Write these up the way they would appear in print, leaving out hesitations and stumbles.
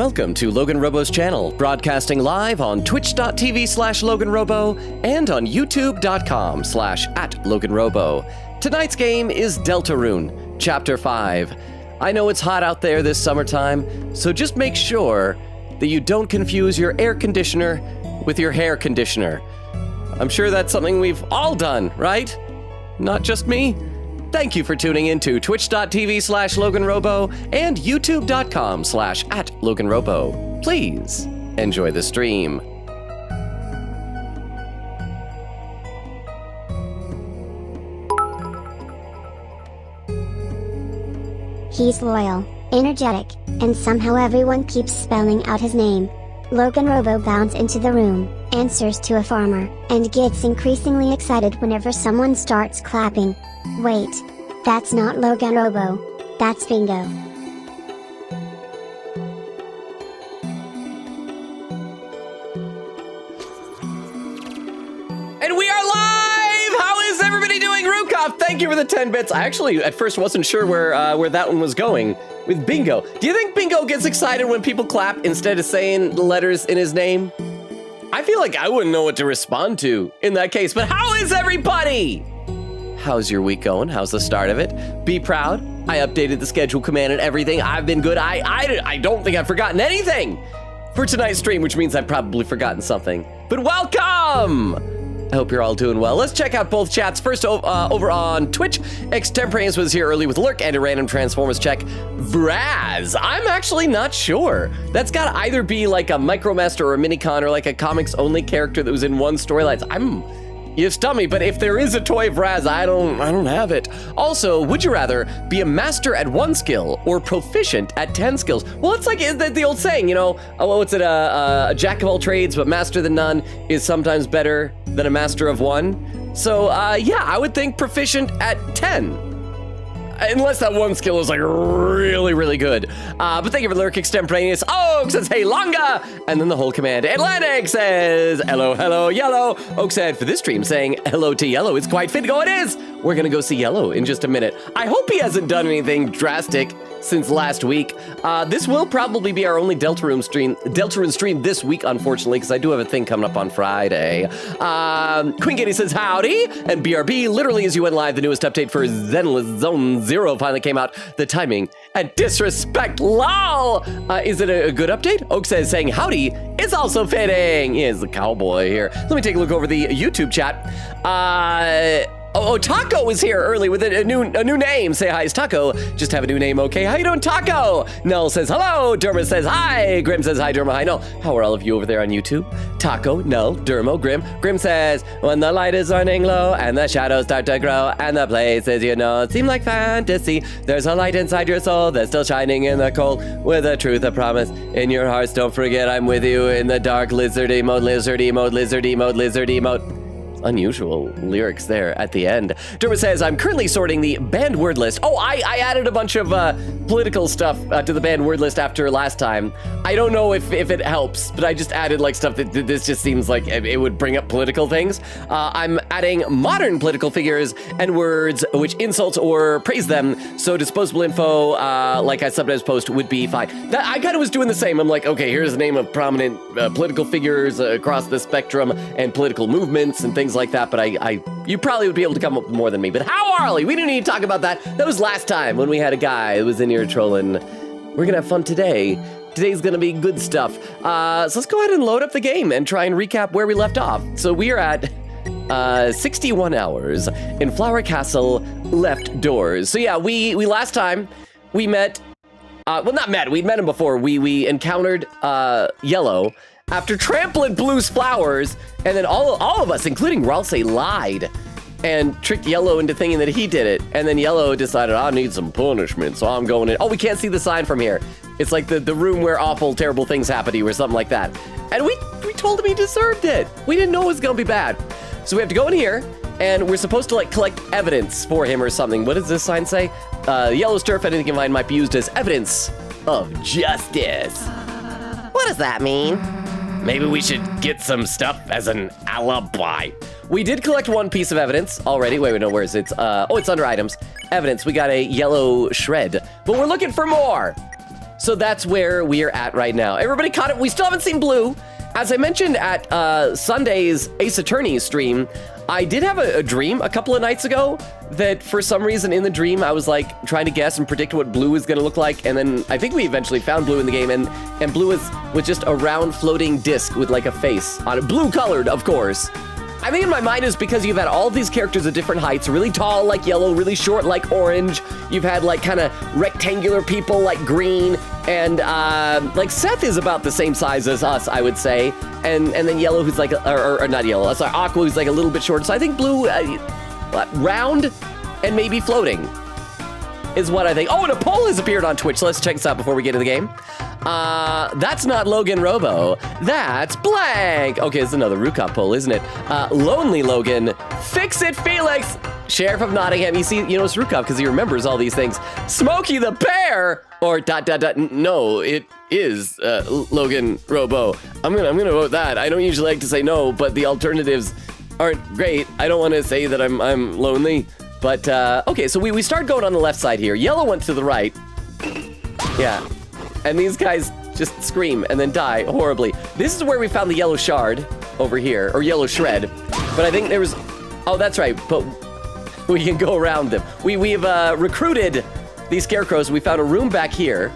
Welcome to LoganRobo's channel, broadcasting live on twitch.tv/LoganRobo and on youtube.com/@LoganRobo. Tonight's game is Deltarune Chapter 5. I know it's hot out there this summertime, so just make sure that you don't confuse your air conditioner with your hair conditioner. I'm sure that's something we've all done, right? Not just me? Thank you for tuning in to twitch.tv/LoganRobo and youtube.com/@LoganRobo. Please enjoy the stream. He's loyal, energetic, and somehow everyone keeps spelling out his name. LoganRobo bounds into the room, answers to a farmer, and gets increasingly excited whenever someone starts clapping. Wait, that's not LoganRobo, that's Bingo. And we are live! How is everybody doing? Rukov, thank you for the 10 bits. I actually, at first, wasn't sure where that one was going with Bingo. Do you think Bingo gets excited when people clap instead of saying the letters in his name? I feel like I wouldn't know what to respond to in that case, but how is everybody? How's your week going? How's the start of it? Be proud. I updated the schedule command and everything. I've been good. I don't think I've forgotten anything for tonight's stream, which means I've probably forgotten something. But welcome! I hope you're all doing well. Let's check out both chats. First, over on Twitch, Extemporaneous was here early with Lurk and a random Transformers check. Vraz, I'm actually not sure. That's gotta either be like a Micromaster or a Minicon or like a comics-only character that was in one storyline. You stun me, but if there is a toy Vraz, I don't have it. Also, would you rather be a master at one skill or proficient at 10 skills? Well, it's like the old saying, you know, what's it, a jack of all trades, but master than none is sometimes better than a master of one. So, yeah, I would think proficient at 10. Unless that one skill is like really, really good. But thank you for the lurk, Extemporaneous. Oak says, hey, Longa! And then the whole command. Atlantic says, hello, hello, Yellow. Oak said, for this stream, saying hello to Yellow is quite fit. Go, it is! We're gonna go see Yellow in just a minute. I hope he hasn't done anything drastic since last week. This will probably be our only Deltarune stream this week, unfortunately, because I do have a thing coming up on Friday. Queen Katie says, howdy, and BRB, literally as you went live, the newest update for Zenless Zone Zero finally came out. The timing and disrespect, lol! Is it a good update? Oak says, saying howdy is also fitting. He is the cowboy here. Let me take a look over the YouTube chat. Oh, Taco is here early with a new name. Say hi, it's Taco. Just have a new name, okay? How you doing, Taco? Null says hello. Derma says hi. Grim says hi, Derma. Hi, Null. How are all of you over there on YouTube? Taco, Null, Dermo, Grim. Grim says, when the light is running low and the shadows start to grow and the places you know seem like fantasy, there's a light inside your soul that's still shining in the cold with a truth, a promise in your hearts. Don't forget I'm with you in the dark. Lizardy mode, lizardy mode, lizardy mode, lizardy mode. Unusual lyrics there at the end. Derma says, I'm currently sorting the banned word list. Oh, I added a bunch of political stuff to the banned word list after last time. I don't know if it helps, but I just added like stuff that this just seems like it would bring up political things. I'm adding modern political figures and words which insults or praise them, so disposable info, like I sometimes post, would be fine. I kind of was doing the same. I'm like, okay, here's the name of prominent political figures across the spectrum and political movements and things like that, but you probably would be able to come up with more than me. But how, Harley? We didn't need to talk about that. That was last time when we had a guy who was in here trolling. We're gonna have fun today. Today's gonna be good stuff. So let's go ahead and load up the game and try and recap where we left off. So we are at 61 hours in Flower Castle Left Doors. So yeah, we last time we met, well, not met, we'd met him before. We encountered Yellow after trampling Blue's flowers, and then all of us, including Ralsei, lied and tricked Yellow into thinking that he did it. And then Yellow decided, I need some punishment, so I'm going in. Oh, we can't see the sign from here. It's like the room where awful, terrible things happen to you or something like that. And we told him he deserved it. We didn't know it was gonna be bad. So we have to go in here, and we're supposed to like collect evidence for him or something. What does this sign say? Yellow's turf, anything you find might be used as evidence of justice. What does that mean? Maybe we should get some stuff as an alibi. We did collect one piece of evidence already. Wait, no, where is it? Oh, it's under items. Evidence, we got a yellow shred, but we're looking for more. So that's where we are at right now. Everybody caught it. We still haven't seen Blue. As I mentioned at Sunday's Ace Attorney stream, I did have a dream a couple of nights ago that for some reason in the dream I was like trying to guess and predict what Blue was going to look like, and then I think we eventually found Blue in the game, and Blue was just a round floating disc with like a face on it, blue colored, of course. I think in my mind is because you've had all these characters at different heights, really tall like Yellow, really short like Orange. You've had like kind of rectangular people like Green, and like Seth is about the same size as us, I would say. And then Yellow, who's like, or not Yellow, sorry, Aqua, who's like a little bit shorter. So I think Blue, round and maybe floating is what I think. Oh, and a poll has appeared on Twitch. So let's check this out before we get into the game. That's not Logan Robo. That's blank. Okay, it's another Rookop poll, isn't it? Lonely Logan. Fix it, Felix. Sheriff of Nottingham. You see, you know it's Rookop because he remembers all these things. Smokey the Bear. Or ... No, it is Logan Robo. I'm gonna vote that. I don't usually like to say no, but the alternatives aren't great. I don't want to say that I'm lonely. But, okay, so we start going on the left side here. Yellow went to the right. Yeah. And these guys just scream and then die horribly. This is where we found the yellow shard over here, or yellow shred. But I think there was... Oh, that's right, but we can go around them. We've recruited these scarecrows. We found a room back here,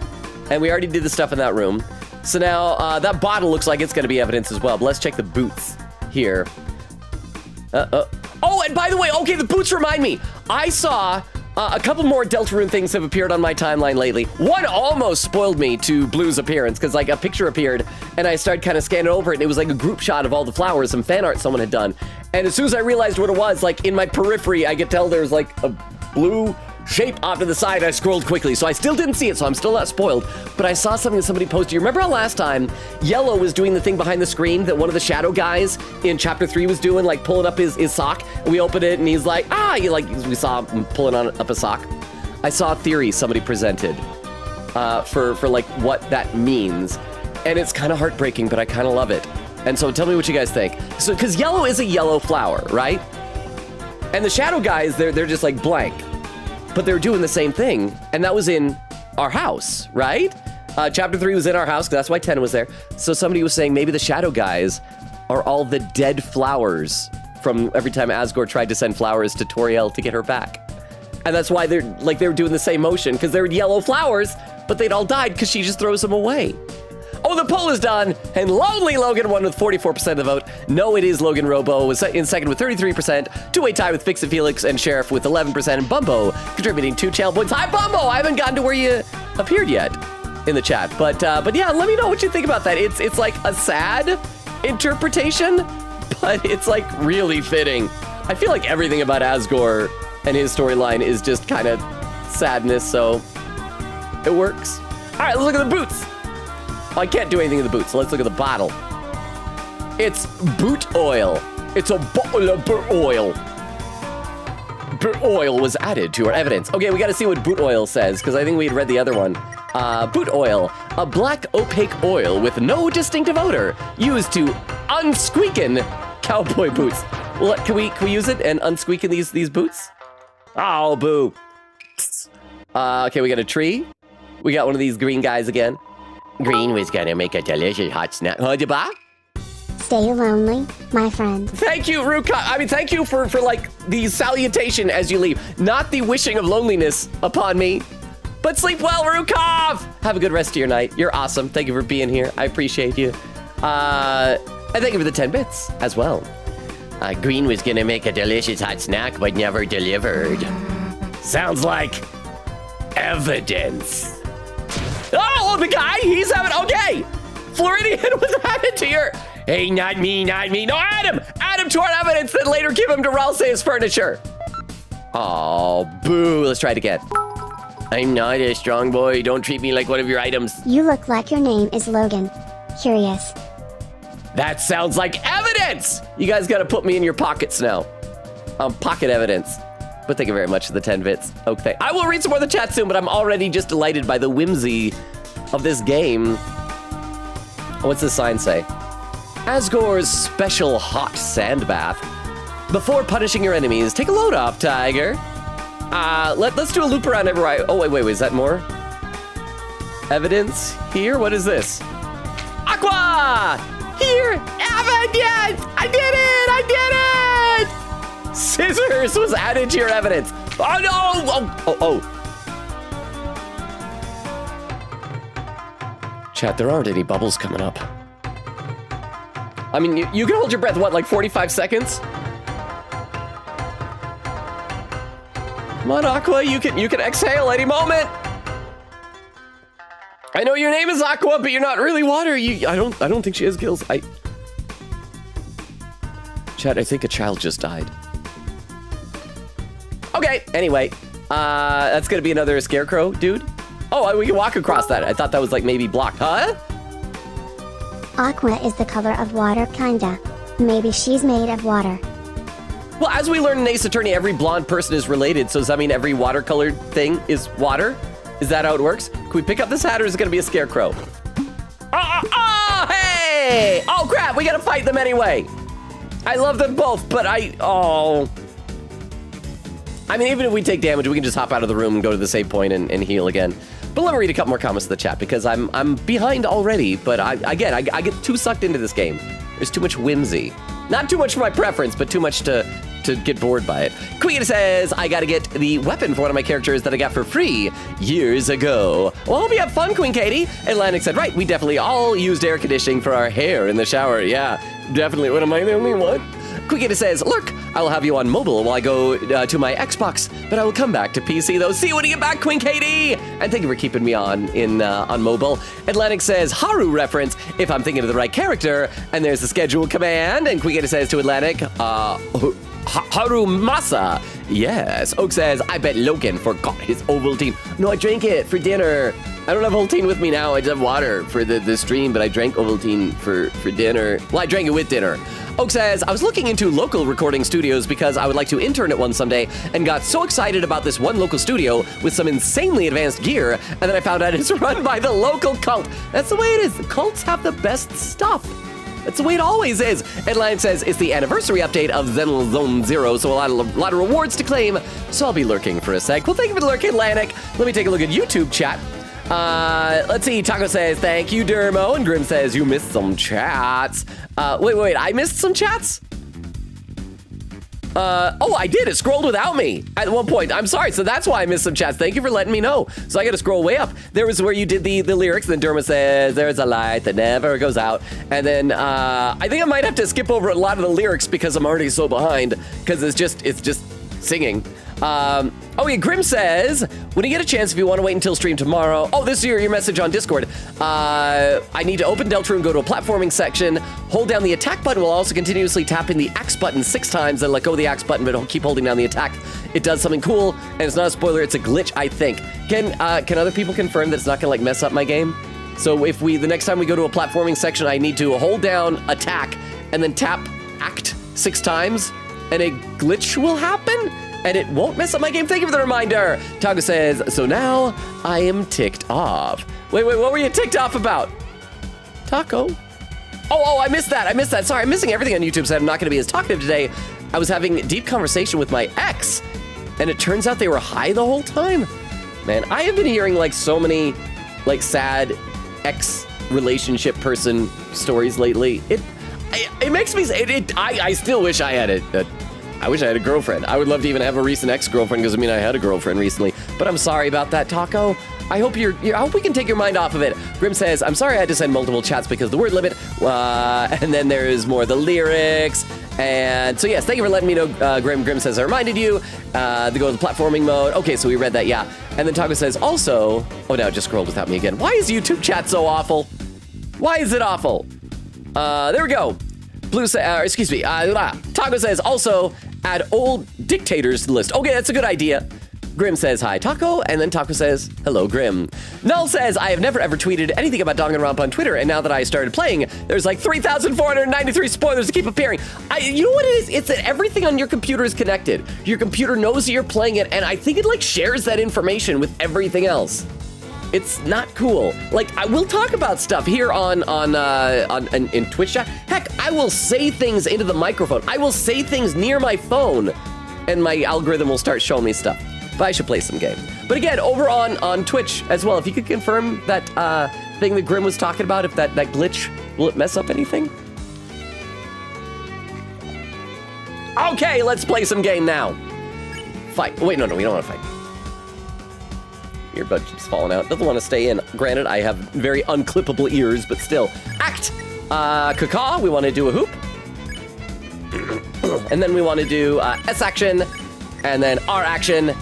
and we already did the stuff in that room. So now, that bottle looks like it's going to be evidence as well, but let's check the boots here. Oh, and by the way, okay, the boots remind me. I saw a couple more Deltarune things have appeared on my timeline lately. One almost spoiled me to Blue's appearance because like a picture appeared and I started kind of scanning over it and it was like a group shot of all the flowers, some fan art someone had done. And as soon as I realized what it was, like in my periphery, I could tell there was like a blue shape off to the side. I scrolled quickly, so I still didn't see it, so I'm still not spoiled. But I saw something that somebody posted. You remember how last time Yellow was doing the thing behind the screen that one of the shadow guys in Chapter 3 was doing, like pulling up his sock? And we opened it, and he's like, we saw him pulling up a sock. I saw a theory somebody presented for like what that means. And it's kind of heartbreaking, but I kind of love it. And so tell me what you guys think. So, because yellow is a yellow flower, right? And the shadow guys, they're just like blank. But they're doing the same thing, and that was in our house, right? Chapter 3 was in our house, because that's why 10 was there. So somebody was saying maybe the shadow guys are all the dead flowers from every time Asgore tried to send flowers to Toriel to get her back. And that's why they were doing the same motion, because they're yellow flowers, but they'd all died because she just throws them away. Oh, the poll is done, and Lonely Logan won with 44% of the vote. No, it is Logan Robo was in second with 33%, two-way tie with Fix It Felix and Sheriff with 11%, and Bumbo contributing 2 channel points. Hi, Bumbo! I haven't gotten to where you appeared yet in the chat, but yeah, let me know what you think about that. It's like a sad interpretation, but it's like really fitting. I feel like everything about Asgore and his storyline is just kind of sadness, so it works. All right, let's look at the boots. I can't do anything in the boots, so let's look at the bottle. It's boot oil. It's a bottle of boot oil. Boot oil was added to our evidence. Okay, we got to see what boot oil says, because I think we had read the other one. Boot oil, a black opaque oil with no distinctive odor, used to unsqueaken cowboy boots. Well, can we use it and unsqueaken these boots? Oh, boo. Okay, we got a tree. We got one of these green guys again. Green was gonna make a delicious hot snack. Stay lonely, my friend. Thank you, Ruka. I mean, thank you for like the salutation as you leave. Not the wishing of loneliness upon me, but sleep well, Rukov. Have a good rest of your night. You're awesome. Thank you for being here. I appreciate you. And thank you for the 10 bits as well. Green was gonna make a delicious hot snack, but never delivered. Sounds like evidence. Oh, the guy, he's having, okay. Floridian was added to your, hey, not me. No, add him to our evidence, then later give him to Ralsei's furniture. Oh, boo, let's try it again. I'm not a strong boy, don't treat me like one of your items. You look like your name is Logan. Curious. That sounds like evidence. You guys gotta put me in your pockets now. Pocket evidence. But thank you very much for the 10 bits. Okay, I will read some more of the chat soon, but I'm already just delighted by the whimsy of this game. What's the sign say? Asgore's special hot sand bath. Before punishing your enemies, take a load off, Tiger. Let's do a loop around everywhere. Oh, wait, is that more? evidence here. What is this? Aqua! Here, evidence! I did it! Scissors was added to your evidence. Oh no! Oh. Chat, there aren't any bubbles coming up. I mean, you can hold your breath, what, like 45 seconds? Come on, Aqua, you can exhale any moment. I know your name is Aqua, but you're not really water. I don't think she has gills. Chat, I think a child just died. Okay, anyway, that's gonna be another scarecrow, dude. Oh, we can walk across that. I thought that was like maybe blocked, huh? Aqua is the color of water, kinda. Maybe she's made of water. Well, as we learned in Ace Attorney, every blonde person is related, so does that mean every watercolored thing is water? Is that how it works? Can we pick up this hat, or is it gonna be a scarecrow? Oh, hey! Oh, crap, we gotta fight them anyway. I love them both, but I mean, even if we take damage, we can just hop out of the room and go to the save point and heal again. But let me read a couple more comments in the chat, because I'm behind already, but I get too sucked into this game. There's too much whimsy. Not too much for my preference, but too much to get bored by it. Queen says, I gotta get the weapon for one of my characters that I got for free years ago. Well, hope you have fun, Queen Katie. Atlantic said, right, we definitely all used air conditioning for our hair in the shower. Yeah, definitely. What, am I the only one? Queen says, look, I will have you on mobile while I go to my Xbox, but I will come back to PC though. See you when you get back, Queen Katie. And thank you for keeping me on mobile. Atlantic says, Haru reference, if I'm thinking of the right character. And there's the schedule command. And Queen says to Atlantic, Haru Masa. Yes. Oak says, I bet Logan forgot his Ovaltine. No, I drank it for dinner. I don't have Ovaltine with me now. I just have water for the stream, but I drank Ovaltine for dinner. Well, I drank it with dinner. Oak says, I was looking into local recording studios because I would like to intern at one someday and got so excited about this one local studio with some insanely advanced gear, and then I found out it's run by the local cult. That's the way it is. The cults have the best stuff. That's the way it always is. Atlantic says it's the anniversary update of Zen Zone Zero, so a lot of rewards to claim, so I'll be lurking for a sec. Well, thank you for the lurk, Atlantic. Let me take a look at YouTube chat. Let's see, Taco says, thank you, Dermo, and Grim says, you missed some chats. Wait, I missed some chats? Oh, I did, it scrolled without me at one point. I'm sorry, so that's why I missed some chats. Thank you for letting me know. So I gotta scroll way up. There was where you did the lyrics, then Dermo says, there's a light that never goes out. And then, I think I might have to skip over a lot of the lyrics because I'm already so behind, because it's just singing. Oh yeah, Grim says, when you get a chance, if you want to wait until stream tomorrow. Oh, this is your message on Discord. I need to open Deltarune, go to a platforming section, hold down the attack button while also continuously tapping the axe button 6 times, then let go of the axe button, but keep holding down the attack. It does something cool, and it's not a spoiler, it's a glitch, I think. Can other people confirm that it's not gonna like mess up my game? So if the next time we go to a platforming section, I need to hold down attack and then tap act 6 times, and a glitch will happen? And it won't mess up my game. Thank you for the reminder. Taco says, so now I am ticked off. Wait, what were you ticked off about? Taco? Oh, I missed that. Sorry, I'm missing everything on YouTube, so I'm not gonna be as talkative today. I was having a deep conversation with my ex, and it turns out they were high the whole time. Man, I have been hearing like so many like sad ex relationship person stories lately. It makes me say, I still wish I had I wish I had a girlfriend. I would love to even have a recent ex-girlfriend because I mean I had a girlfriend recently. But I'm sorry about that, Taco. I hope I hope we can take your mind off of it. Grim says, I'm sorry I had to send multiple chats because of the word limit. And then there's more of the lyrics. And so yes, thank you for letting me know, Grim. Grim says, I reminded you to go to the platforming mode. Okay, so we read that, yeah. And then Taco says, also, oh no, it just scrolled without me again. Why is YouTube chat so awful? Why is it awful? There we go. Blue says, Taco says, also add old dictators to the list. Okay, that's a good idea. Grim says, hi, Taco, and then Taco says, hello, Grim. Null says, I have never ever tweeted anything about Danganronpa on Twitter, and now that I started playing, there's like 3,493 spoilers that keep appearing. You know what it is? It's that everything on your computer is connected. Your computer knows that you're playing it, and I think it like shares that information with everything else. It's not cool. Like, I will talk about stuff here in Twitch chat. Heck, I will say things into the microphone. I will say things near my phone, and my algorithm will start showing me stuff. But I should play some game. But again, over on Twitch as well, if you could confirm that thing that Grim was talking about, if that glitch, will it mess up anything? Okay, let's play some game now. Fight. Wait, no, we don't want to fight. Earbud keeps falling out. Doesn't want to stay in. Granted, I have very unclippable ears, but still. Act! Caw, we want to do a hoop. And then we want to do S action, and then R action,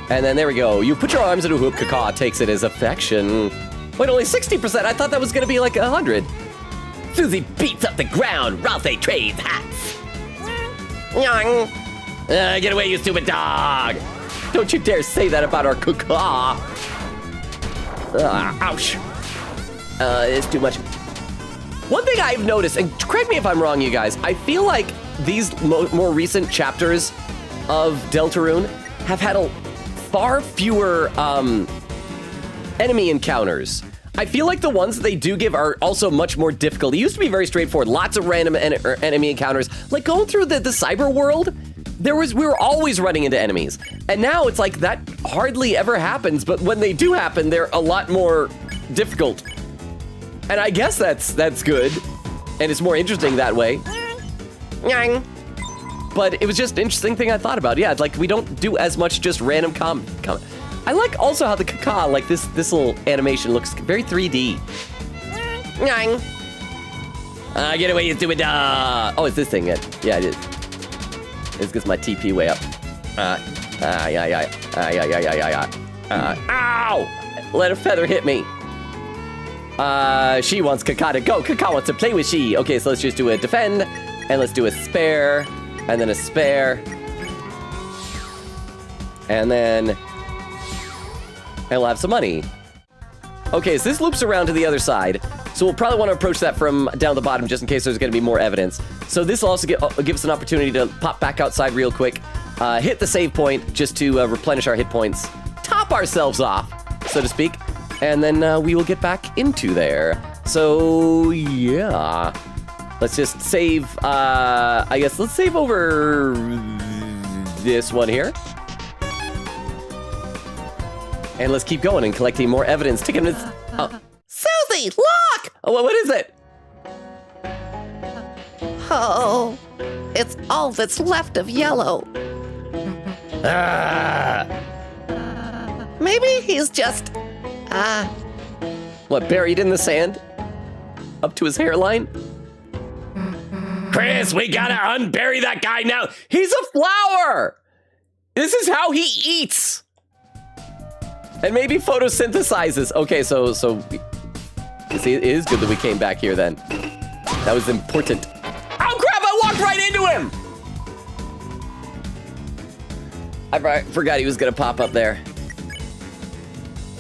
and then there we go. You put your arms in a hoop, Caw takes it as affection. Wait, only 60%? I thought that was going to be like 100. Susie beats up the ground, Ralph trades hats. Get away, you stupid dog. Don't you dare say that about our Caw. Ouch. It's too much. One thing I've noticed, and correct me if I'm wrong, you guys, I feel like these more recent chapters of Deltarune have had far fewer enemy encounters. I feel like the ones that they do give are also much more difficult. It used to be very straightforward, lots of random enemy encounters. Like going through the cyber world, we were always running into enemies. And now it's like that hardly ever happens, but when they do happen, they're a lot more difficult. And I guess that's good, and it's more interesting that way. But it was just an interesting thing I thought about. Yeah, like we don't do as much just random I like also how the Caw, like this little animation looks very 3D. Get away, you stupid dog. Oh, it's this thing. Yeah, it is. This gets my TP way up. Ow! Let a feather hit me. She wants Caw to go. Caw wants to play with she. Okay, so let's just do a defend, and let's do a spare, and then a spare. And then we'll have some money. Okay, so this loops around to the other side. So we'll probably want to approach that from down the bottom just in case there's going to be more evidence. So this will also give us an opportunity to pop back outside real quick, hit the save point just to replenish our hit points, top ourselves off, so to speak, and then we will get back into there. So, yeah. Let's just save, I guess let's save over this one here. And let's keep going and collecting more evidence. Taking this. Oh. Susie, look! Oh, what is it? Oh, it's all that's left of yellow. Maybe he's just, What, buried in the sand? Up to his hairline? Chris, we gotta unbury that guy now. He's a flower! This is how he eats! And maybe photosynthesizes. Okay, so see, it is good that we came back here then. That was important. Oh crap, I walked right into him! I forgot he was gonna pop up there.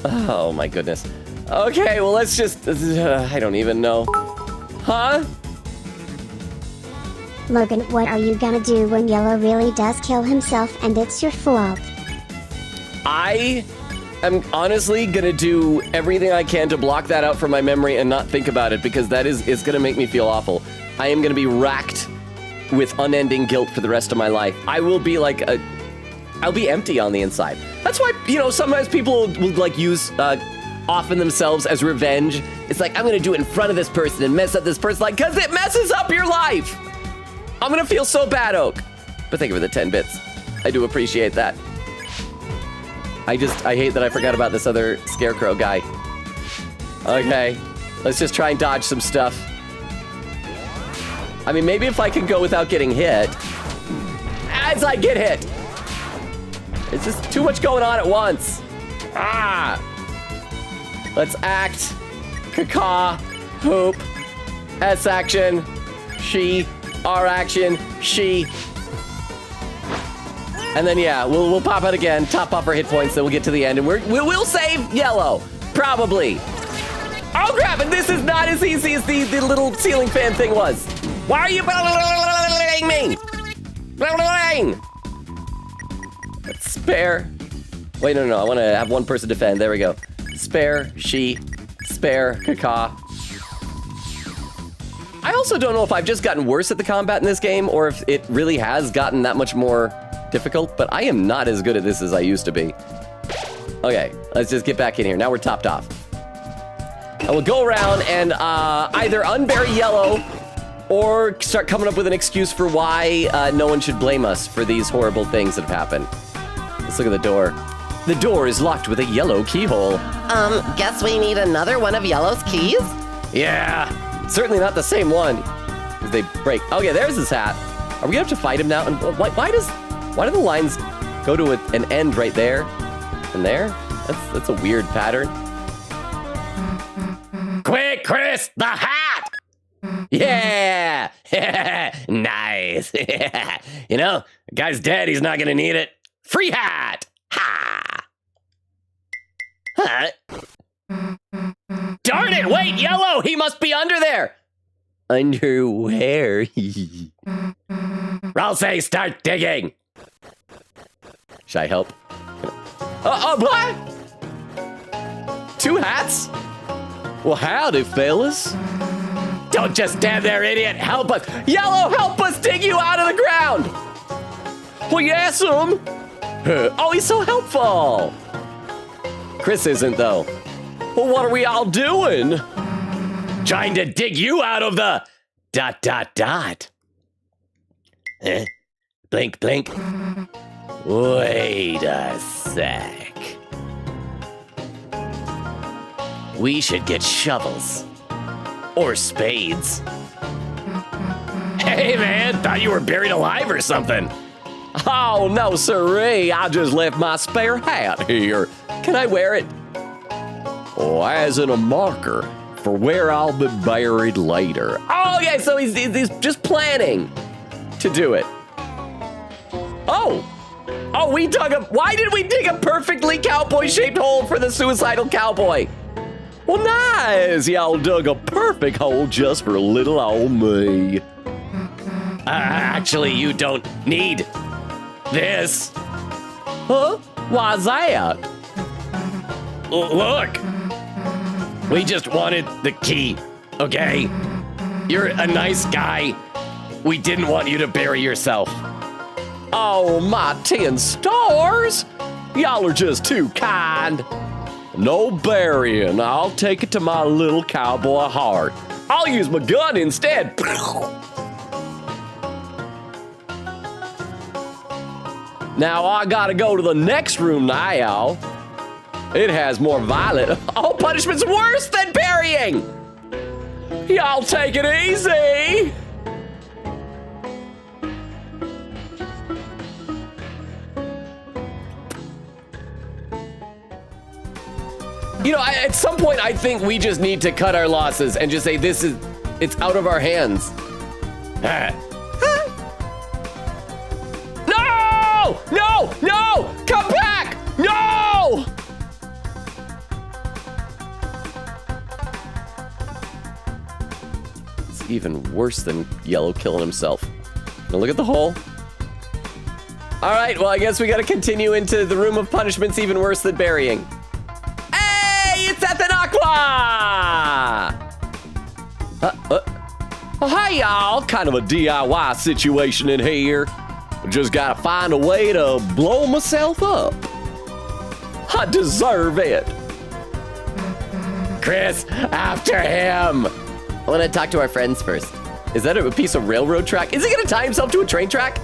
Oh my goodness. Okay, well let's just, I don't even know. Huh? Logan, what are you gonna do when Yellow really does kill himself and it's your fault? I'm honestly gonna do everything I can to block that out from my memory and not think about it, because it's gonna make me feel awful. I am gonna be racked with unending guilt for the rest of my life. I will be like I'll be empty on the inside. That's why, sometimes people will like use often themselves as revenge. It's like, I'm gonna do it in front of this person and mess up this person, like, cause it messes up your life. I'm gonna feel so bad, Oak. But thank you for the 10 bits. I do appreciate that. I hate that I forgot about this other scarecrow guy. Okay, let's just try and dodge some stuff. I mean, maybe if I can go without getting hit. As I get hit. It's just too much going on at once. Let's act. Caw. Hoop. S action. She. R action. She. And then, yeah, we'll pop out again, top off our hit points, then we'll get to the end, and we'll save Yellow. Probably. Oh, crap, and this is not as easy as the little ceiling fan thing was. Why are you bullying me? Let's spare. Wait, no, I want to have one person defend. There we go. Spare, she, spare, Caw. I also don't know if I've just gotten worse at the combat in this game, or if it really has gotten that much more difficult, but I am not as good at this as I used to be. Okay, let's just get back in here. Now we're topped off. And we'll go around and either unbury Yellow or start coming up with an excuse for why no one should blame us for these horrible things that have happened. Let's look at the door. The door is locked with a yellow keyhole. Guess we need another one of Yellow's keys? Yeah, certainly not the same one. Because they break. Okay, there's his hat. Are we gonna have to fight him now? And why do the lines go to an end right there and there? That's a weird pattern. Quick, Chris, the hat! Yeah! Nice. You know, the guy's dead, he's not gonna need it. Free hat! Ha! Huh? Darn it, wait, Yellow, he must be under there! Under where? I'll say start digging. Should I help? What? 2 hats? Well, howdy, fellas. Don't just stand there, idiot. Help us. Yellow, help us dig you out of the ground. Well, yes, Oh, he's so helpful. Chris isn't, though. Well, what are we all doing? Trying to dig you out of the... ... Blink, blink. Wait a sec. We should get shovels. Or spades. Hey, man, thought you were buried alive or something. Oh, no, sirree. I just left my spare hat here. Can I wear it? Oh, as in a marker for where I'll be buried later. Oh, okay, so he's just planning to do it. Oh, we dug a... Why did we dig a perfectly cowboy-shaped hole for the suicidal cowboy? Well, nice. Y'all dug a perfect hole just for little old me. Actually, you don't need this. Huh? Why's that? Look. We just wanted the key, okay? You're a nice guy. We didn't want you to bury yourself. Oh, my 10 stars! Y'all are just too kind. No burying. I'll take it to my little cowboy heart. I'll use my gun instead. Now I gotta go to the next room now. It has more violet. Oh, punishment's worse than burying! Y'all take it easy! You know, at some point, I think we just need to cut our losses and just say, it's out of our hands. No! No! No! Come back! No! It's even worse than Yellow killing himself. Now look at the hole. All right, well, I guess we gotta continue into the room of punishments, even worse than burying. It's Ethan Aqua! Oh, hi, y'all. Kind of a DIY situation in here. Just gotta find a way to blow myself up. I deserve it. Chris, after him. I want to talk to our friends first. Is that a piece of railroad track? Is he gonna tie himself to a train track?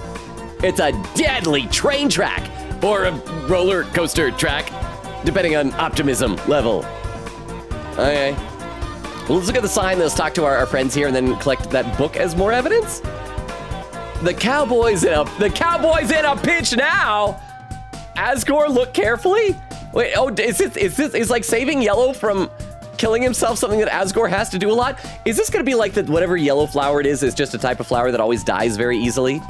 It's a deadly train track or a roller coaster track, depending on optimism level. Okay. Well, let's look at the sign. Let's talk to our friends here and then collect that book as more evidence. The cowboy's in a pinch now. Asgore, look carefully. Wait, oh, is like saving Yellow from killing himself something that Asgore has to do a lot? Is this gonna be like that whatever yellow flower it is just a type of flower that always dies very easily?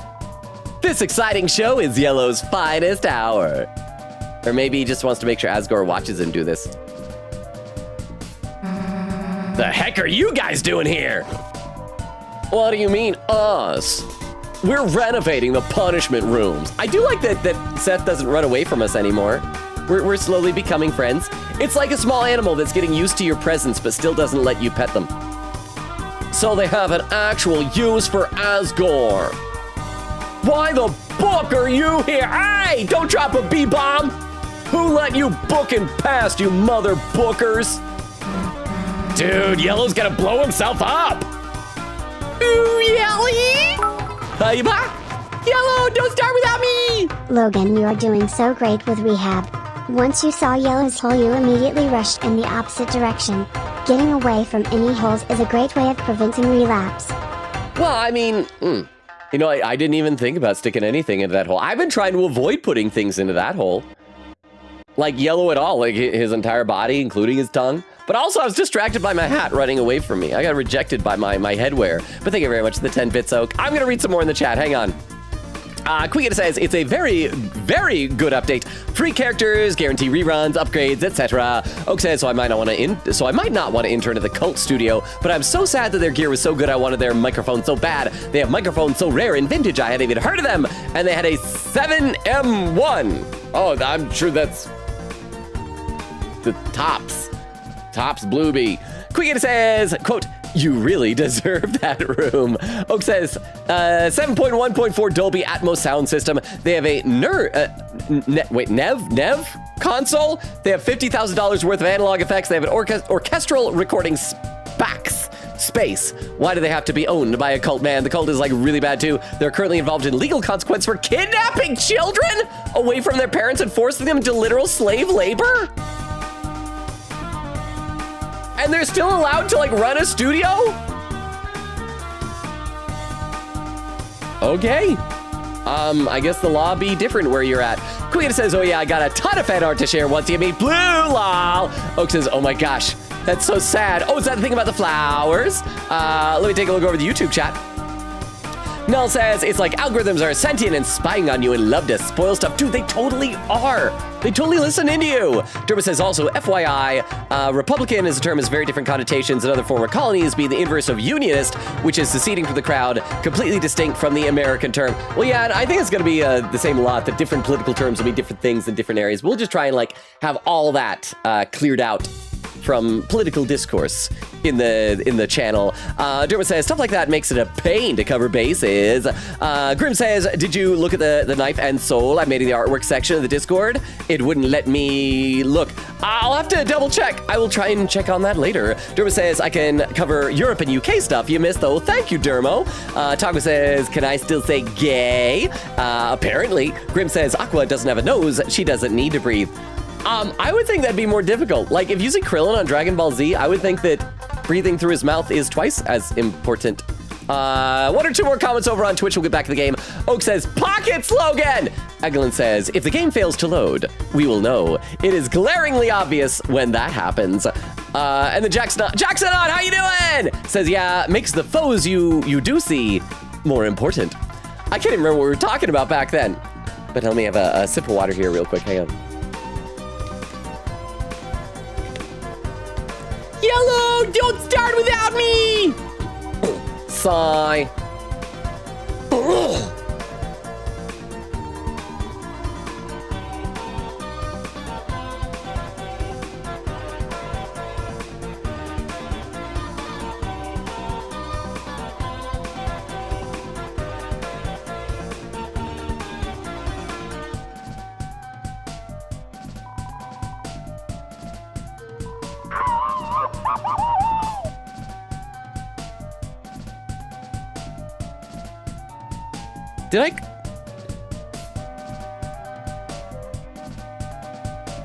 This exciting show is Yellow's finest hour. Or maybe he just wants to make sure Asgore watches him do this. The heck are you guys doing here? What do you mean, us? We're renovating the punishment rooms. I do like that Seth doesn't run away from us anymore. We're slowly becoming friends. It's like a small animal that's getting used to your presence but still doesn't let you pet them. So they have an actual use for Asgore. Why the fuck are you here? Hey, don't drop a B-bomb. Who let you book and pass, you mother bookers? Dude, Yellow's gonna blow himself up. Ooh, Yelly! Yellow, don't start without me! Logan, you are doing so great with rehab. Once you saw Yellow's hole, you immediately rushed in the opposite direction. Getting away from any holes is a great way of preventing relapse. Well, I mean, you know, I didn't even think about sticking anything into that hole. I've been trying to avoid putting things into that hole. Like Yellow at all, like his entire body, including his tongue. But also, I was distracted by my hat running away from me. I got rejected by my headwear. But thank you very much for the 10 bits, Oak. I'm going to read some more in the chat. Hang on. Quiggita says, it's a very, very good update. Free characters, guarantee reruns, upgrades, etc. Oak says, so I might not want to intern at the Cult Studio, but I'm so sad that their gear was so good. I wanted their microphone so bad. They have microphones so rare and vintage. I hadn't even heard of them, and they had a 7M1. Oh, I'm sure that's the Tops Bluebee. Quiggita says, quote, you really deserve that room. Oak says, 7.1.4 Dolby Atmos sound system. They have a Nev console. They have $50,000 worth of analog effects. They have an orchestral recording space. Why do they have to be owned by a cult, man? The cult is like really bad too. They're currently involved in legal consequence for kidnapping children away from their parents and forcing them into literal slave labor. And they're still allowed to like run a studio? Okay. I guess the law be different where you're at. Queen says, oh yeah, I got a ton of fan art to share once you meet Blue, lol. Oak says, oh my gosh, that's so sad. Oh, is that the thing about the flowers? Let me take a look over the YouTube chat. Null says, it's like algorithms are sentient and spying on you and love to spoil stuff. Dude, they totally are. They totally listen into you. Derma says also, FYI, Republican is a term with very different connotations in other former colonies, being the inverse of unionist, which is seceding from the crowd, completely distinct from the American term. Well, yeah, I think it's going to be the same a lot. The different political terms will mean different things in different areas. We'll just try and like have all that cleared out from political discourse in the channel. Derma says, stuff like that makes it a pain to cover bases. Grim says, did you look at the knife and soul I made in the artwork section of the Discord? It wouldn't let me look. I'll have to double check. I will try and check on that later. Derma says, I can cover Europe and UK stuff you missed though. Thank you, Dermo. Taco says, can I still say gay? Apparently. Grim says, Aqua doesn't have a nose. She doesn't need to breathe. I would think that'd be more difficult. Like, if using Krillin on Dragon Ball Z, I would think that breathing through his mouth is twice as important. One or two more comments over on Twitch. We'll get back to the game. Oak says, pocket slogan! Eglin says, if the game fails to load, we will know. It is glaringly obvious when that happens. And then Jackson, how you doing? Says, yeah, makes the foes you do see more important. I can't even remember what we were talking about back then. But let me have a sip of water here real quick. Hang on. Yellow, don't start without me! Sigh. Did I?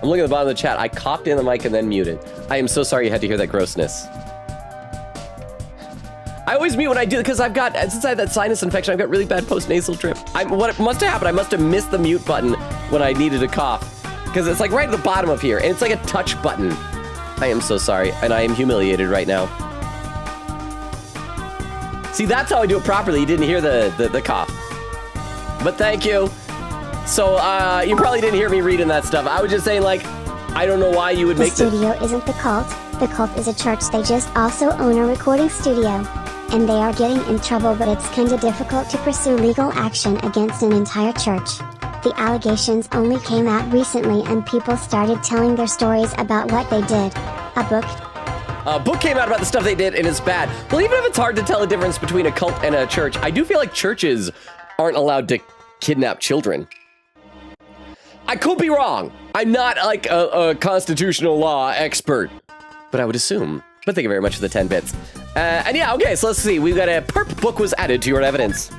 I'm looking at the bottom of the chat. I coughed in the mic and then muted. I am so sorry you had to hear that grossness. I always mute when I do because since I had that sinus infection, I've got really bad post-nasal drip. What must have happened, I must have missed the mute button when I needed to cough because it's like right at the bottom of here and it's like a touch button. I am so sorry and I am humiliated right now. See, that's how I do it properly. You didn't hear the cough. But thank you. So, you probably didn't hear me reading that stuff. I was just saying, like, I don't know why you would make the studio isn't the cult. The cult is a church. They just also own a recording studio. And they are getting in trouble, but it's kinda difficult to pursue legal action against an entire church. The allegations only came out recently and people started telling their stories about what they did. A book came out about the stuff they did and it's bad. Well, even if it's hard to tell the difference between a cult and a church, I do feel like churches aren't allowed to kidnap children. I could be wrong. I'm not like a constitutional law expert, but I would assume. But thank you very much for the 10 bits. And yeah, okay, so let's see. We've got a perp book was added to your evidence.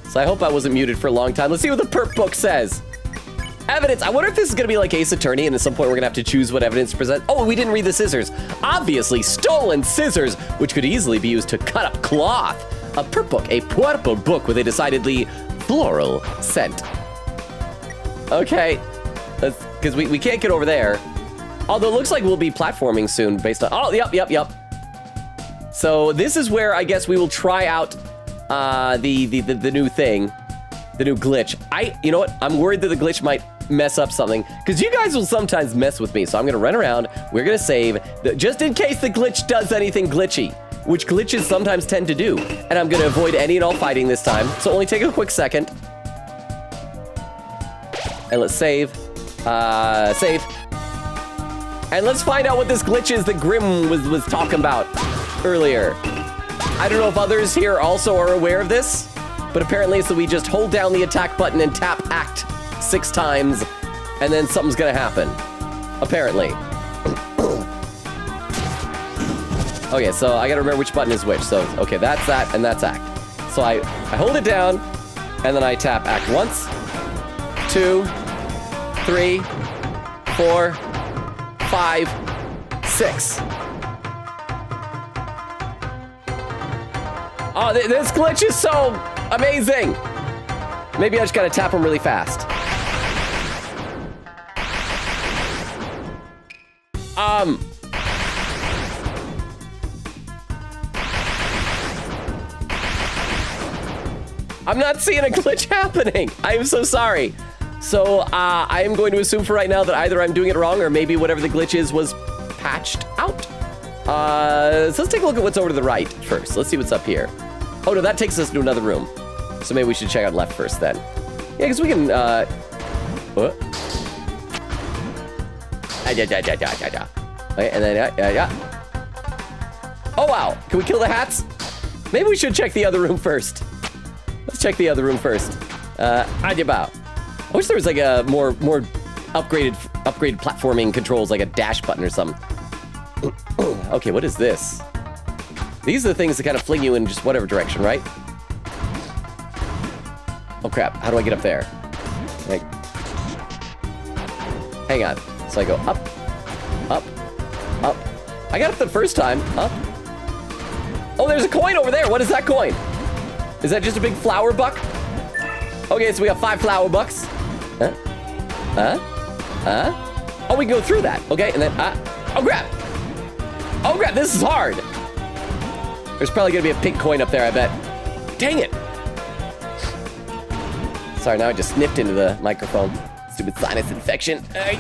So I hope I wasn't muted for a long time. Let's see what the perp book says. Evidence. I wonder if this is gonna be like Ace Attorney and at some point we're gonna have to choose what evidence to present. Oh, we didn't read the scissors. Obviously, stolen scissors, which could easily be used to cut up cloth. A perp book, a purple book with a decidedly floral scent. Okay, because we can't get over there. Although it looks like we'll be platforming soon based on, oh, yep. So this is where I guess we will try out the new thing, the new glitch. You know what? I'm worried that the glitch might mess up something because you guys will sometimes mess with me. So I'm gonna run around, we're gonna save, just in case the glitch does anything glitchy, which glitches sometimes tend to do. And I'm gonna avoid any and all fighting this time. So only take a quick second. And let's save, save. And let's find out what this glitch is that Grim was talking about earlier. I don't know if others here also are aware of this, but apparently so we just hold down the attack button and tap act 6 times, and then something's gonna happen. Apparently. Okay, so I gotta remember which button is which. So, okay, that's that, and that's act. So I hold it down, and then I tap act once, 2, 3, 4, 5, 6. Oh, this glitch is so amazing. Maybe I just gotta tap them really fast. I'm not seeing a glitch happening. I am so sorry. So I am going to assume for right now that either I'm doing it wrong or maybe whatever the glitch is was patched out. So let's take a look at what's over to the right first. Let's see what's up here. Oh no, that takes us to another room. So maybe we should check out left first then. Yeah, because we can, what? Okay, and then, yeah. Oh wow, can we kill the hats? Maybe we should check the other room first. Let's check the other room first. I wish there was like a more upgraded platforming controls, like a dash button or something. Okay, what is this? These are the things that kind of fling you in just whatever direction, right? Oh crap, how do I get up there? Like, hang on. So I go up, up, up. I got up the first time, up. Oh, there's a coin over there. What is that coin? Is that just a big flower buck? Okay, so we got 5 flower bucks. Oh, we can go through that. Okay, and then, oh crap. Oh crap, this is hard. There's probably gonna be a pink coin up there, I bet. Dang it. Sorry, now I just sniffed into the microphone. Stupid sinus infection. Oh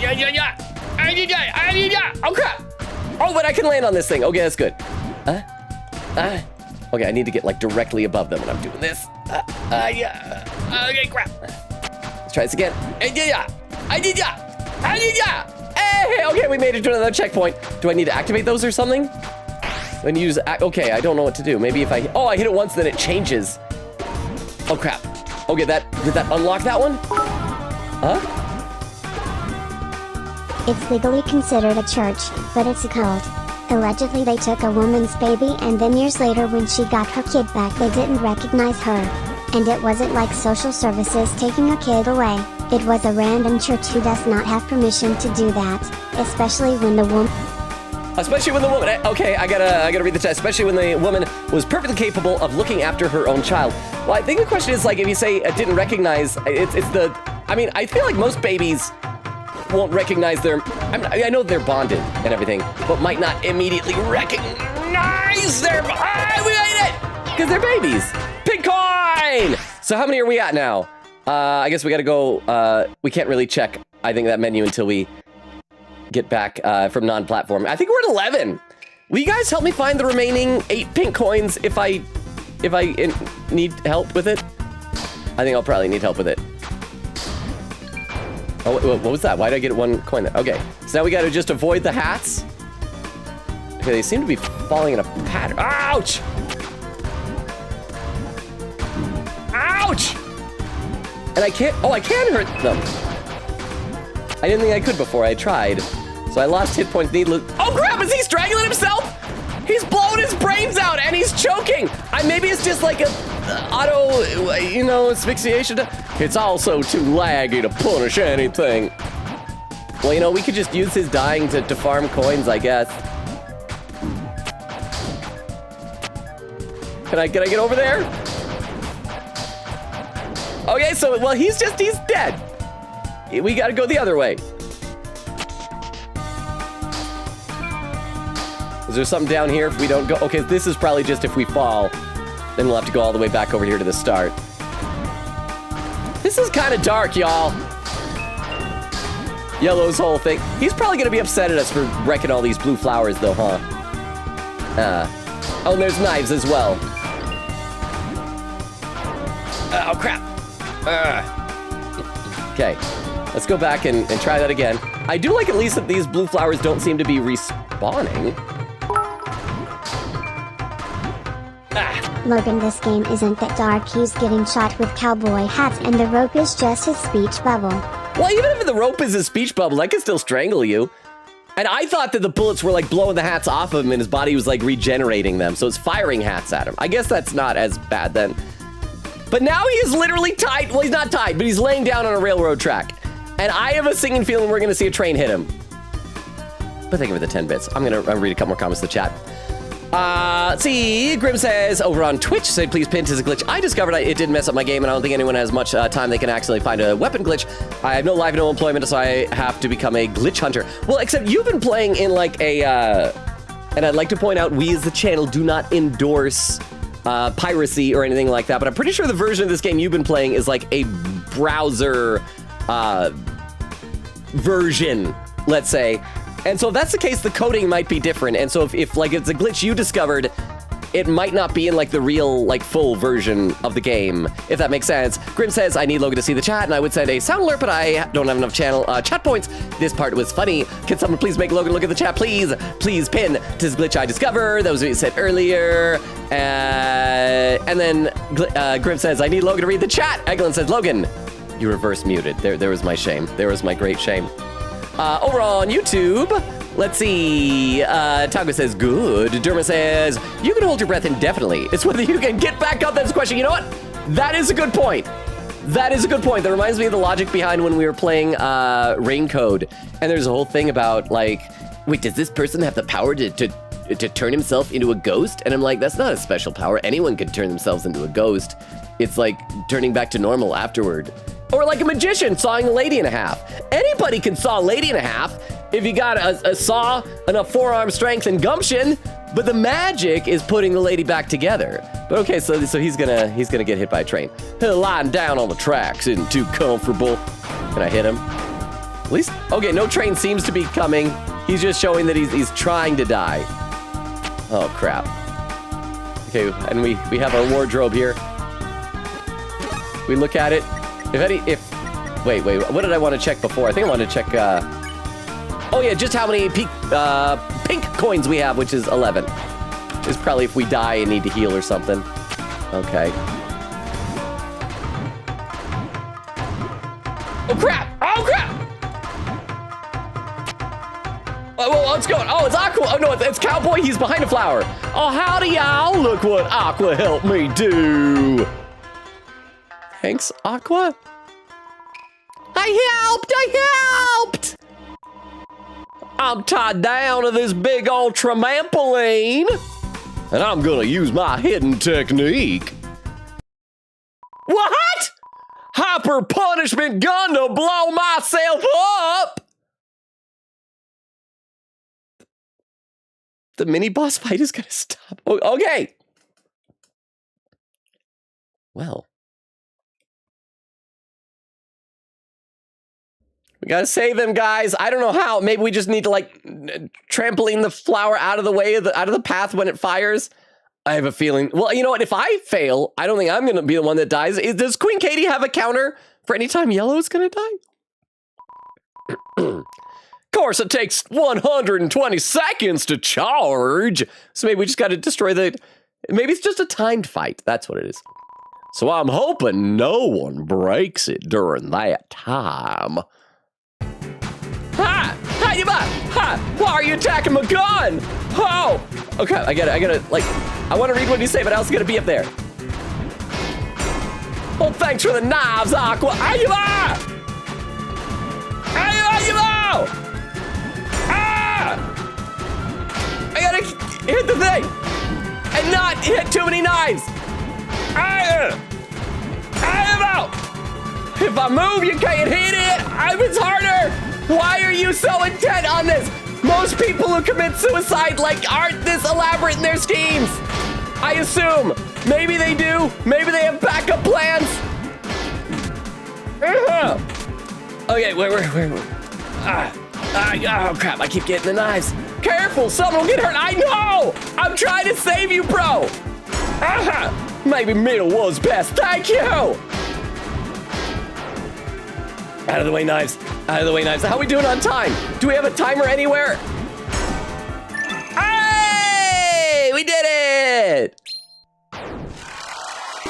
crap. Oh, but I can land on this thing. Okay, that's good. Okay, I need to get like directly above them when I'm doing this. Okay, crap. Let's try this again. Hey, okay, we made it to another checkpoint. Do I need to activate those or something? Then use, okay, I don't know what to do. Maybe if I hit it once, then it changes. Oh crap. Okay, did that unlock that one? Huh? It's legally considered a church, but it's a cult. Allegedly they took a woman's baby and then years later when she got her kid back they didn't recognize her. And it wasn't like social services taking a kid away, it was a random church who does not have permission to do that, especially when the woman... Okay, I gotta read the text. Especially when the woman was perfectly capable of looking after her own child. Well, I think the question is like if you say didn't recognize, it's the. I mean, I feel like most babies won't recognize their. I know they're bonded and everything, but might not immediately recognize their. We made it because they're babies. Big coin. So how many are we at now? I guess we gotta go. We can't really check. I think that menu until we get back from non-platform. I think we're at 11. Will you guys help me find the remaining 8 pink coins if I need help with it? I think I'll probably need help with it. Oh, what was that? Why did I get 1 coin there? Okay, so now we gotta just avoid the hats. Okay, they seem to be falling in a pattern. Ouch! Ouch! And I can't, I can hurt them. I didn't think I could before I tried. So I lost hit points needless. Oh crap, is he strangling himself? He's blowing his brains out and he's choking. Maybe it's just like a auto, you know, asphyxiation. It's also too laggy to punish anything. Well, you know, we could just use his dying to farm coins, I guess. Can I get over there? Okay, so, well, he's dead. We gotta go the other way. Is there something down here if we don't go? Okay, this is probably just if we fall. Then we'll have to go all the way back over here to the start. This is kind of dark, y'all. Yellow's whole thing. He's probably gonna be upset at us for wrecking all these blue flowers though, huh? Oh, and there's knives as well. Oh, crap. Okay, let's go back and try that again. I do like at least that these blue flowers don't seem to be respawning. Logan, this game isn't that dark. He's getting shot with cowboy hats and the rope is just his speech bubble. Well, even if the rope is a speech bubble, I can still strangle you. And I thought that the bullets were like blowing the hats off of him and his body was like regenerating them. So it's firing hats at him. I guess that's not as bad then. But now he is literally tied. Well, he's not tied, but he's laying down on a railroad track. And I have a singing feeling we're going to see a train hit him. But thank you for the 10 bits. I'm going to read a couple more comments in the chat. Let's see, Grim says over on Twitch, said please pin is a glitch. I discovered it did mess up my game and I don't think anyone has much time they can actually find a weapon glitch. I have no life, no employment, so I have to become a glitch hunter. Well, except you've been playing in like a, and I'd like to point out, we as the channel do not endorse piracy or anything like that, but I'm pretty sure the version of this game you've been playing is like a browser version, let's say. And so if that's the case, the coding might be different. And so if it's a glitch you discovered, it might not be in like the real, like full version of the game, if that makes sense. Grim says, I need Logan to see the chat, and I would send a sound alert, but I don't have enough chat points. This part was funny. Can someone please make Logan look at the chat, please? Please pin to this glitch I discovered. That was what you said earlier. And then Grim says, I need Logan to read the chat. Eglin says, Logan, you reverse muted. There was my shame. There was my great shame. Over on YouTube, let's see. Tago says, good. Derma says, you can hold your breath indefinitely. It's whether you can get back up. That's the question. You know what? That is a good point. That is a good point. That reminds me of the logic behind when we were playing Rain Code. And there's a whole thing about, like, wait, does this person have the power to turn himself into a ghost? And I'm like, that's not a special power. Anyone can turn themselves into a ghost. It's like turning back to normal afterward. Or like a magician sawing a lady in half. Anybody can saw a lady in half if you got a saw, enough forearm strength and gumption, but the magic is putting the lady back together. But okay, so he's gonna get hit by a train. Lying down on the tracks isn't too comfortable. Can I hit him? At least, okay, no train seems to be coming. He's just showing that he's trying to die. Oh crap. Okay, and we have our wardrobe here. We look at it. Wait, what did I want to check before? I think I wanted to check, oh yeah, just how many pink coins we have, which is 11. It's probably if we die and need to heal or something. Okay. Oh crap! Oh crap! What's going on? Oh, it's Aqua. Oh no, it's Cowboy. He's behind a flower. Oh, howdy y'all. Look what Aqua helped me do. Thanks, Aqua. I helped! I'm tied down to this big old trampoline, and I'm gonna use my hidden technique. What? Hyper punishment gun to blow myself up? The mini boss fight is gonna stop. Okay. Well. We gotta save him, guys. I don't know how. Maybe we just need to, like, trampoline the flower out of the way, out of the path when it fires. I have a feeling. Well, you know what? If I fail, I don't think I'm gonna be the one that dies. Does Queen Katie have a counter for any time Yellow's gonna die? Of course, it takes 120 seconds to charge. So maybe we just gotta destroy maybe it's just a timed fight. That's what it is. So I'm hoping no one breaks it during that time. Ha! Why are you attacking my gun? Oh! Okay, I gotta, like, I want to read what you say, but I also gotta be up there. Oh, thanks for the knives, Aqua. Ayuba! Ayuba! Ah! I gotta hit the thing and not hit too many knives. Ayuba! If I move, you can't hit it. It's harder. Why are you so intent on this? Most people who commit suicide, like, aren't this elaborate in their schemes. I assume. Maybe they do. Maybe they have backup plans. Okay, where? Oh, crap. I keep getting the knives. Careful, someone will get hurt. I know. I'm trying to save you, bro. Maybe middle was best. Thank you. Out of the way, knives. Out of the way, knives. How are we doing on time? Do we have a timer anywhere? Hey! We did it!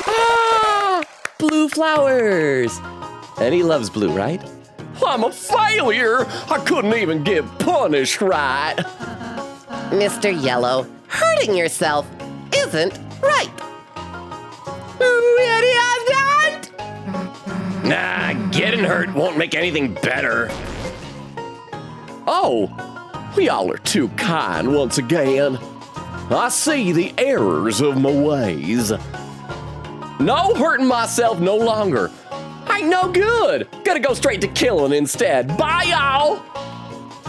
Ah! Blue flowers. And he loves blue, right? I'm a failure. I couldn't even get punished right. Mr. Yellow, hurting yourself isn't right. Nah, getting hurt won't make anything better. Oh, y'all are too kind once again. I see the errors of my ways. No hurting myself no longer. Ain't no good. Gotta go straight to killing instead. Bye, y'all.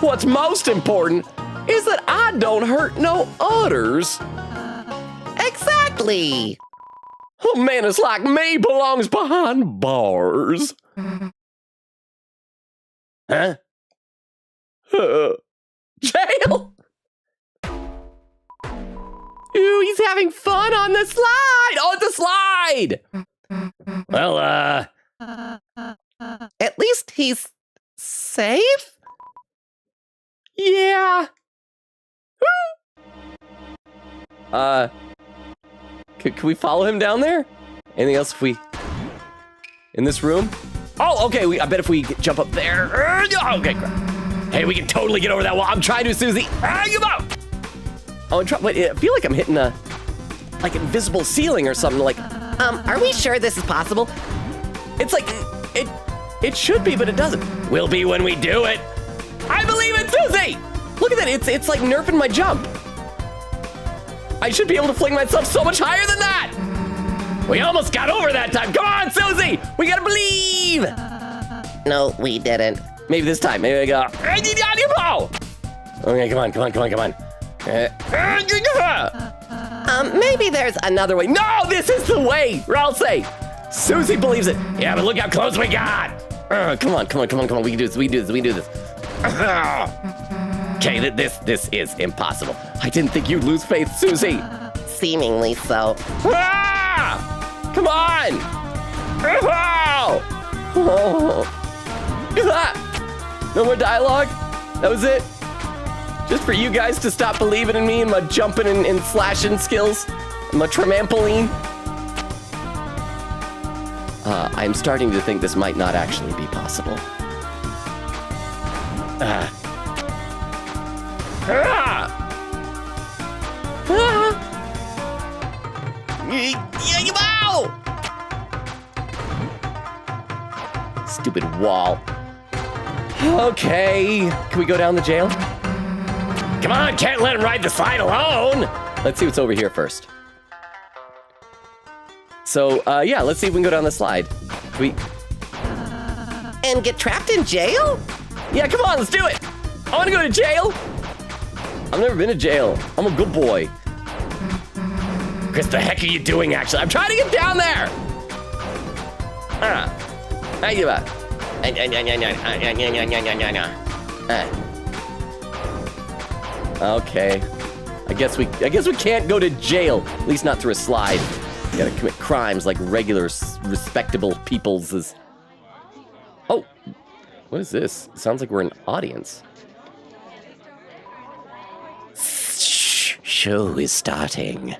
What's most important is that I don't hurt no others. Exactly. A menace like me belongs behind bars. Huh? Jail? Ooh, he's having fun on the slide! On the slide! Well, At least he's safe? yeah. Can we follow him down there? Anything else if we... In this room? Oh, okay, I bet if we jump up there... Okay, great. Hey, we can totally get over that wall. I'm trying to, Susie. Oh, wait, I feel like I'm hitting a... like, invisible ceiling or something, like... Are we sure this is possible? It's like... It should be, but it doesn't. Will be when we do it. I believe it, Susie! Look at that, it's like nerfing my jump. I should be able to fling myself so much higher than that! We almost got over that time. Come on, Susie! We gotta believe! No, we didn't. Maybe this time. Maybe I go... Okay, come on. Maybe there's another way. No, this is the way! Or I'll say, Susie believes it. Yeah, but look how close we got! Come on. We can do this. Okay, this is impossible. I didn't think you'd lose faith, Susie. Seemingly so. Come on! No more dialogue? That was it? Just for you guys to stop believing in me and my jumping and slashing skills? And my trampoline? I'm starting to think this might not actually be possible. Stupid wall. Okay, can we go down the jail? Come on, can't let him ride the slide alone. Let's see what's over here first. So, yeah, let's see if we can go down the slide. And get trapped in jail? Yeah, come on, let's do it. I want to go to jail. I've never been to jail. I'm a good boy. Chris, the heck are you doing, actually? I'm trying to get down there. How you about? Okay. I guess we can't go to jail. At least not through a slide. You gotta commit crimes like regular, respectable people's. Oh, what is this? It sounds like we're an audience. Show is starting.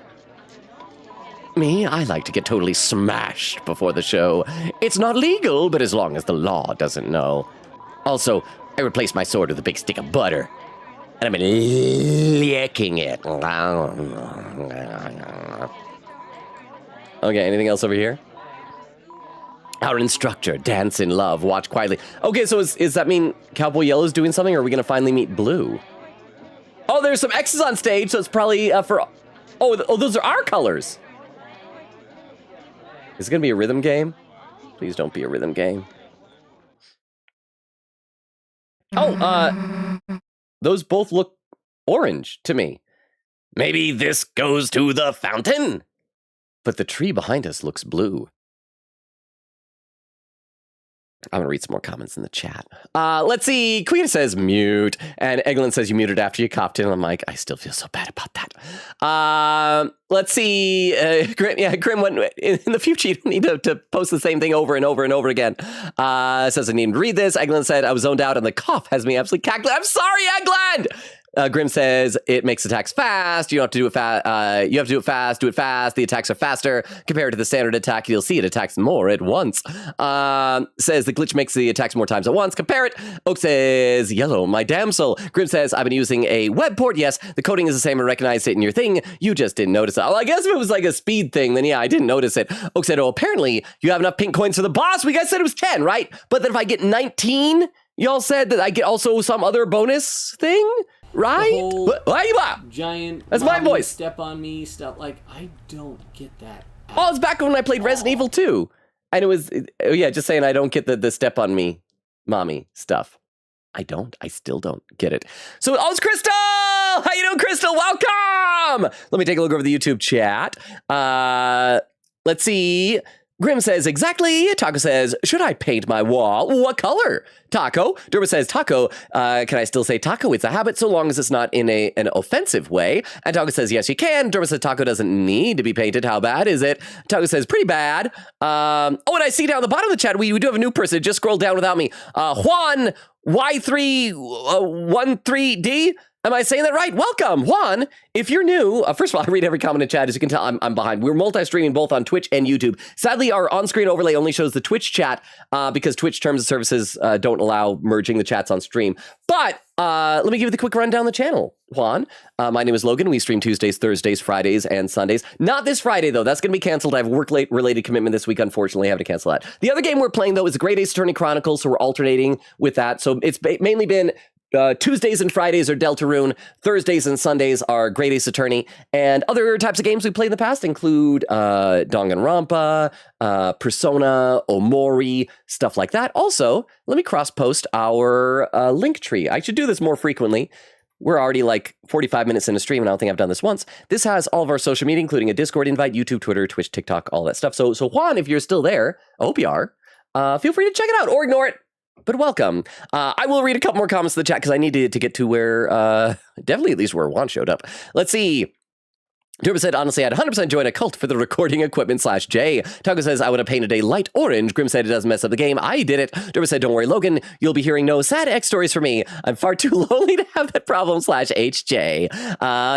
Me, I like to get totally smashed before the show. It's not legal, but as long as the law doesn't know. Also, I replaced my sword with a big stick of butter. And I've been licking it. Okay, anything else over here? Our instructor, dance in love, watch quietly. Okay, so does that mean Cowboy Yellow's doing something, or are we gonna finally meet Blue? Oh, there's some X's on stage, so it's probably for... Oh, those are our colors. Is it gonna be a rhythm game? Please don't be a rhythm game. Oh, those both look orange to me. Maybe this goes to the fountain? But the tree behind us looks blue. I'm gonna read some more comments in the chat. Let's see. Queen says mute, and Eglin says you muted after you coughed in. I'm like, I still feel so bad about that. Let's see. Grim went in the future. You don't need to post the same thing over and over and over again. Says I need to read this. Eglin said I was zoned out, and the cough has me absolutely cackling. I'm sorry, Eglin. Grim says it makes attacks fast. You don't have to do it fast. You have to do it fast. Do it fast. The attacks are faster compared to the standard attack. You'll see it attacks more at once. Says the glitch makes the attacks more times at once. Compare it. Oak says yellow, my damsel. Grim says I've been using a web port. Yes, the coding is the same. I recognized it in your thing. You just didn't notice it. Well, I guess if it was like a speed thing, then yeah, I didn't notice it. Oak said, oh, apparently you have enough pink coins for the boss. We guys said it was 10, right? But then if I get 19, y'all said that I get also some other bonus thing. Right? Giant. That's my voice. Step on me stuff. Like, I don't get that. Oh, it's back when I played Resident Evil 2. And it was, yeah, just saying I don't get the step on me, mommy stuff. I still don't get it. So, oh, it's Crystal! How you doing, Crystal? Welcome! Let me take a look over the YouTube chat. Let's see. Grim says, exactly. Taco says, should I paint my wall? What color? Taco. Derma says, Taco, can I still say Taco? It's a habit so long as it's not in an offensive way. And Taco says, yes, you can. Derma says, Taco doesn't need to be painted. How bad is it? Taco says, pretty bad. Oh, and I see down the bottom of the chat, we do have a new person. Just scroll down without me. Juan Y313D. Am I saying that right? Welcome, Juan. If you're new, first of all, I read every comment in chat. As you can tell, I'm behind. We're multi-streaming both on Twitch and YouTube. Sadly, our on-screen overlay only shows the Twitch chat because Twitch terms of services don't allow merging the chats on stream. But let me give you the quick rundown of the channel, Juan. My name is Logan. We stream Tuesdays, Thursdays, Fridays, and Sundays. Not this Friday, though. That's going to be canceled. I have a work-related commitment this week, unfortunately. I have to cancel that. The other game we're playing, though, is the Great Ace Attorney Chronicles, so we're alternating with that. So it's mainly been... Tuesdays and Fridays are Deltarune, Thursdays and Sundays are Great Ace Attorney, and other types of games we played in the past include Danganronpa, Persona, Omori, stuff like that. Also, let me cross-post our link tree. I should do this more frequently. We're already like 45 minutes in a stream, and I don't think I've done this once. This has all of our social media, including a Discord invite, YouTube, Twitter, Twitch, TikTok, all that stuff. So Juan, if you're still there, I hope you are, feel free to check it out or ignore it. But welcome. I will read a couple more comments in the chat because I needed to get to where, definitely at least where Juan showed up. Let's see. Durba said, honestly, I'd 100% join a cult for the recording equipment /J. Taco says, I would have painted a light orange. Grim said, it doesn't mess up the game. I did it. Durba said, don't worry, Logan. You'll be hearing no sad X stories from me. I'm far too lonely to have that problem /HJ.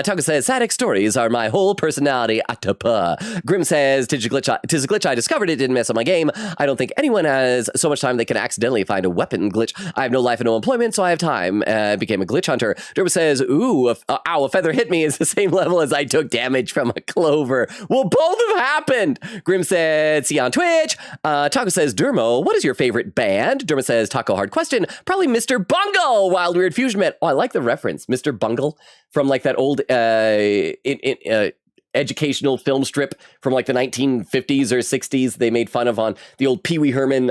Taco says, sad X stories are my whole personality. Atapa. Grim says, tis a glitch. I discovered it didn't mess up my game. I don't think anyone has so much time they can accidentally find a weapon glitch. I have no life and no employment, so I have time. Became a glitch hunter. Durba says, ooh, ow, a feather hit me is the same level as I took damage from a clover. Well, both have happened. Grim said, see you on Twitch. Taco says, Dermo, what is your favorite band? Dermo says, Taco, hard question. Probably Mr. Bungle, Wild Weird Fusion Man. Oh, I like the reference. Mr. Bungle from like that old educational film strip from like the 1950s or 60s they made fun of on the old Pee Wee Herman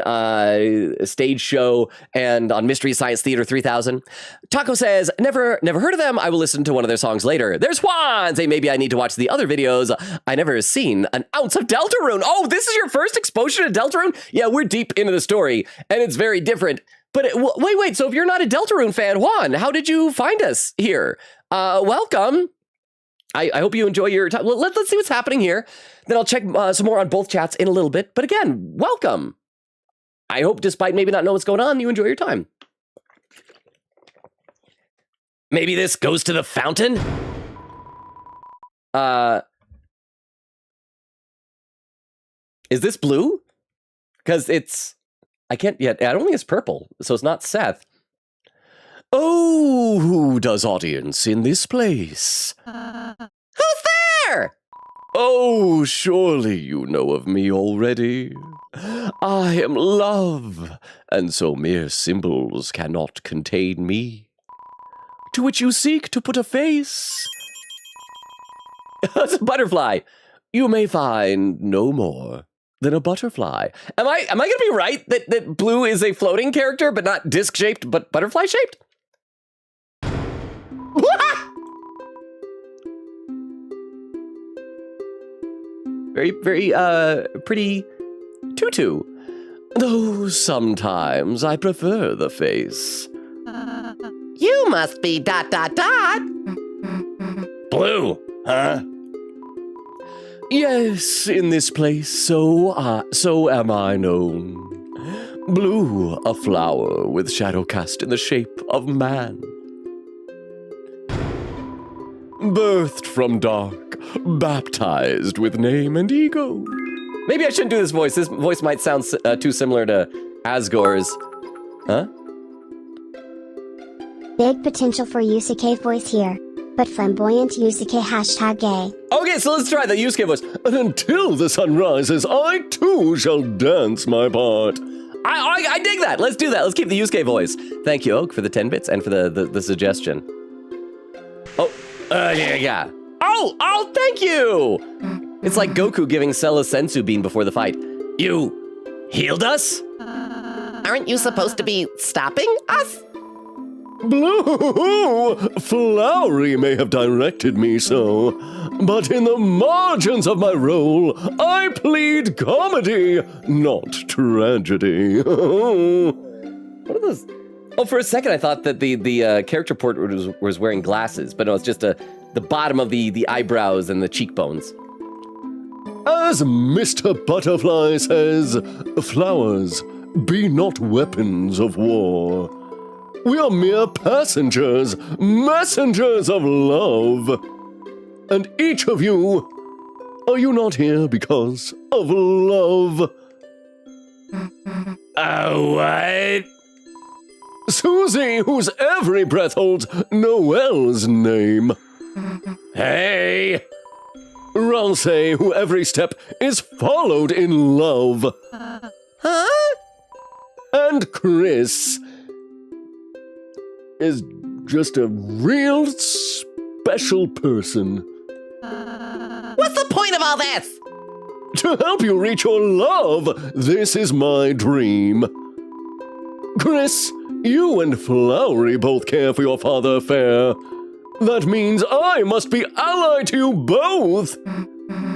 stage show and on Mystery Science Theater 3000. Taco says, never heard of them. I will listen to one of their songs later. There's Juan. Say maybe I need to watch the other videos. I never seen an ounce of Deltarune. Oh, this is your first exposure to Deltarune? Yeah, we're deep into the story and it's very different. But wait. So if you're not a Deltarune fan, Juan, how did you find us here? Welcome. I hope you enjoy your time. Well, let's see what's happening here. Then I'll check some more on both chats in a little bit. But again, welcome. I hope, despite maybe not knowing what's going on, you enjoy your time. Maybe this goes to the fountain? Is this blue? Because it's... I can't yet. I don't think it's purple, so it's not Seth. Oh, who does audience in this place? Who's there? Oh, surely you know of me already. I am love, and so mere symbols cannot contain me. To which you seek to put a face. It's a butterfly. You may find no more than a butterfly. Am I gonna be right that Blue is a floating character, but not disc-shaped, but butterfly-shaped? Very, very, pretty tutu. Though sometimes I prefer the face. You must be ... Blue, huh? Yes, in this place, so am I known. Blue, a flower with shadow cast in the shape of man. Birthed from dark, baptized with name and ego. Maybe I shouldn't do this voice. This voice might sound too similar to Asgore's. Huh? Big potential for Yusuke voice here. But flamboyant Yusuke #gay. Okay, so let's try the Yusuke voice. And until the sun rises, I too shall dance my part. I dig that. Let's do that. Let's keep the Yusuke voice. Thank you, Oak, for the 10 bits and for the suggestion. Oh, yeah. Oh, thank you. It's like Goku giving Cell a sensu bean before the fight. You healed us? Aren't you supposed to be stopping us? Blue, Flowery may have directed me so, but in the margins of my role, I plead comedy, not tragedy. What are those? Oh, for a second I thought that the character portrait was wearing glasses, but no, it's just the bottom of the eyebrows and the cheekbones. As Mr. Butterfly says, flowers be not weapons of war. We are mere passengers, messengers of love. And each of you, are you not here because of love? What? Susie, whose every breath holds Noel's name. Hey! Ralsei, who every step is followed in love. Huh? And Chris is just a real special person. What's the point of all this? To help you reach your love, this is my dream. Chris, you and Flowery both care for your father fair. That means I must be allied to you both.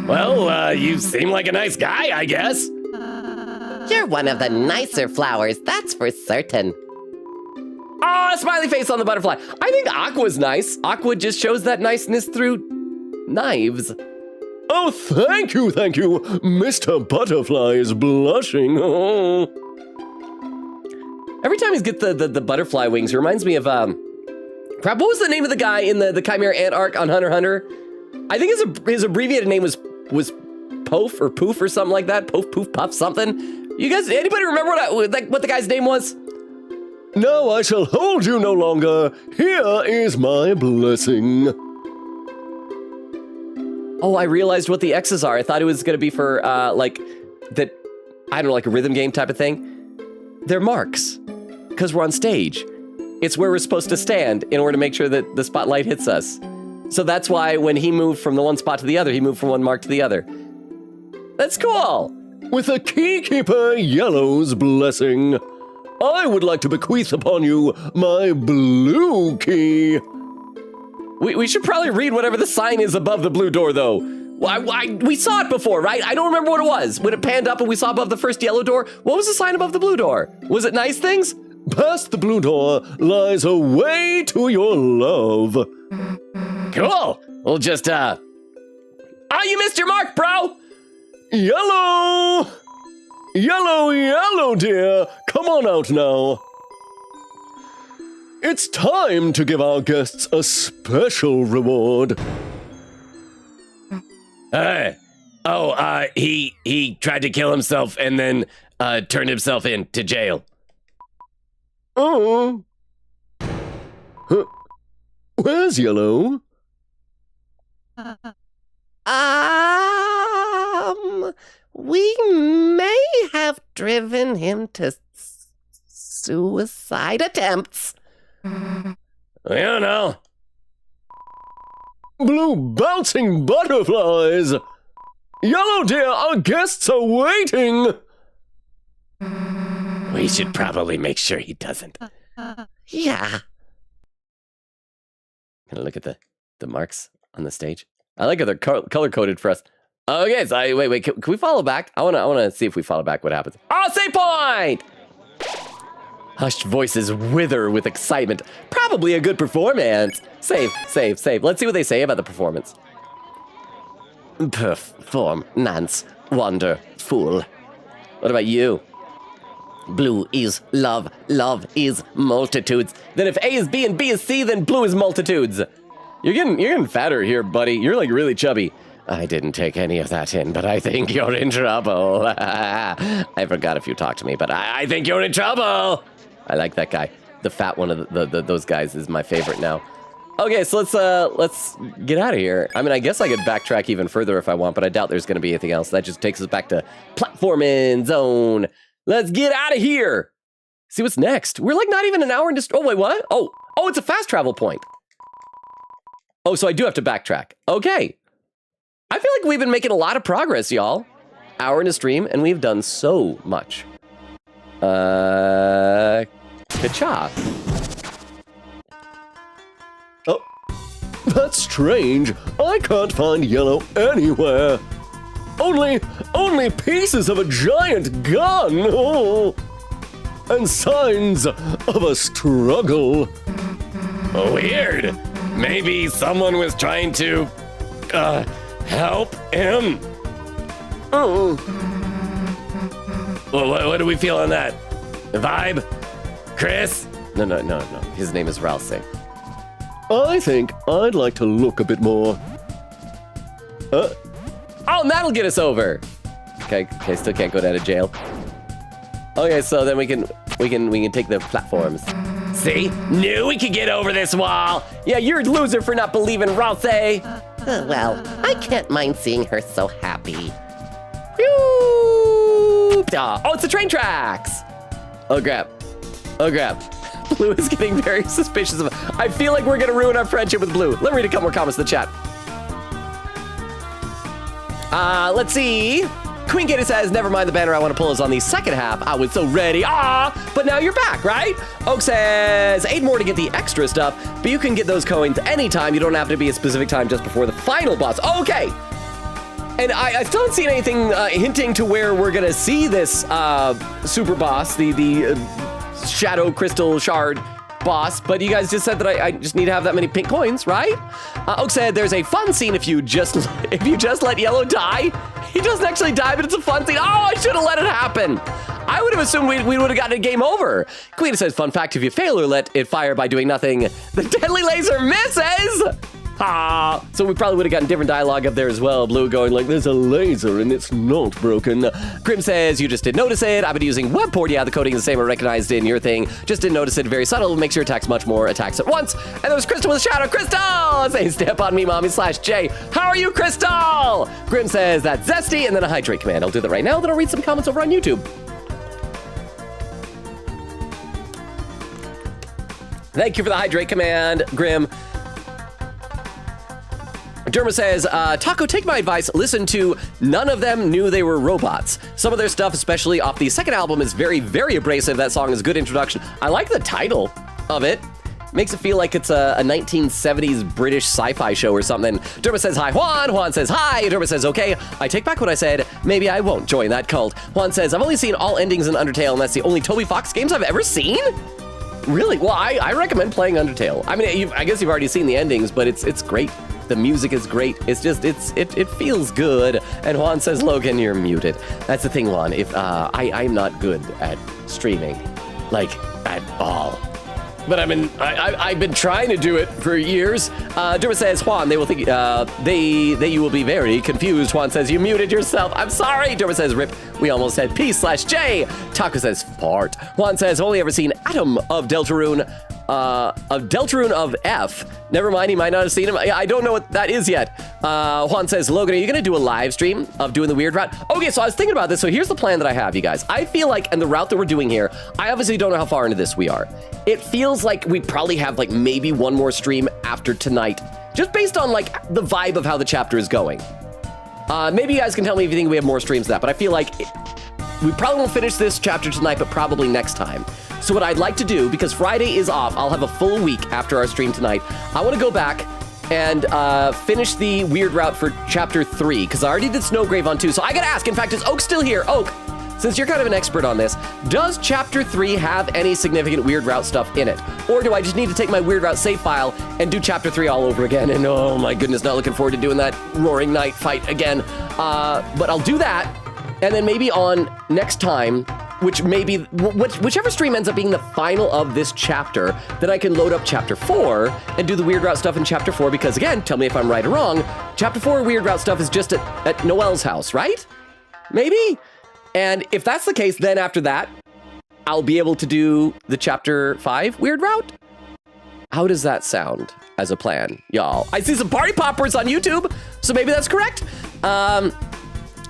Well, you seem like a nice guy, I guess. You're one of the nicer flowers, that's for certain. Ah, smiley face on the butterfly. I think Aqua's nice. Aqua just shows that niceness through knives. Oh, thank you. Mr. Butterfly is blushing. Oh. Every time he gets the butterfly wings, it reminds me of, crap, what was the name of the guy in the Chimera Ant arc on Hunter x Hunter? I think his abbreviated name was Pof or Poof or something like that. Pof, Poof, Puff, something. You guys, anybody remember what the guy's name was? No, I shall hold you no longer. Here is my blessing. Oh, I realized what the X's are. I thought it was going to be for, like a rhythm game type of thing. They're marks, because we're on stage. It's where we're supposed to stand in order to make sure that the spotlight hits us. So that's why when he moved from the one spot to the other, he moved from one mark to the other. That's cool. With a Keykeeper Yellow's blessing, I would like to bequeath upon you my blue key. We should probably read whatever the sign is above the blue door, though. We saw it before, right? I don't remember what it was. When it panned up and we saw above the first yellow door, what was the sign above the blue door? Was it nice things? Past the blue door lies a way to your love. Cool. We'll just, you missed your mark, bro! Yellow! Yellow, dear. Come on out now. It's time to give our guests a special reward. He tried to kill himself and then turned himself into jail. Oh. Where's Yellow? We may have driven him to suicide attempts. You know. Blue bouncing butterflies! Yellow dear, our guests are waiting! We should probably make sure he doesn't. Yeah. Can I look at the marks on the stage? I like how they're color-coded for us. Okay, so wait, can we follow back? I wanna see if we follow back what happens. Oh, save point! Hushed voices wither with excitement. Probably a good performance. Save. Let's see what they say about the performance. Performance. Wonderful. What about you? Blue is love. Love is multitudes. Then if A is B and B is C, then blue is multitudes. You're getting fatter here, buddy. You're like really chubby. I didn't take any of that in, but I think you're in trouble. I forgot if you talked to me, but I think you're in trouble. I like that guy. The fat one of those guys is my favorite now. Okay, so let's get out of here. I mean, I guess I could backtrack even further if I want, but I doubt there's going to be anything else. That just takes us back to platforming zone. Let's get out of here. See what's next. We're like not even an hour into... Oh, wait, what? Oh, it's a fast travel point. Oh, so I do have to backtrack. Okay. I feel like we've been making a lot of progress, y'all. Hour into stream, and we've done so much. Ka-cha. Oh, that's strange. I can't find Yellow anywhere. Only pieces of a giant gun. Oh, and signs of a struggle. Weird. Maybe someone was trying to, help him. Oh. Well, what do we feel on that? Vibe? Chris? No. His name is Ralsei. I think I'd like to look a bit more. Oh, and that'll get us over. Okay, still can't go down to jail. Okay, so then we can take the platforms. See? Knew we could get over this wall. Yeah, you're a loser for not believing Ralsei. Well, I can't mind seeing her so happy. Oh, it's the train tracks. Oh, crap. Blue is getting very suspicious of... I feel like we're going to ruin our friendship with Blue. Let me read a couple more comments in the chat. Let's see. Queen Gator says, never mind, the banner I want to pull is on the second half. I was so ready. But now you're back, right? Oak says, 8 more to get the extra stuff, but you can get those coins anytime. You don't have to be a specific time just before the final boss. Okay. And I still haven't seen anything hinting to where we're going to see this super boss, the Shadow Crystal Shard boss, but you guys just said that I just need to have that many pink coins, right? Oak said there's a fun scene if you just let Yellow die. He doesn't actually die, but it's a fun scene. Oh, I should have let it happen. I would have assumed we would have gotten a game over. Queen says, fun fact, if you fail or let it fire by doing nothing, the deadly laser misses. So we probably would have gotten different dialogue up there as well. Blue going like, there's a laser and it's not broken. Grim says, you just didn't notice it. I've been using webport. Yeah, the coding is the same. I recognized it in your thing. Just didn't notice it. Very subtle. Makes your attacks much more attacks at once. And there's Crystal with a shadow. Crystal saying, step on me, mommy /J. How are you, Crystal? Grim says, that's zesty. And then a hydrate command. I'll do that right now. Then I'll read some comments over on YouTube. Thank you for the hydrate command, Grim. Derma says, Taco, take my advice, listen to None of Them Knew They Were Robots. Some of their stuff, especially off the second album, is very, very abrasive. That song is a good introduction. I like the title of it. Makes it feel like it's a 1970s British sci-fi show or something. Derma says, hi, Juan. Juan says, hi. Derma says, okay, I take back what I said. Maybe I won't join that cult. Juan says, I've only seen all endings in Undertale, and that's the only Toby Fox games I've ever seen? Really? Well, I recommend playing Undertale. I mean, I guess you've already seen the endings, but it's great. The music is great. It's just, it feels good. And Juan says, Logan, you're muted. That's the thing, Juan. If I'm not good at streaming, like at all. But I've been trying to do it for years. Derma says, Juan, they will think you will be very confused. Juan says, you muted yourself. I'm sorry. Derma says, rip. We almost said P/J. Taco says, part. Juan says, only ever seen Atom of Deltarune of F. Never mind, he might not have seen him. I don't know what that is yet. Juan says, Logan, are you going to do a live stream of doing the weird route? Okay, so I was thinking about this. So here's the plan that I have, you guys. I feel like, and the route that we're doing here, I obviously don't know how far into this we are. It feels like we probably have like maybe one more stream after tonight, just based on like the vibe of how the chapter is going. Maybe you guys can tell me if you think we have more streams than that, but I feel like we probably won't finish this chapter tonight, but probably next time. So what I'd like to do, because Friday is off, I'll have a full week after our stream tonight. I want to go back and finish the weird route for chapter 3, because I already did Snowgrave on 2. So I gotta ask, in fact, is Oak still here? Oak, since you're kind of an expert on this, does chapter 3 have any significant weird route stuff in it? Or do I just need to take my weird route save file and do chapter 3 all over again? And oh my goodness, not looking forward to doing that Roaring Night fight again. But I'll do that. And then maybe on next time, whichever stream ends up being the final of this chapter, then I can load up chapter 4 and do the weird route stuff in chapter 4, because again, tell me if I'm right or wrong, chapter 4 weird route stuff is just at Noelle's house, right? Maybe? And if that's the case, then after that, I'll be able to do the chapter 5 weird route? How does that sound as a plan, y'all? I see some party poppers on YouTube, so maybe that's correct.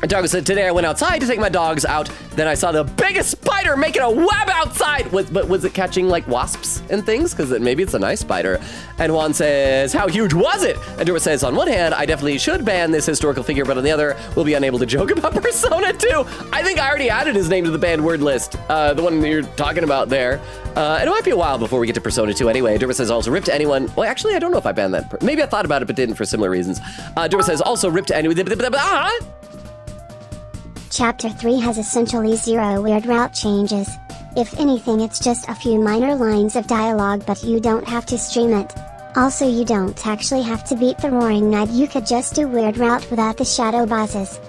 Doggo said, today I went outside to take my dogs out. Then I saw the biggest spider making a web outside. But was it catching like wasps and things? Because maybe it's a nice spider. And Juan says, how huge was it? And Dora says, on one hand, I definitely should ban this historical figure, but on the other, we'll be unable to joke about Persona 2. I think I already added his name to the banned word list. The one that you're talking about there. And it might be a while before we get to Persona 2 anyway. Dora says, also rip to anyone. Well, actually, I don't know if I banned that. Maybe I thought about it, but didn't for similar reasons. Dora says, also rip to anyone. Chapter 3 has essentially 0 weird route changes. If anything, it's just a few minor lines of dialogue, but you don't have to stream it. Also, you don't actually have to beat the Roaring Night, you could just do weird route without the shadow bosses.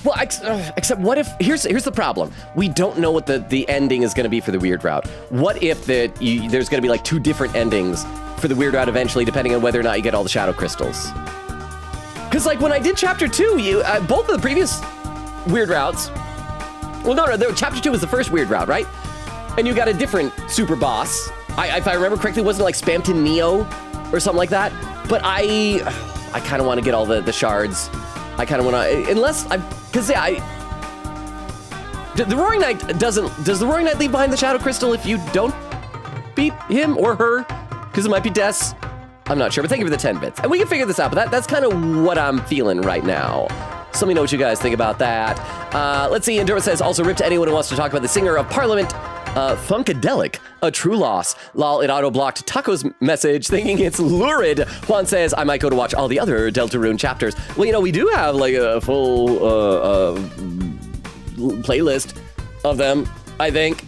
Well, except what if, here's the problem. We don't know what the ending is going to be for the weird route. What if there's going to be like 2 different endings for the weird route eventually, depending on whether or not you get all the shadow crystals? Because like when I did chapter 2, both of the previous weird routes, well, no, chapter 2 was the first weird route, right? And you got a different super boss. If I remember correctly, wasn't it like Spamton Neo or something like that? But I kind of want to get all the shards. I kind of want to, the Roaring Knight does the Roaring Knight leave behind the shadow crystal if you don't beat him or her? Because it might be Des. I'm not sure, but thank you for the 10 bits. And we can figure this out, but that's kind of what I'm feeling right now. So let me know what you guys think about that. Let's see, Endura says, also rip to anyone who wants to talk about the singer of Parliament, Funkadelic, a true loss. Lol, it auto-blocked Taco's message, thinking it's lurid. Juan says, I might go to watch all the other Deltarune chapters. Well, we do have like a full playlist of them, I think.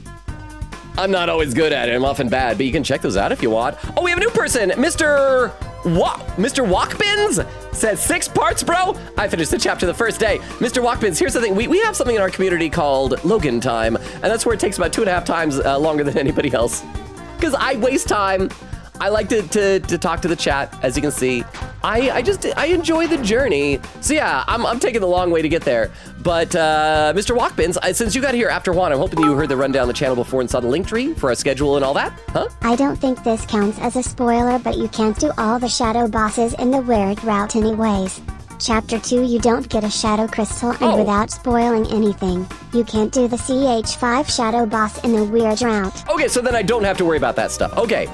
I'm not always good at it, I'm often bad, but you can check those out if you want. Oh, we have a new person, Mr. Walkbins says 6 parts, bro. I finished the chapter the first day. Mr. Walkbins, here's the thing. We have something in our community called Logan time, and that's where it takes about 2.5 times longer than anybody else. Because I waste time. I like to talk to the chat, as you can see. I enjoy the journey. So yeah, I'm taking the long way to get there. But Mr. Walkbins, since you got here after Juan, I'm hoping you heard the rundown of the channel before and saw the link tree for our schedule and all that, huh? I don't think this counts as a spoiler, but you can't do all the shadow bosses in the weird route anyways. Chapter 2, you don't get a shadow crystal, and without spoiling anything, you can't do the CH5 shadow boss in the weird route. Okay, so then I don't have to worry about that stuff. Okay.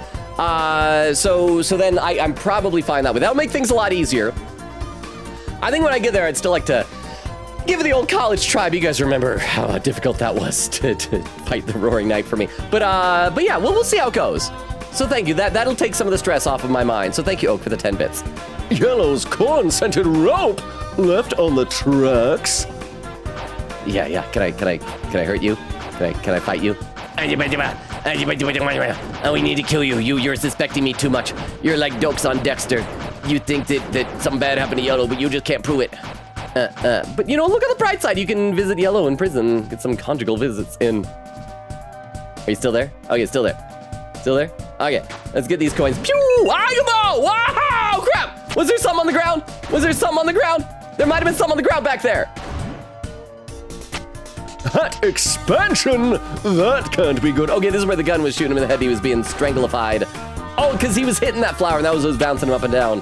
So then I'm probably fine that way. That'll make things a lot easier. I think when I get there, I'd still like to give it the old college tribe. You guys remember how difficult that was to fight the Roaring Knight for me. But yeah, we'll see how it goes. So thank you. That'll take some of the stress off of my mind. So thank you, Oak, for the 10 bits. Yellow's corn-scented rope left on the tracks. Yeah. Can I hurt you? Can I fight you? Oh, we need to kill you. You're suspecting me too much. You're like Dokes on Dexter. You think that something bad happened to Yellow, but you just can't prove it. But look on the bright side. You can visit Yellow in prison, get some conjugal visits in. Are you still there? Okay, still there. Still there? Okay, let's get these coins. Pew! Agamo! Wow! Crap! Was there something on the ground? Was there something on the ground? There might have been something on the ground back there. That expansion! That can't be good. Okay, this is where the gun was shooting him in the head. He was being stranglified. Oh, because he was hitting that flower, and that was what was bouncing him up and down.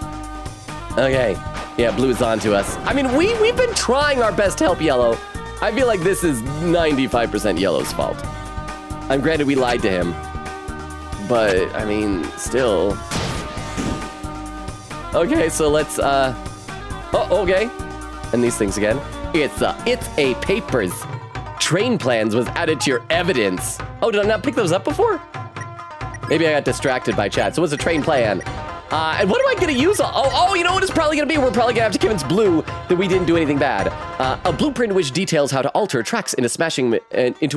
Okay. Yeah, blue's on to us. I mean, we've been trying our best to help yellow. I feel like this is 95% yellow's fault. I'm granted we lied to him. But, I mean, still. Okay, so let's, oh, okay. And these things again. It's a papers. Train plans was added to your evidence. Oh, did I not pick those up before? Maybe I got distracted by chat. So what's a train plan? And what am I going to use? Oh, you know what it's probably going to be? We're probably going to have to convince Blue that we didn't do anything bad. A blueprint which details how to alter tracks into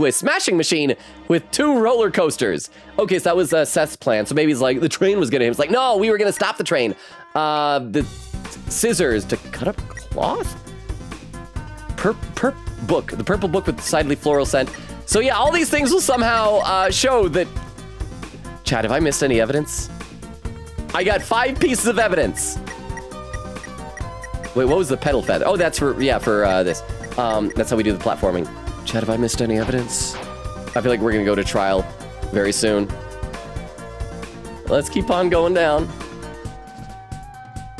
a smashing machine with 2 roller coasters. Okay, so that was Seth's plan. So maybe he's like, the train was going to hit him. It's like, no, we were going to stop the train. The scissors to cut up cloth? Book. The purple book with decidedly floral scent. So yeah, all these things will somehow show that... Chad, have I missed any evidence? I got 5 pieces of evidence. Wait, what was the pedal feather? Oh, that's for this. That's how we do the platforming. Chad, have I missed any evidence? I feel like we're gonna go to trial very soon. Let's keep on going down.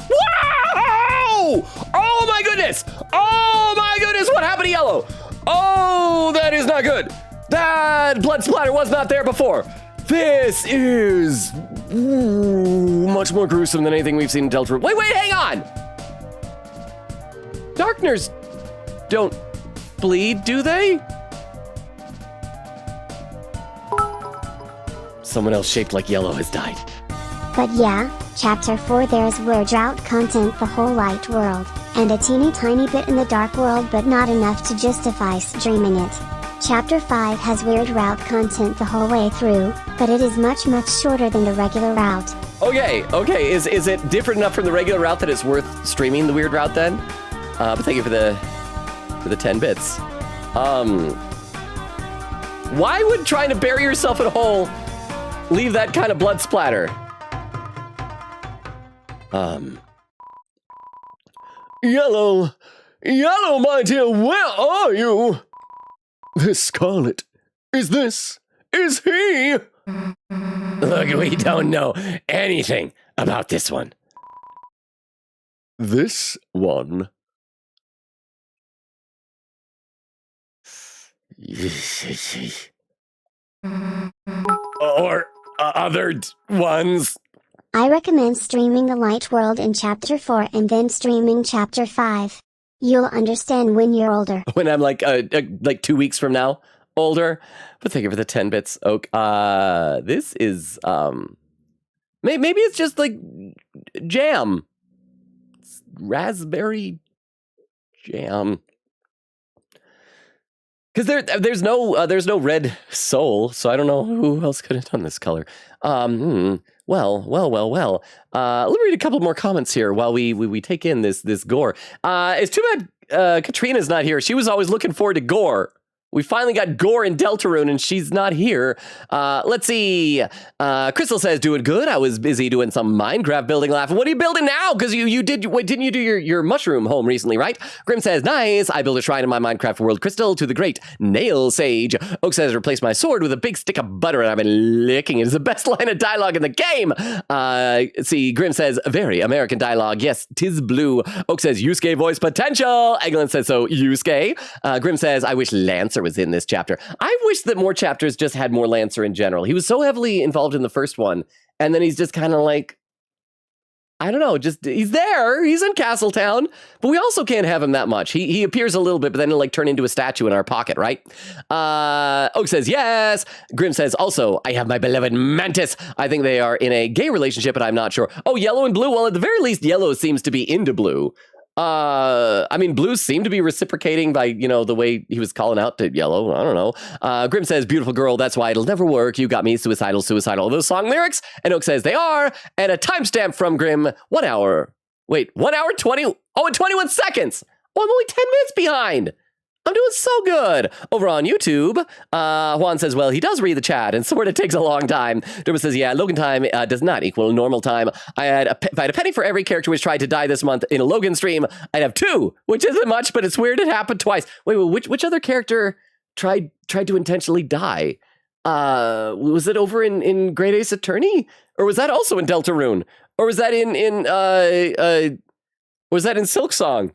Whoa! Oh my goodness! Oh my goodness, what happened to yellow? Oh, that is not good. That blood splatter was not there before. This is much more gruesome than anything we've seen in Deltarune. Wait, hang on! Darkners don't bleed, do they? Someone else shaped like yellow has died. But yeah, Chapter 4 there's weird drought content the whole light world, and a teeny tiny bit in the dark world but not enough to justify streaming it. Chapter 5 has weird route content the whole way through, but it is much shorter than the regular route. Okay, is it different enough from the regular route that it's worth streaming the weird route then? But thank you for the 10 bits. Why would trying to bury yourself in a hole leave that kind of blood splatter? Yellow, my dear, where are you? This Scarlet. Is he? Look, we don't know anything about this one. This one? Or other ones. I recommend streaming the light world in Chapter 4 and then streaming Chapter 5. You'll understand when you're older. When I'm like 2 weeks from now, older. But thank you for the 10 bits, Oak. This is maybe it's just like jam. It's raspberry jam. Because there's no red soul, so I don't know who else could have done this color. Well. Let me read a couple more comments here while we take in this gore. It's too bad Katrina's not here. She was always looking forward to gore. We finally got gore in Deltarune, and she's not here. Let's see. Crystal says, doing good. I was busy doing some Minecraft building laughing. What are you building now? Because didn't you do your mushroom home recently, right? Grim says, nice. I built a shrine in my Minecraft world crystal to the great nail sage. Oak says, replace my sword with a big stick of butter, and I've been licking it. It's the best line of dialogue in the game. See, Grim says, very American dialogue. Yes, 'tis blue. Oak says, Yusuke voice potential. Eglin says, so Yusuke. Grim says, I wish Lancer was in this chapter. I wish that more chapters just had more Lancer in general. He was so heavily involved in the first one, and then he's just kind of like, I don't know, just he's there. He's in Castletown, but we also can't have him that much. He appears a little bit, but then he'll like turn into a statue in our pocket, right? Oak says yes. Grim says also, I have my beloved Mantis. I think they are in a gay relationship, but I'm not sure. Oh, yellow and blue. Well, at the very least, yellow seems to be into blue. I mean, blue seemed to be reciprocating by, the way he was calling out to yellow. I don't know. Grim says, beautiful girl, that's why it'll never work. You got me, suicidal. Those song lyrics. And Oak says, they are. And a timestamp from Grim, 1 hour. Wait, 1 hour, 20. Oh, and 21 seconds. Oh, I'm only 10 minutes behind. I'm doing so good. Over on YouTube, Juan says, well, he does read the chat, and sort of takes a long time. Derma says, yeah, Logan time does not equal normal time. If I had a penny for every character which tried to die this month in a Logan stream, I'd have 2, which isn't much, but it's weird it happened twice. Wait, which other character tried to intentionally die. Was it over in Great Ace Attorney? Or was that also in Deltarune? Or was that in Silksong?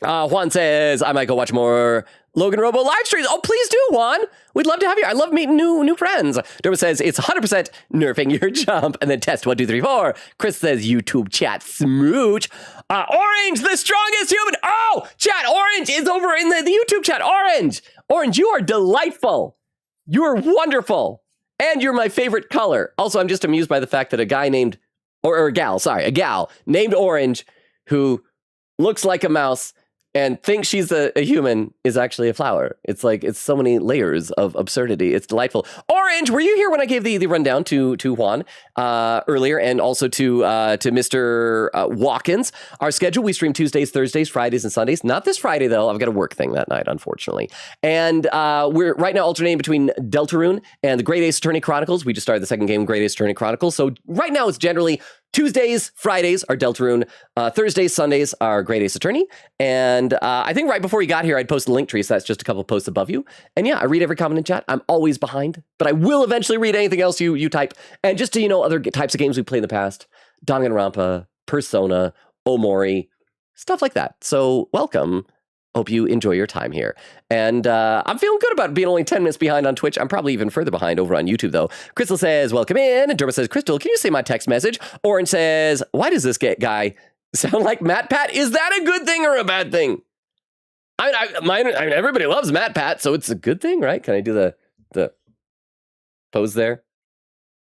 Juan says, I might go watch more Logan Robo live streams. Oh, please do, Juan. We'd love to have you. I love meeting new friends. Derma says, it's 100% nerfing your jump. And then test 1, 2, 3, 4. Chris says, YouTube chat smooch. Orange, the strongest human. Oh, chat, Orange is over in the YouTube chat. Orange, you are delightful. You are wonderful. And you're my favorite color. Also, I'm just amused by the fact that a guy named, or a gal named Orange, who looks like a mouse and thinks she's a human, is actually a flower. It's like, it's so many layers of absurdity. It's delightful. Orange, were you here when I gave the rundown to Juan earlier, and also to Mr. Watkins? Our schedule, we stream Tuesdays, Thursdays, Fridays, and Sundays. Not this Friday, though. I've got a work thing that night, unfortunately. And we're right now alternating between Deltarune and the Great Ace Attorney Chronicles. We just started the second game, Great Ace Attorney Chronicles. So right now, it's generally Tuesdays, Fridays are Deltarune. Thursdays, Sundays are Great Ace Attorney. And I think right before you got here, I'd posted a link tree, so that's just a couple posts above you. And yeah, I read every comment in chat. I'm always behind, but I will eventually read anything else you type. And just to, other types of games we played in the past, Danganronpa, Persona, Omori, stuff like that. So welcome. Hope you enjoy your time here. And I'm feeling good about being only 10 minutes behind on Twitch. I'm probably even further behind over on YouTube, though. Crystal says, welcome in. And Derma says, Crystal, can you say my text message? Orange says, why does this guy sound like Matt Pat? Is that a good thing or a bad thing? I mean, everybody loves Matt Pat, so it's a good thing, right? Can I do the pose there?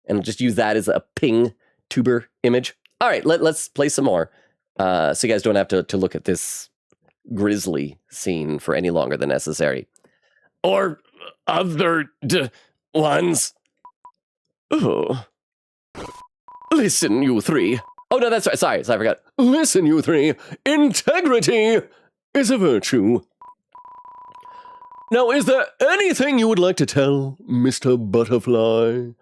And just use that as a ping tuber image. All right, let's play some more. So you guys don't have to look at this grisly scene for any longer than necessary. Or other ones. Oh. Listen, you three. Oh, no, that's right. Sorry, I forgot. Listen, you three. Integrity is a virtue. Now, is there anything you would like to tell Mr. Butterfly?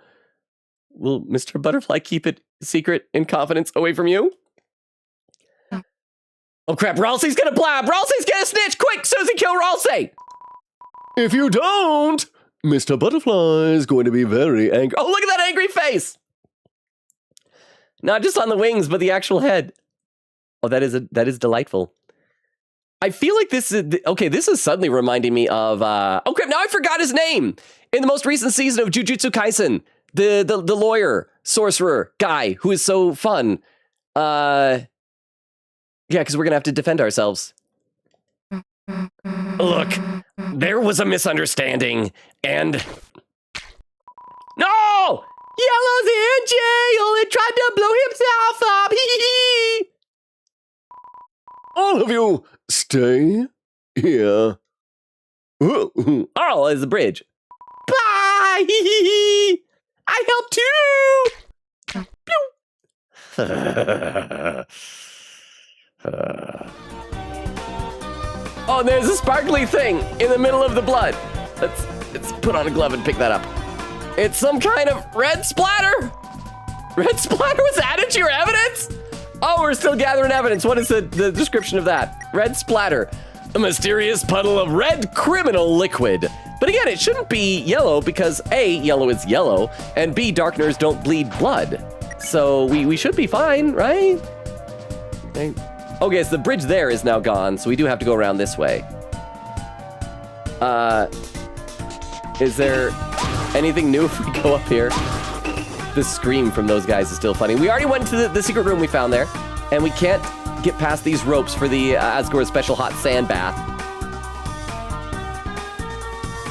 Will Mr. Butterfly keep it secret in confidence away from you? Oh crap, Ralsei's gonna blab! Ralsei's gonna snitch! Quick, Susie, kill Ralsei! If you don't, Mr. Butterfly is going to be very angry. Oh, look at that angry face! Not just on the wings, but the actual head. Oh, that is delightful. I feel like this is suddenly reminding me of, oh crap, now I forgot his name! In the most recent season of Jujutsu Kaisen, the lawyer, sorcerer guy who is so fun. Yeah, because we're going to have to defend ourselves. Look, there was a misunderstanding, and... No! Yellow's in jail and tried to blow himself up! Hee. All of you, stay here. Oh, there's the bridge. Bye! Hee. I helped too! Oh, there's a sparkly thing in the middle of the blood. Let's put on a glove and pick that up. It's some kind of red splatter. Red splatter was added to your evidence? Oh, we're still gathering evidence. What is the description of that? Red splatter. A mysterious puddle of red criminal liquid. But again, it shouldn't be yellow because A, yellow is yellow, and B, darkeners don't bleed blood. So we should be fine, right? Okay, so the bridge there is now gone, so we do have to go around this way. Is there anything new if we go up here? The scream from those guys is still funny. We already went to the secret room we found there, and we can't get past these ropes for the Asgore's special hot sand bath.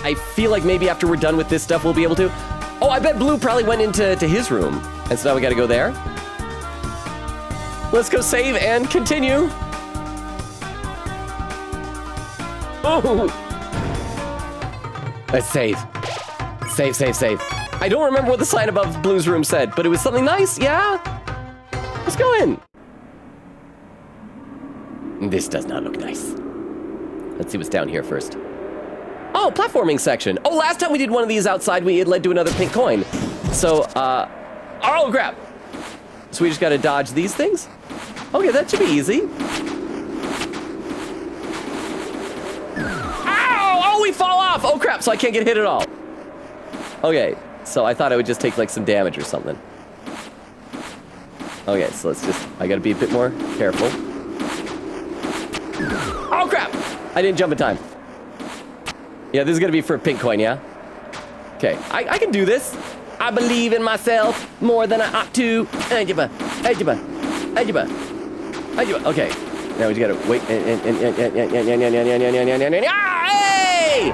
I feel like maybe after we're done with this stuff, we'll be able to. Oh, I bet Blue probably went into his room, and so now we gotta go there. Let's go save and continue. Oh! Let's save. Save. I don't remember what the sign above Blue's room said, but it was something nice, yeah? Let's go in. This does not look nice. Let's see what's down here first. Oh, platforming section. Oh, last time we did one of these outside, it led to another pink coin. So, oh crap. So we just gotta dodge these things? Okay, that should be easy. Ow! Oh, we fall off! Oh crap, so I can't get hit at all. Okay, so I thought I would just take like some damage or something. Okay, so let's just, I gotta be a bit more careful. Oh crap! I didn't jump in time. Yeah, this is gonna be for a pink coin, yeah? Okay, I can do this. I believe in myself more than I ought to. Ajiba, ajiba, ajiba, ajiba. Okay, now we just gotta wait. Ah, hey!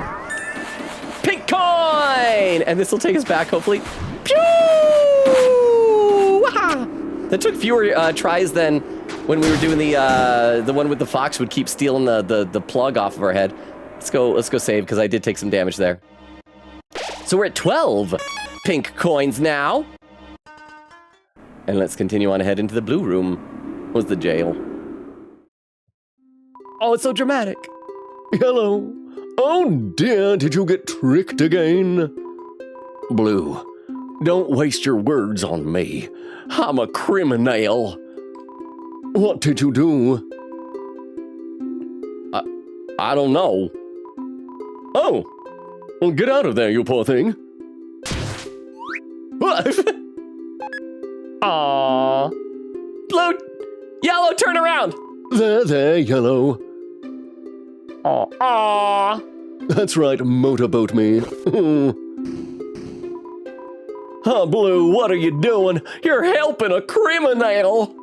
Pink coin! And this will take us back, hopefully. Pew! Ah! That took fewer tries than when we were doing the one with the fox would keep stealing the plug off of our head. Let's go save, because I did take some damage there. So we're at 12 pink coins now. And let's continue on ahead into the blue room. Was the jail. Oh, it's so dramatic. Yellow. Oh dear, did you get tricked again? Blue, don't waste your words on me. I'm a criminal. What did you do? I don't know. Oh, well, get out of there, you poor thing. Aww. Blue, yellow, turn around. There, Yellow. Aww. That's right, motorboat me. Huh, Blue, what are you doing? You're helping a criminal.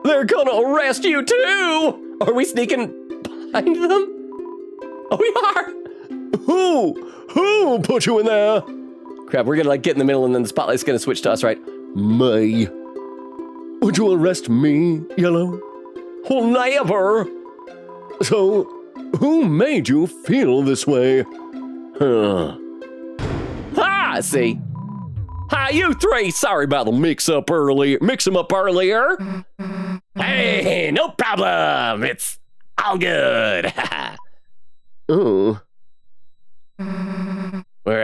They're gonna arrest you too. Are we sneaking behind them? Oh, we are. Who put you in there? Crap, we're gonna like get in the middle and then the spotlight's gonna switch to us, right? May. Would you arrest me, Yellow? Well, never. So, who made you feel this way? Ha, see? Hi, you three. Sorry about the mix-em up earlier. Hey, no problem. It's all good. Oh. We're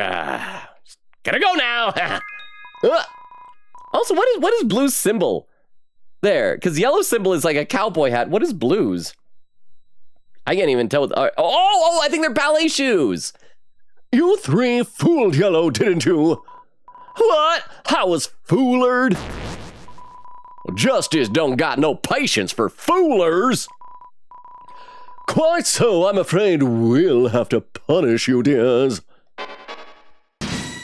gonna go now. Also, what is Blue's symbol? There, because yellow symbol is like a cowboy hat. What is Blue's? I can't even tell. I think they're ballet shoes. You three fooled Yellow, didn't you? What? I was foolered. Justice don't got no patience for foolers. Quite so, I'm afraid we'll have to punish you, dears.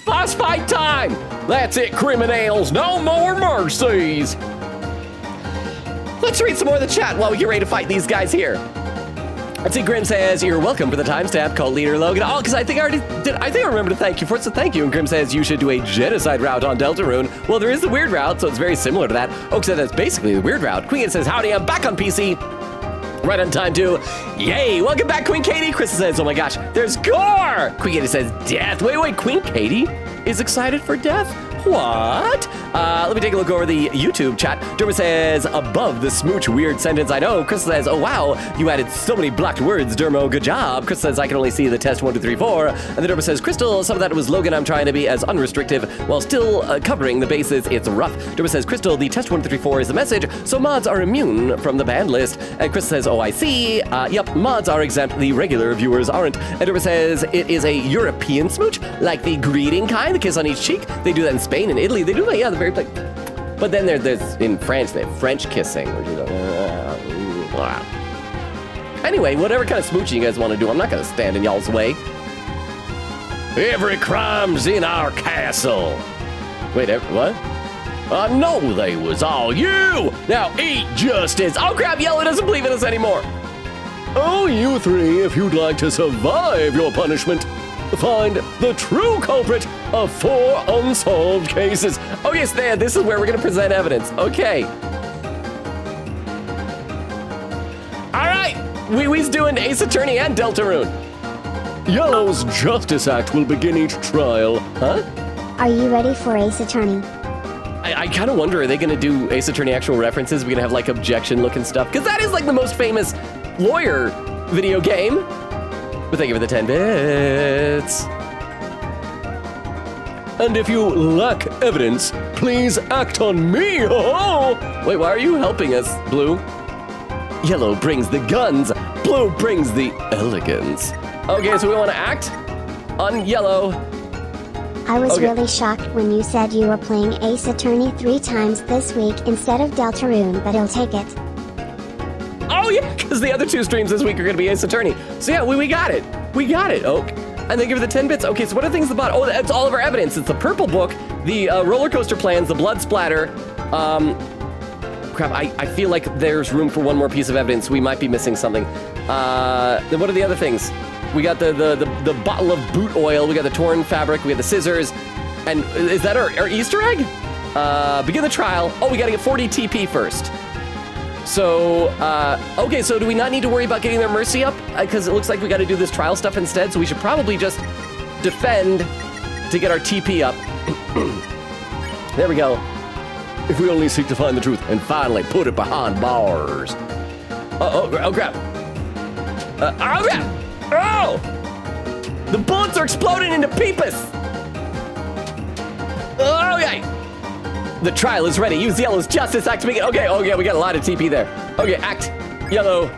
Boss fight time! That's it, criminals. No more mercies. Let's read some more of the chat while we get ready to fight these guys here. Let's see, Grim says, you're welcome for the timestamp, cult leader Logan. Oh, because I think I already did. I think I remember to thank you for it, so thank you. And Grim says, you should do a genocide route on Deltarune. Well, there is the weird route, so it's very similar to that. Oak said that's basically the weird route. Queen says, howdy, I'm back on PC. Right on time, too. Yay, welcome back, Queen Katie. Chris says, oh my gosh, there's gore. Queen Katie says, death. Wait, Queen Katie is excited for death? What? Let me take a look over the YouTube chat. Derma says, above the smooch weird sentence, I know. Chris says, oh wow, you added so many blocked words, Dermo, good job. Chris says, I can only see the test 1, 2, 3, 4. And the Derma says, Crystal, some of that was Logan. I'm trying to be as unrestrictive while still covering the bases. It's rough. Derma says, Crystal, the test 1, 2, 3, 4 is the message, so mods are immune from the banned list. And Chris says, oh, I see. Yep, mods are exempt. The regular viewers aren't. And Derma says, it is a European smooch, like the greeting kind, the kiss on each cheek. They do that in Spain and Italy. They do that, yeah, the very like. But then there's in France, they have French kissing, which is anyway, whatever kind of smooching you guys want to do, I'm not going to stand in y'all's way. Every crime's in our castle. Wait, what? I know they was all you. Now eat justice. Oh crap, Yellow doesn't believe in us anymore. Oh, you three, if you'd like to survive your punishment, find the true culprit of 4 unsolved cases. Oh yes, this is where we're going to present evidence. Okay. All right, Wee-Wee's doing Ace Attorney and Deltarune. Yellow's Justice Act will begin each trial. Huh? Are you ready for Ace Attorney? I kind of wonder, are they going to do Ace Attorney actual references? We're going to have like objection looking stuff? Because that is like the most famous lawyer video game. But thank you for the 10 bits. And if you lack evidence, please act on me. Oh! Wait, why are you helping us, Blue? Yellow brings the guns, Blue brings the elegance. Okay, so we want to act on yellow. I was Okay. really shocked when you said you were playing Ace Attorney 3 times this week instead of Deltarune, but I'll take it. Oh yeah, because the other 2 streams this week are going to be Ace Attorney. So yeah, we got it. We got it, Oak. And they give it the 10 bits. Okay, so what are things about? Oh, that's all of our evidence. It's the purple book, the roller coaster plans, the blood splatter. Crap, I feel like there's room for one more piece of evidence. We might be missing something. Then what are the other things? We got the bottle of boot oil. We got the torn fabric. We got the scissors. And is that our Easter egg? Begin the trial. Oh, we got to get 40 TP first. So, okay, so do we not need to worry about getting their mercy up? Because it looks like we got to do this trial stuff instead, so we should probably just defend to get our TP up. There we go. If we only seek to find the truth And finally put it behind bars. Oh crap. Oh crap. Oh! The bullets are exploding into peepus. Oh, yeah. The trial is ready. Use yellow's justice act to make it. Okay, oh yeah, we got a lot of TP there. Okay, act yellow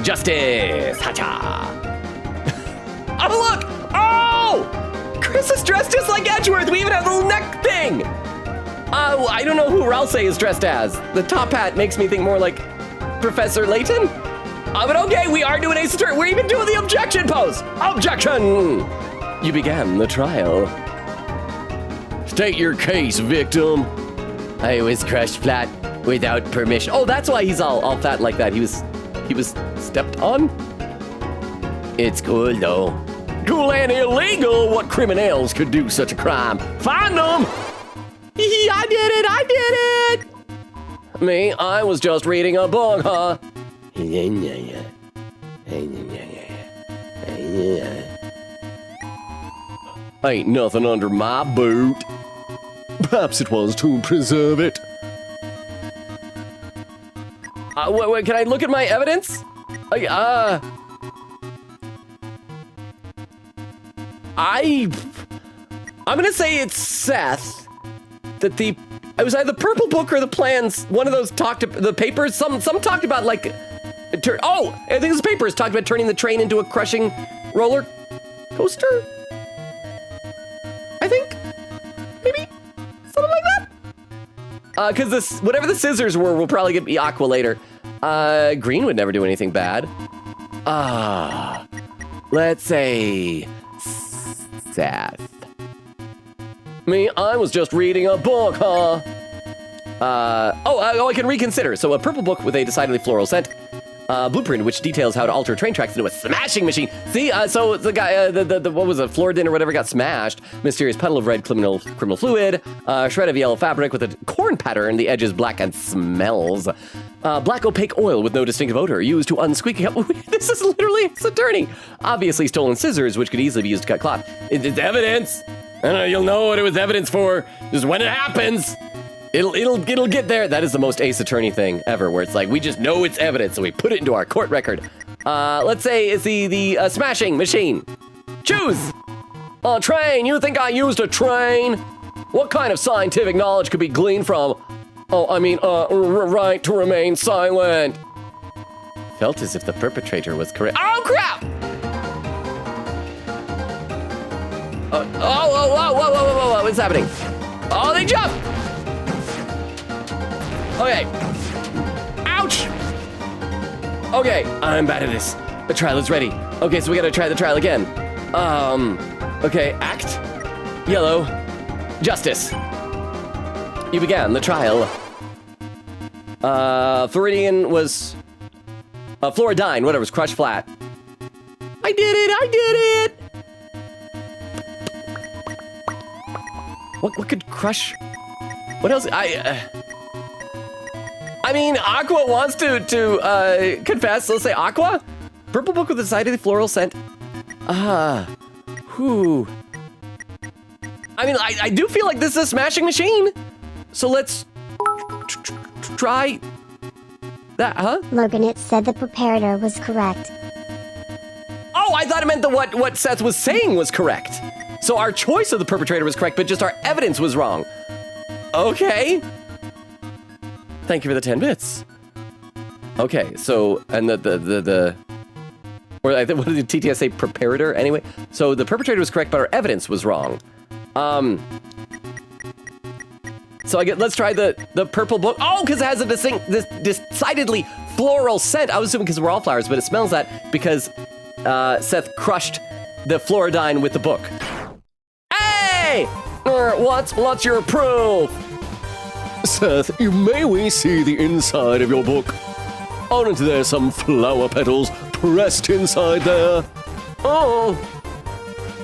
justice. Hacha. Oh look! Oh! Chris is dressed just like Edgeworth. We even have the little neck thing. I don't know who Ralse is dressed as. The top hat makes me think more like Professor Layton. But okay, we are doing Ace Attorney. We're even doing the objection pose. Objection! You began the trial. State your case, victim. I was crushed flat without permission. Oh, that's why he's all fat like that. He was stepped on. It's cool though. Cool and illegal. What criminals could do such a crime? Find them. I did it! Me, I was just reading a book, huh? Ain't nothing under my boot. Perhaps it was to preserve it. Wait, can I look at my evidence? I'm gonna say it's Seth. That it was either the purple book or the plans. One of those the papers. Some talked about like, I think it's the papers talked about turning the train into a crushing roller coaster. I think, maybe something like that. Because this whatever the scissors were will probably get me Aqua later. Green would never do anything bad. Let's say Seth. Me, I was just reading a book, huh? I can reconsider. So a purple book with a decidedly floral scent. Blueprint, which details how to alter train tracks into a smashing machine. See, so the guy, what was it, Floridin or whatever got smashed. Mysterious puddle of red criminal fluid. Shred of yellow fabric with a corn pattern. The edge is black and smells. Black opaque oil with no distinctive odor used to unsqueaky. This is literally Ace Attorney. Obviously stolen scissors, which could easily be used to cut cloth. It's evidence. You'll know what it was evidence for. Just when it happens. It'll get there. That is the most Ace Attorney thing ever, where it's like, we just know it's evidence, so we put it into our court record. Let's say it's the smashing machine. Choose! A train, you think I used a train? What kind of scientific knowledge could be gleaned from, right to remain silent? Felt as if the perpetrator was correct. Oh, crap! Whoa, what's happening? Oh, they jump! Okay. Ouch! Okay, I'm bad at this. The trial is ready. Okay, so we gotta try the trial again. Okay, act. Yellow. Justice. You began the trial. Floridian was... Floridine, whatever, was crushed flat. I did it! What could crush... What else? I mean, Aqua wants to confess. Let's say Aqua. Purple book with a decidedly floral scent. Whew. I mean, I do feel like this is a smashing machine. So let's try that, huh? Logan, it said the preparator was correct. Oh, I thought it meant that what Seth was saying was correct. So our choice of the perpetrator was correct, but just our evidence was wrong. Okay. Thank you for the 10 bits. Okay, so, and the Or I think, what did the TTS say? Preparator? Anyway, so the perpetrator was correct, but our evidence was wrong. So let's try the purple book. Oh, because it has a decidedly floral scent. I was assuming because we're all flowers, but it smells that because Seth crushed the Floridine with the book. Hey! What's your proof? Seth, may we see the inside of your book? Aren't there some flower petals pressed inside there? Oh,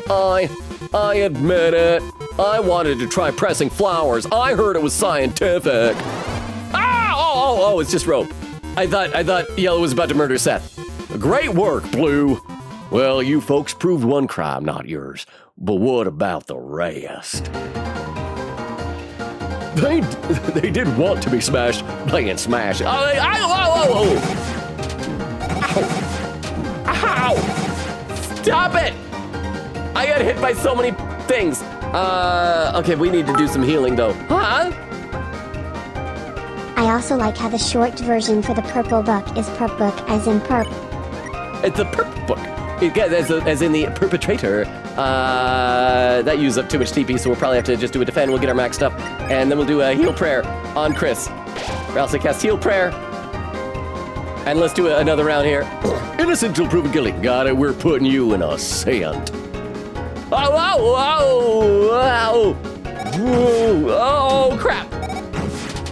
I admit it. I wanted to try pressing flowers. I heard it was scientific. Ah! Oh, it's just rope. I thought Yellow was about to murder Seth. Great work, Blue. Well, you folks proved one crime, not yours. But what about the rest? They did want to be smashed, playing Smash. Ow! Stop it! I got hit by so many things. Okay, we need to do some healing though. Huh? I also like how the short version for the purple book is perp book as in perp. It's a perp book. As in the perpetrator. That used up too much TP, so we'll probably have to just do a defend. We'll get our maxed up, and then we'll do a heal prayer on Chris. Or else I cast heal prayer. And let's do another round here. Innocent till proven guilty. Got it, we're putting you in a sand. Oh, crap.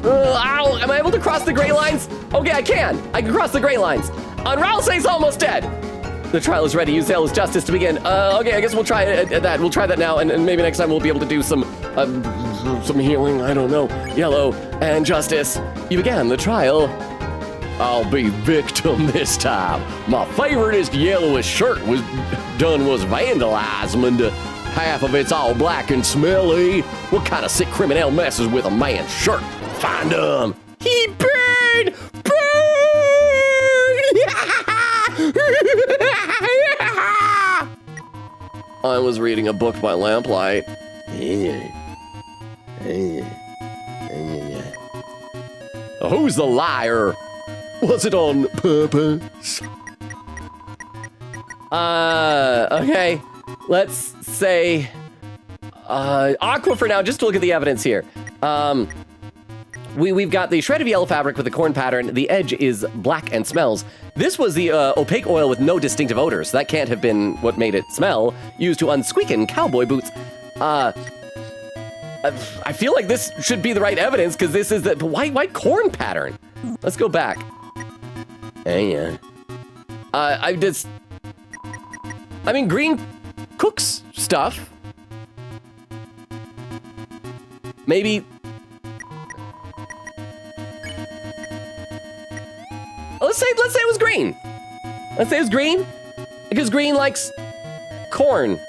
Ow, am I able to cross the gray lines? Okay, I can cross the gray lines. Unralsei's almost dead. The trial is ready. Use Zealous Justice to begin. Okay, I guess we'll try that. We'll try that now, and maybe next time we'll be able to do some healing. I don't know. Yellow and Justice. You began the trial. I'll be victim this time. My favoriteest yellowish shirt was vandalized, and half of it's all black and smelly. What kind of sick criminal messes with a man's shirt? Find him. He burned! I was reading a book by lamplight. Who's the liar? Was it on purpose? Okay. Let's say Aqua for now, just to look at the evidence here. We've got the shred of yellow fabric with the corn pattern. The edge is black and smells. This was the opaque oil with no distinctive odor, so that can't have been what made it smell. Used to unsqueakin' cowboy boots. I feel like this should be the right evidence because this is the white corn pattern. Let's go back. Yeah. I mean, green cooks stuff. Maybe. Let's say it was green. Let's say it was green because green likes corn.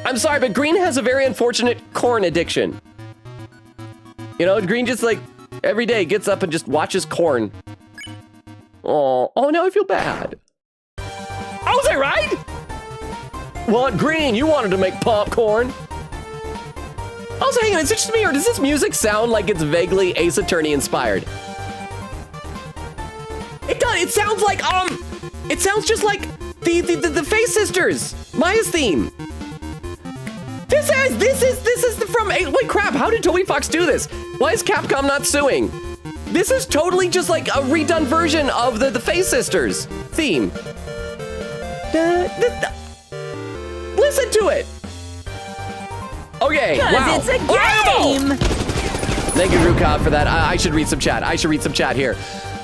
I'm sorry, but green has a very unfortunate corn addiction. You know, green just like every day gets up and just watches corn. Oh, now I feel bad. Oh, was I right? What, Green? You wanted to make popcorn? Also, hang on, is it just me or does this music sound like it's vaguely Ace Attorney inspired? It does. It sounds like it sounds just like the Face Sisters, Maya's theme. This is from wait crap. How did Toby Fox do this? Why is Capcom not suing? This is totally just like a redone version of the Face Sisters theme. Listen to it. Okay. Wow. It's a game. Thank you, Rukov, for that. I should read some chat. Here.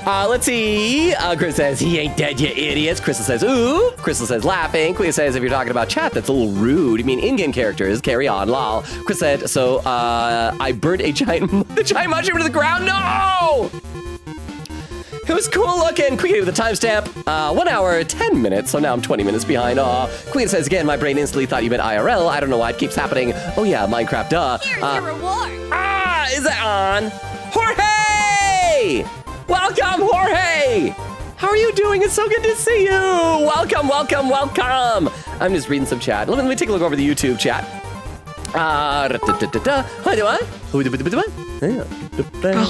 Let's see. Chris says, he ain't dead, you idiots. Crystal says, ooh. Crystal says, laughing. Quia says, if you're talking about chat, that's a little rude. You mean in-game characters. Carry on, lol. Chris said, so, I burned the giant mushroom to the ground. No! It was cool looking. Quia with a timestamp. 1 hour, 10 minutes. So now I'm 20 minutes behind. Quia says, again, my brain instantly thought you meant IRL. I don't know why it keeps happening. Oh, yeah, Minecraft, duh. Here's your reward. Is that on? Jorge! Welcome, Jorge! How are you doing? It's so good to see you! Welcome. I'm just reading some chat. Let me take a look over the YouTube chat. I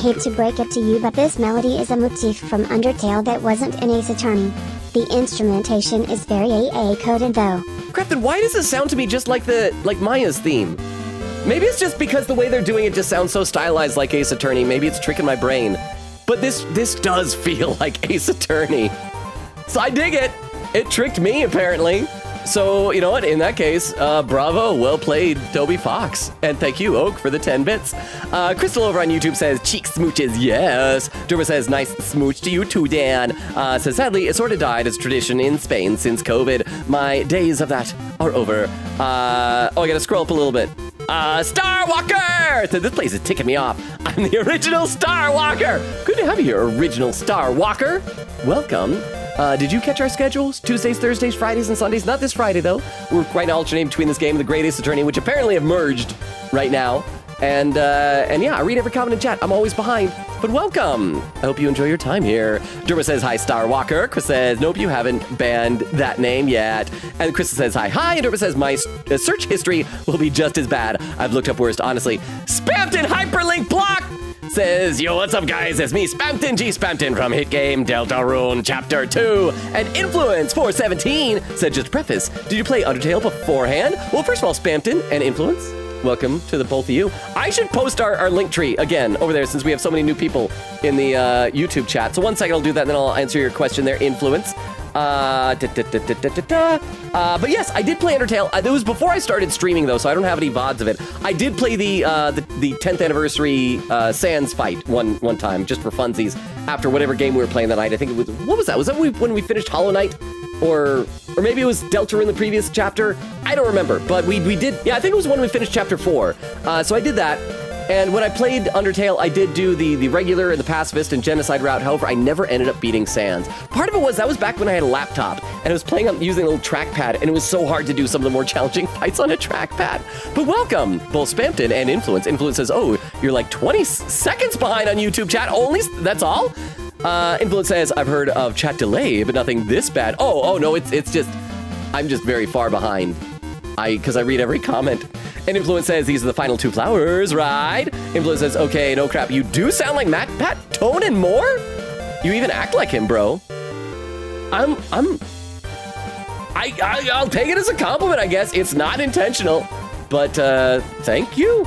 hate to break it to you, but this melody is a motif from Undertale that wasn't in Ace Attorney. The instrumentation is very AA coded though. Crap, then why does it sound to me just like Maya's theme? Maybe it's just because the way they're doing it just sounds so stylized like Ace Attorney. Maybe it's tricking my brain. But this does feel like Ace Attorney. So I dig it. It tricked me, apparently. So, you know what? In that case, bravo. Well played, Toby Fox. And thank you, Oak, for the 10 bits. Crystal over on YouTube says, cheek smooches, yes. Derma says, nice smooch to you too, Dan. Says, sadly, it sort of died as tradition in Spain since COVID. My days of that are over. I gotta scroll up a little bit. Star Walker! So this place is ticking me off. I'm the original Star Walker. Good to have you here, original Star Walker. Welcome. Did you catch our schedules? Tuesdays, Thursdays, Fridays, and Sundays. Not this Friday, though. We're right now alternating between this game and the Great Ace Attorney, which apparently have merged right now. And yeah, I read every comment in chat. I'm always behind. But welcome. I hope you enjoy your time here. Derma says, hi, Star Walker. Chris says, nope, you haven't banned that name yet. And Chris says, hi. And Derma says, my search history will be just as bad. I've looked up worst, honestly. Spamton hyperlink block! Says, yo, what's up, guys? It's me, Spamton G. Spamton from hit game Deltarune Chapter 2. And Influence 417 said, just preface, did you play Undertale beforehand? Well, first of all, Spamton and Influence, welcome to the both of you. I should post our link tree again over there since we have so many new people in the YouTube chat. So one second, I'll do that, and then I'll answer your question there, Influence. But yes, I did play Undertale. It was before I started streaming, though, so I don't have any VODs of it. I did play the 10th anniversary Sans fight one time, just for funsies, after whatever game we were playing that night. I think it was, what was that? Was that when we finished Hollow Knight? Or maybe it was Deltarune in the previous chapter? I don't remember, but we did, yeah, I think it was when we finished Chapter 4. So I did that. And when I played Undertale, I did do the regular and the pacifist and genocide route. However, I never ended up beating Sans. Part of it was that was back when I had a laptop and I was playing using a little trackpad, and it was so hard to do some of the more challenging fights on a trackpad. But welcome, both Spamton and Influence. Influence says, oh, you're like 20 seconds behind on YouTube chat. Only, that's all? Influence says, I've heard of chat delay, but nothing this bad. Oh no, it's just, I'm just very far behind. Because I read every comment. And Influence says, these are the final 2 flowers, right? Influence says, okay, no crap. You do sound like Pat Tone and more? You even act like him, bro. I'll take it as a compliment, I guess. It's not intentional, but thank you.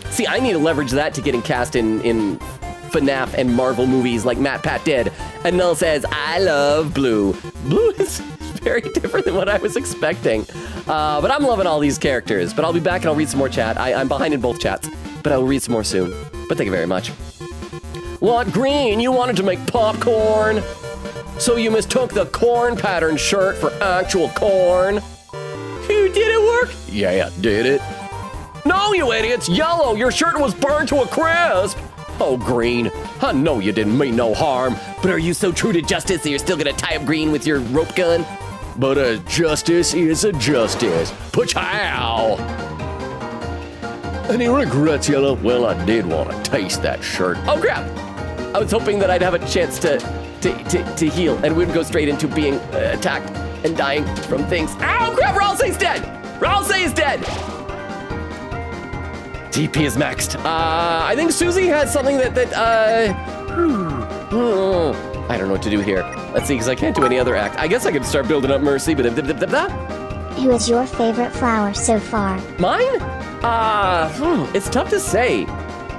See, I need to leverage that to getting cast in FNAF and Marvel movies like Matt Pat did. And Null says, I love blue. Blue is very different than what I was expecting. But I'm loving all these characters. But I'll be back and I'll read some more chat. I'm behind in both chats, but I will read some more soon. But thank you very much. What, Green? You wanted to make popcorn? So you mistook the corn pattern shirt for actual corn? Did it work? Yeah, did it? No, you idiots! Yellow! Your shirt was burned to a crisp! Oh, Green, I know you didn't mean no harm, but are you so true to justice that you're still gonna tie up Green with your rope gun? But a justice is a justice. Pachow! Any regrets, Yellow? Well, I did want to taste that shirt. Oh, crap! I was hoping that I'd have a chance to heal and wouldn't go straight into being attacked and dying from things. Ow, crap! Ralsei's dead! Ralsei's dead! TP is maxed. I think Susie has something that I don't know what to do here. Let's see, because I can't do any other act. I guess I could start building up Mercy, but Who is your favorite flower so far? Mine? It's tough to say.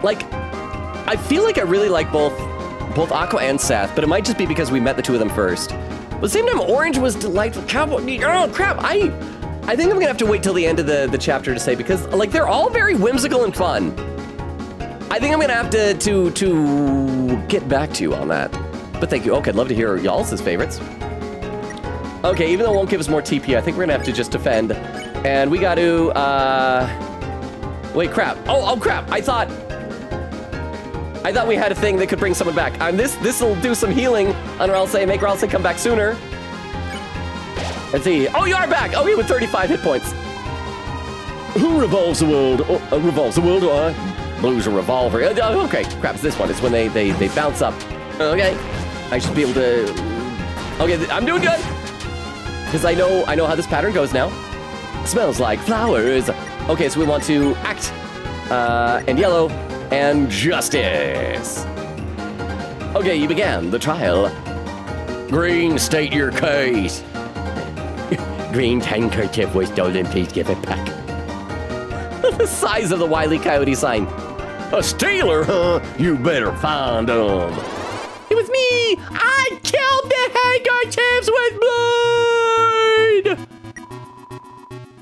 Like, I feel like I really like both Aqua and Seth, but it might just be because we met the two of them first. But at the same time, Orange was delightful. Oh, crap, I think I'm gonna have to wait till the end of the chapter to say, because like they're all very whimsical and fun. I think I'm gonna have to get back to you on that. But thank you. Okay, I'd love to hear y'all's favorites. Okay, even though it won't give us more TP, I think we're gonna have to just defend. And we got to wait, crap. Oh crap. I thought we had a thing that could bring someone back. This'll do some healing on Ralsei, make Ralsei come back sooner. Let's see. Oh, you are back! Okay, with 35 hit points. Who revolves the world? Revolves the world, or blues a revolver. Okay, crap, it's this one. It's when they bounce up. Okay, I should be able to... Okay, I'm doing good. Because I know how this pattern goes now. Smells like flowers. Okay, so we want to act. And yellow. And justice. Okay, you began the trial. Green, state your case. Green handkerchief was stolen. Please give it back. The size of the Wile E. Coyote sign. A stealer, huh? You better find him. It was me! I killed the handkerchiefs with blood!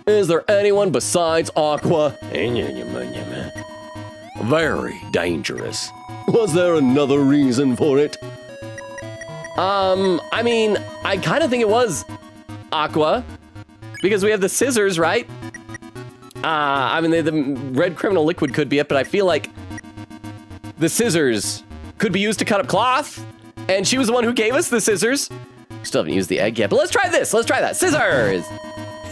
Is there anyone besides Aqua? Very dangerous. Was there another reason for it? I mean, I kind of think it was Aqua. Because we have the scissors, right? I mean, the red criminal liquid could be it, but I feel like the scissors could be used to cut up cloth. And she was the one who gave us the scissors. Still haven't used the egg yet, but let's try this. Let's try that. Scissors!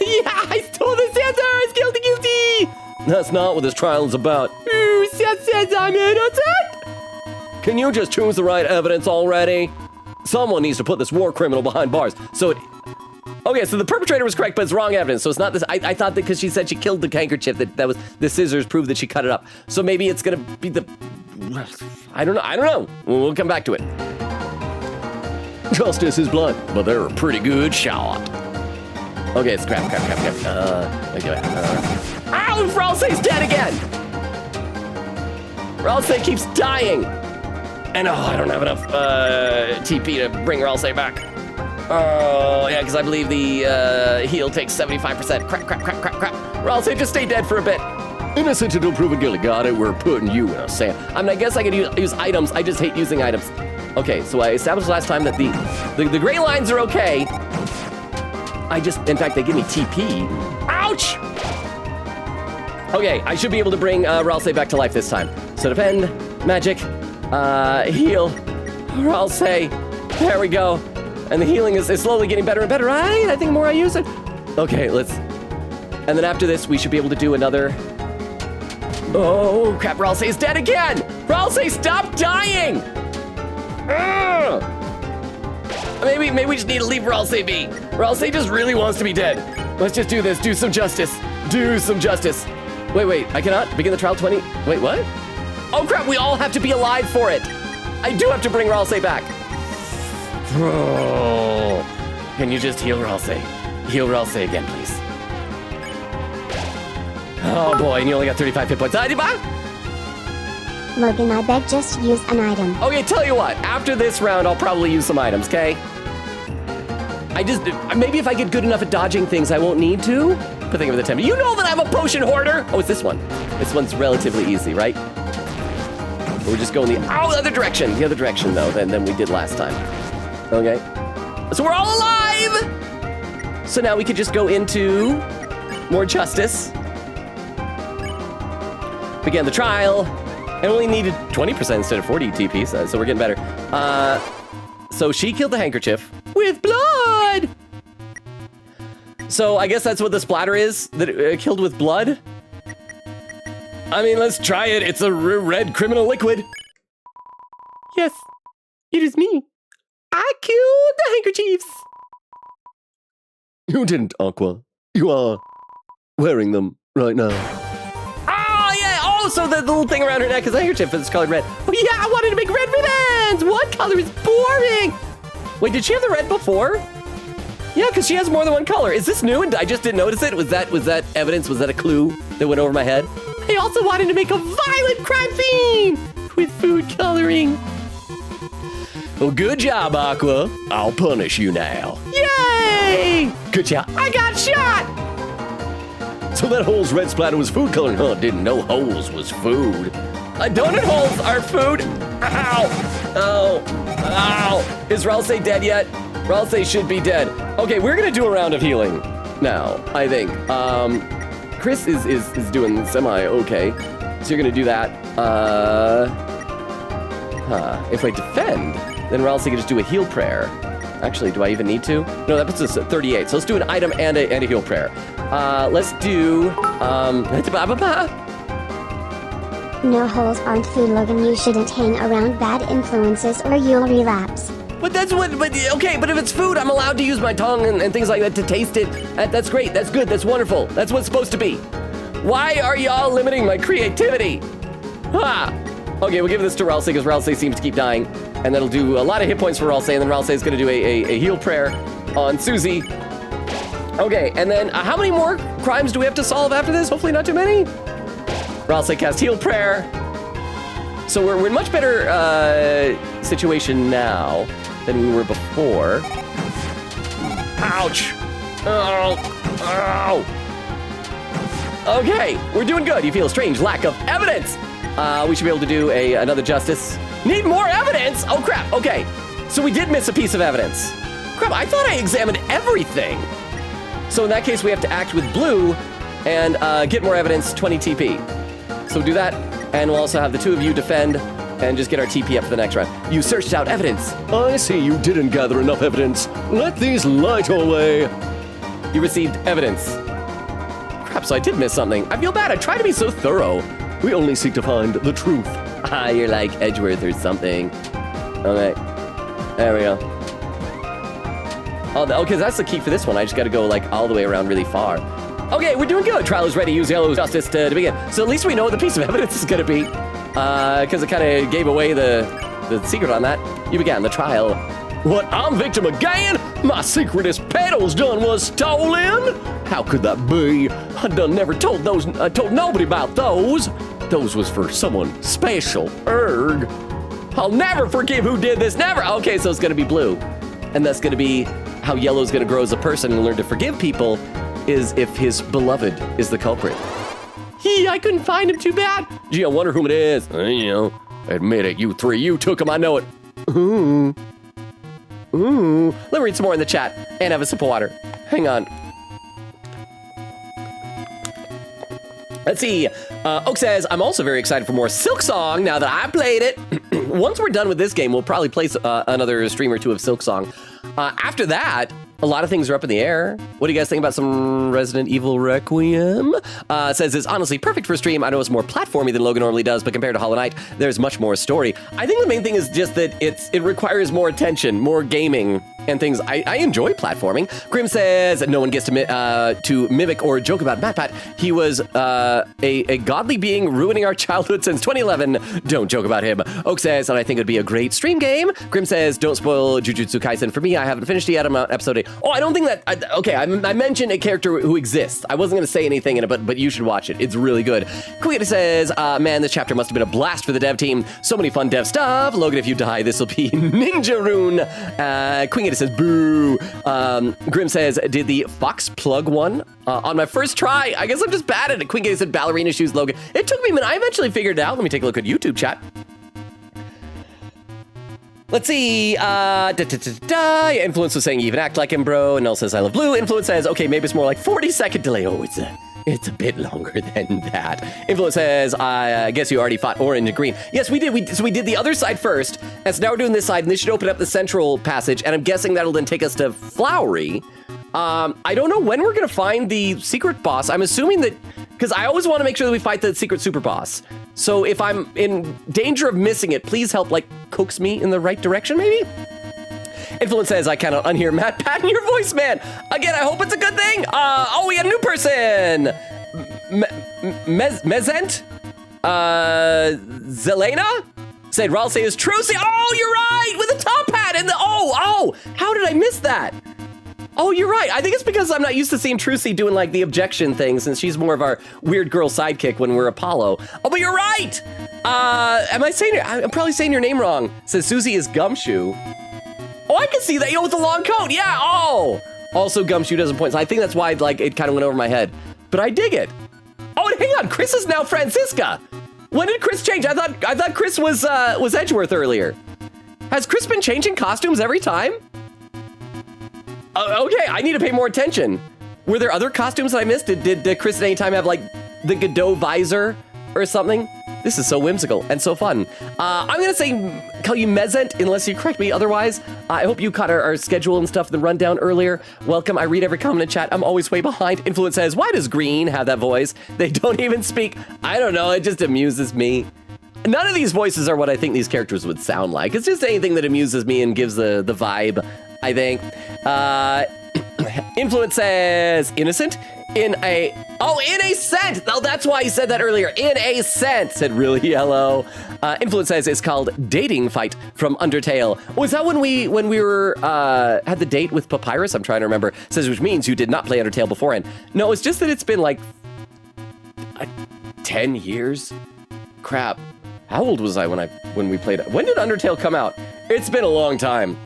Yeah, I stole the scissors! Guilty! That's not what this trial is about. Who says I'm innocent? Can you just choose the right evidence already? Someone needs to put this war criminal behind bars. Okay, so the perpetrator was correct, but it's wrong evidence. So it's not this. I thought that because she said she killed the handkerchief, that was the scissors proved that she cut it up. So maybe it's gonna be the. I don't know. We'll come back to it. Justice is blunt, but they're a pretty good shot. Okay, it's crap. Ow! Ralsei's dead again! Ralsei keeps dying! And I don't have enough TP to bring Ralsei back. Oh, yeah, because I believe the heal takes 75%. Crap. Ralsei, just stay dead for a bit. Innocent until proven guilty. Got it, we're putting you in a sand. I mean, I guess I could use items. I just hate using items. Okay, so I established last time that the gray lines are okay. In fact, they give me TP. Ouch! Okay, I should be able to bring Ralsei back to life this time. So defend, magic, heal, Ralsei. There we go. And the healing is slowly getting better and better, right? I think the more I use it. Okay, and then after this, we should be able to do another. Oh, crap, Ralsei is dead again! Ralsei, stop dying! Ugh. Maybe we just need to leave Ralsei be. Ralsei just really wants to be dead. Let's just do this. Do some justice. Wait, I cannot begin the trial 20. Wait, what? Oh, crap, we all have to be alive for it. I do have to bring Ralsei back. Oh. Can you just heal Ralsei? Heal Ralsei again, please. Oh, boy, and you only got 35 hit points. Logan, I beg just use an item. Okay, tell you what. After this round, I'll probably use some items, okay? Maybe if I get good enough at dodging things, I won't need to. But think of the time. You know that I'm a potion hoarder. Oh, it's this one. This one's relatively easy, right? We're just going the other direction. The other direction, though, than we did last time. Okay. So we're all alive! So now we could just go into more justice. Began the trial. I only needed 20% instead of 40 TP, so we're getting better. So she killed the handkerchief with blood! So I guess that's what the splatter is, that it killed with blood? I mean, let's try it. It's a red criminal liquid. Yes, it is me. I killed the handkerchiefs. You didn't, Aqua. You are wearing them right now. So the little thing around her neck is a handkerchief that's colored red. Oh yeah, I wanted to make red ribbons! One color is boring! Wait, did she have the red before? Yeah, because she has more than one color. Is this new and I just didn't notice it? Was that evidence? Was that a clue that went over my head? I also wanted to make a violet crime scene with food coloring. Well, good job, Aqua. I'll punish you now. Yay! Good job. I got shot! So that hole's red splatter was food coloring, huh? Didn't know holes was food. Donut holes are food. Ow! Oh! Ow! Is Ralsei dead yet? Ralsei should be dead. Okay, we're gonna do a round of healing now, I think. Chris is doing semi-okay. So you're gonna do that. If I defend, then Ralsei can just do a heal prayer. Actually, do I even need to? No, that puts us at 38. So let's do an item and a heal prayer. Let's do, No holes aren't food, Logan. You shouldn't hang around bad influences or you'll relapse. But if it's food, I'm allowed to use my tongue and things like that to taste it. That's great, that's good, that's wonderful. That's what it's supposed to be. Why are y'all limiting my creativity? Ha! Okay, we'll give this to Ralsei because Ralsei seems to keep dying. and that'll do a lot of hit points for Ralsei, and then Ralsei is going to do a heal prayer on Susie. Okay, and then how many more crimes do we have to solve after this? Hopefully not too many. Ralsei cast heal prayer. So we're in much better situation now than we were before. Ouch! Oh! Ow! Okay, we're doing good. You feel a strange lack of evidence. We should be able to do another justice. Need more evidence? Oh crap, okay. So we did miss a piece of evidence. Crap, I thought I examined everything. So in that case, we have to act with blue and get more evidence, 20 TP. So do that, and we'll also have the two of you defend and just get our TP up for the next round. You searched out evidence. I see you didn't gather enough evidence. Let these light your way. You received evidence. Crap, so I did miss something. I feel bad, I try to be so thorough. We only seek to find the truth. Ah, you're like Edgeworth or something. Okay, there we go. Oh, okay, that's the key for this one. I just gotta go like all the way around really far. Okay, we're doing good. Trial is ready. Use yellow justice to begin. So at least we know what the piece of evidence is gonna be. Because it kind of gave away the secret on that. You began the trial. What, I'm victim again? My secretest petals done was stolen? How could that be? I done never told those, I told nobody about those. Those was for someone special. Erg. I'll never forgive who did this, never. Okay, so it's gonna be blue. And that's gonna be how yellow's gonna grow as a person and learn to forgive people, is if his beloved is the culprit. I couldn't find him, too bad. Gee, I wonder whom it is. You know, admit it, you three, you took him, I know it. Ooh. Let me read some more in the chat and have a sip of water. Hang on. Let's see. Oak says, I'm also very excited for more Silk Song now that I played it. Once we're done with this game, we'll probably play another stream or two of Silk Song. After that, a lot of things are up in the air. What do you guys think about some Resident Evil Requiem? Says it's honestly perfect for stream. I know it's more platformy than Logan normally does, but compared to Hollow Knight, there's much more story. I think the main thing is just that it requires more attention, more gaming, and things. I enjoy platforming. Grim says no one gets to mimic or joke about MatPat. He was a godly being ruining our childhood since 2011. Don't joke about him. Oak says, and I think it'd be a great stream game. Grim says, don't spoil Jujutsu Kaisen for me. I haven't finished it yet. I'm on episode 8. Oh, I don't think that. Okay, I mentioned a character who exists. I wasn't going to say anything in it, but you should watch it. It's really good. Quita says, man, this chapter must have been a blast for the dev team. So many fun dev stuff. Logan, if you die, this will be Ninja Rune. Queen says, boo. Grim says, did the Fox plug one on my first try? I guess I'm just bad at it. Queen said, ballerina shoes, Logan. It took me a minute. I eventually figured it out. Let me take a look at YouTube chat. Let's see, Influence was saying you even act like him, bro. And Null says, I love blue. Influence says, okay, maybe it's more like 40-second delay. Oh, it's a bit longer than that. Influence says, I guess you already fought orange and green. Yes, we did. So we did the other side first. And so now we're doing this side, and this should open up the central passage. And I'm guessing that'll then take us to Flowery. I don't know when we're going to find the secret boss. I'm assuming that, because I always want to make sure that we fight the secret super boss. So if I'm in danger of missing it, please help, like, coax me in the right direction, maybe? Influence says, I cannot unhear Matt Pat in your voice, man. Again, I hope it's a good thing. Oh, we got a new person. Mezent? Zelena? Said Ralsei is Trucy. Oh, you're right, with the top hat and the, oh, how did I miss that? Oh, you're right. I think it's because I'm not used to seeing Trucy doing like the objection thing, since she's more of our weird girl sidekick when we're Apollo. Oh, but you're right. I'm probably saying your name wrong. Says Susie is Gumshoe. Oh, I can see that. With the long coat. Yeah. Oh. Also, Gumshoe doesn't point. So I think that's why like it kind of went over my head. But I dig it. Oh, and hang on. Chris is now Francisca. When did Chris change? I thought Chris was Edgeworth earlier. Has Chris been changing costumes every time? Okay, I need to pay more attention. Were there other costumes that I missed? Did Chris at any time have like the Godot visor or something? This is so whimsical and so fun. I'm gonna call you Mezent unless you correct me otherwise. I hope you caught our schedule and stuff, the rundown earlier. Welcome, I read every comment in chat. I'm always way behind. Influence says, why does Green have that voice? They don't even speak. I don't know, it just amuses me. None of these voices are what I think these characters would sound like. It's just anything that amuses me and gives the vibe, I think. Influence says, innocent? in a scent. Oh, that's why he said that earlier. In a scent, said really yellow. Influence says it's called Dating Fight from Undertale. Was that when we were had the date with Papyrus? I'm trying to remember. Says which means you did not play Undertale beforehand. No, it's just that it's been like 10 years. Crap. How old was I when we played it? When did Undertale come out? It's been a long time.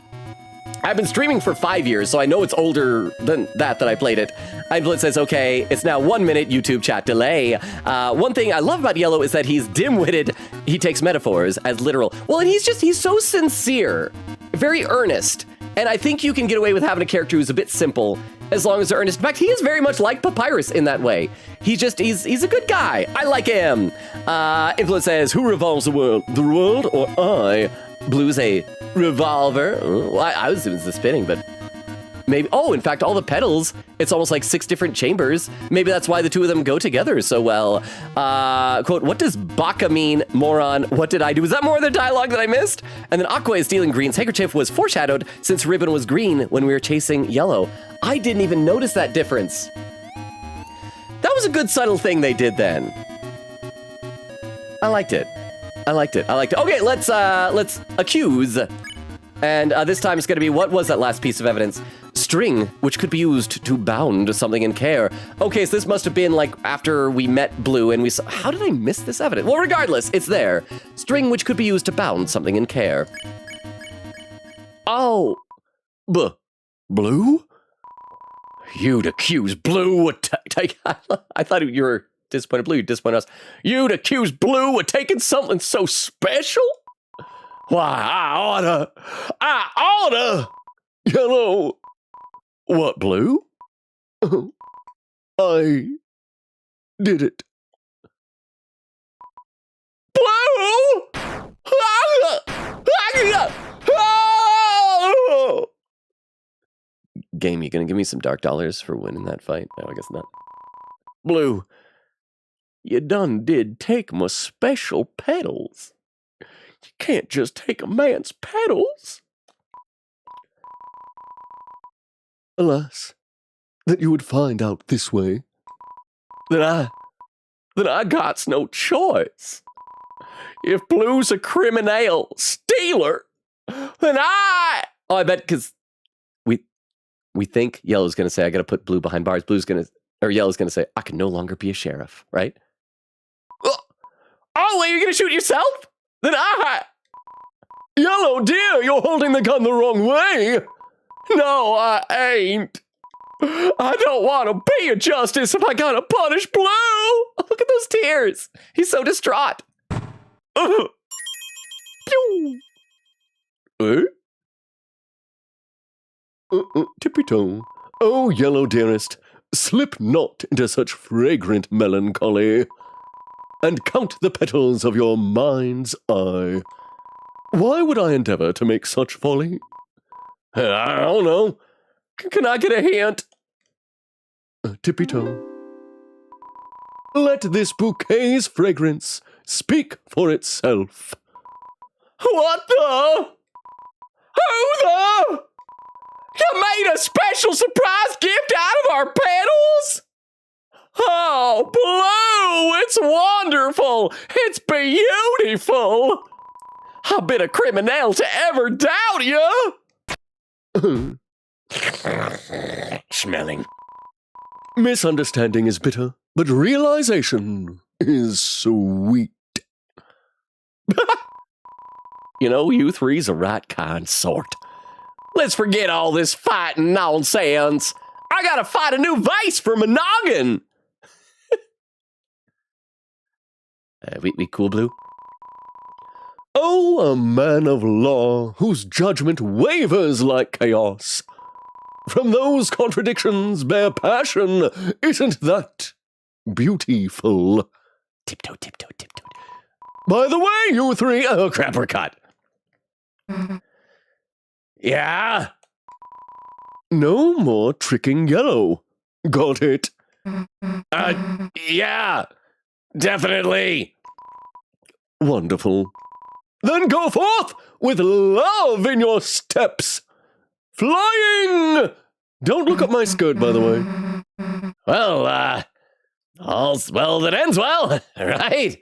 I've been streaming for 5 years, so I know it's older than that I played it. Influence says, okay, it's now 1 minute YouTube chat delay. One thing I love about Yellow is that he's dim-witted. He takes metaphors as literal. Well, and he's so sincere, very earnest. And I think you can get away with having a character who's a bit simple as long as they're earnest. In fact, he is very much like Papyrus in that way. He's a good guy. I like him. Influence says, who revolves the world? The world or I? Blue's a revolver. Well, I was doing the spinning, but maybe. Oh, in fact, all the pedals, it's almost like 6 different chambers. Maybe that's why the two of them go together so well. Quote, what does baka mean, moron? What did I do? Was that more of the dialogue that I missed? And then Aqua is stealing Green's handkerchief was foreshadowed since Ribbon was green when we were chasing Yellow. I didn't even notice that difference. That was a good subtle thing they did then. I liked it. Okay, let's accuse. And this time it's going to be, what was that last piece of evidence? String, which could be used to bound something in care. Okay, so this must have been like after we met Blue and we saw, how did I miss this evidence? Well, regardless, it's there. String, which could be used to bound something in care. Oh, Blue? You'd accuse Blue of I thought you were disappointed Blue, you disappointed us. You'd accuse Blue of taking something so special? Why, I oughta. Yellow. What, Blue? I did it. Blue! Game, you gonna give me some dark dollars for winning that fight? No, I guess not. Blue, you done did take my special pedals. You can't just take a man's pedals. Alas, that you would find out this way. That I got no choice. If Blue's a criminal stealer, then I bet because we think Yellow's gonna say I gotta put Blue behind bars. Yellow's gonna say I can no longer be a sheriff, right? Oh, wait, you're gonna shoot yourself? Then Yellow, dear, you're holding the gun the wrong way. No, I ain't. I don't want to be a justice if I gotta punish Blue. Look at those tears. He's so distraught. Pew. Tippy-toe. Oh, Yellow, dearest, slip not into such fragrant melancholy, and count the petals of your mind's eye. Why would I endeavor to make such folly? I don't know. Can I get a hint? Tippy-toe. Let this bouquet's fragrance speak for itself. What the? Who the? You made a special surprise gift out of our petals? Oh, Blue, it's wonderful. It's beautiful. I've been a criminal to ever doubt you. Smelling. Misunderstanding is bitter, but realization is sweet. You know, you three's a right kind sort. Let's forget all this fighting nonsense. I gotta find a new vice for my noggin. We cool, Blue? Oh, a man of law whose judgment wavers like chaos. From those contradictions bear passion. Isn't that beautiful? Tiptoe, tiptoe, tiptoe. By the way, you three... Oh, crap, we're caught. Yeah? No more tricking Yellow. Got it? Yeah. Definitely. Wonderful. Then go forth with love in your steps. Flying! Don't look up my skirt, by the way. Well, all's well that ends well, right?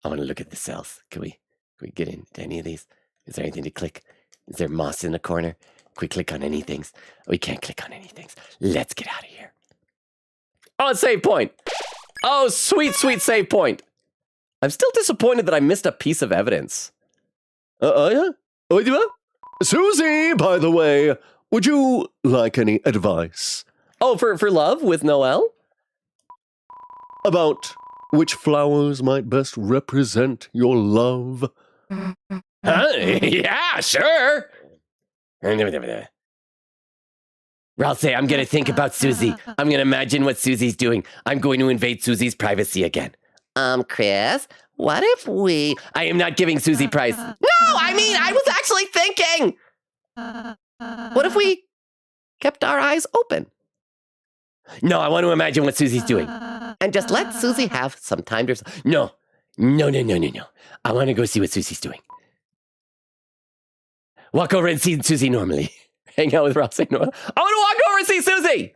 I want to look at the cells. Can we get into any of these? Is there anything to click? Is there moss in the corner? Can we click on anything? We can't click on anything. Let's get out of here. Oh, a save point. Oh, sweet, sweet save point. I'm still disappointed that I missed a piece of evidence. Yeah? Susie, by the way, would you like any advice? Oh, for love with Noel? About which flowers might best represent your love? Huh? Yeah, sure. Ralsei, I'm going to think about Susie. I'm going to imagine what Susie's doing. I'm going to invade Susie's privacy again. Chris, what if we... I am not giving Susie prize. No, I was actually thinking. What if we kept our eyes open? No, I want to imagine what Susie's doing. And just let Susie have some time to... No. I want to go see what Susie's doing. Walk over and see Susie normally. Hang out with Ralsei. I want to walk over and see Susie!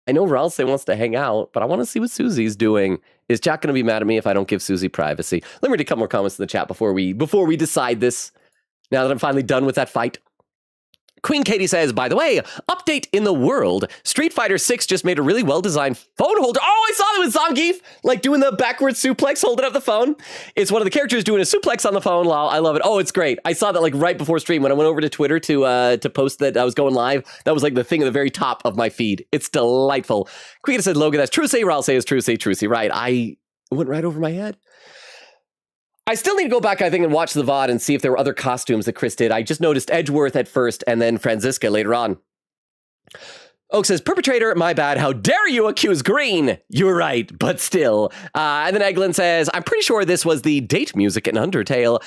I know Ralsei wants to hang out, but I want to see what Susie's doing. Is chat going to be mad at me if I don't give Susie privacy? Let me read a couple more comments in the chat before we decide this. Now that I'm finally done with that fight. Queen Katie says, by the way, update in the world. Street Fighter 6 just made a really well-designed phone holder. Oh, I saw that with Zangief, like doing the backwards suplex, holding up the phone. It's one of the characters doing a suplex on the phone. Lol, I love it. Oh, it's great. I saw that like right before stream when I went over to Twitter to post that I was going live. That was like the thing at the very top of my feed. It's delightful. Queen said, Logan, that's Trucy. Ralsei is Trucy. Right. I went right over my head. I still need to go back, I think, and watch the VOD and see if there were other costumes that Chris did. I just noticed Edgeworth at first and then Franziska later on. Oak says, perpetrator, my bad. How dare you accuse Green? You're right, but still. And then Eglin says, I'm pretty sure this was the date music in Undertale.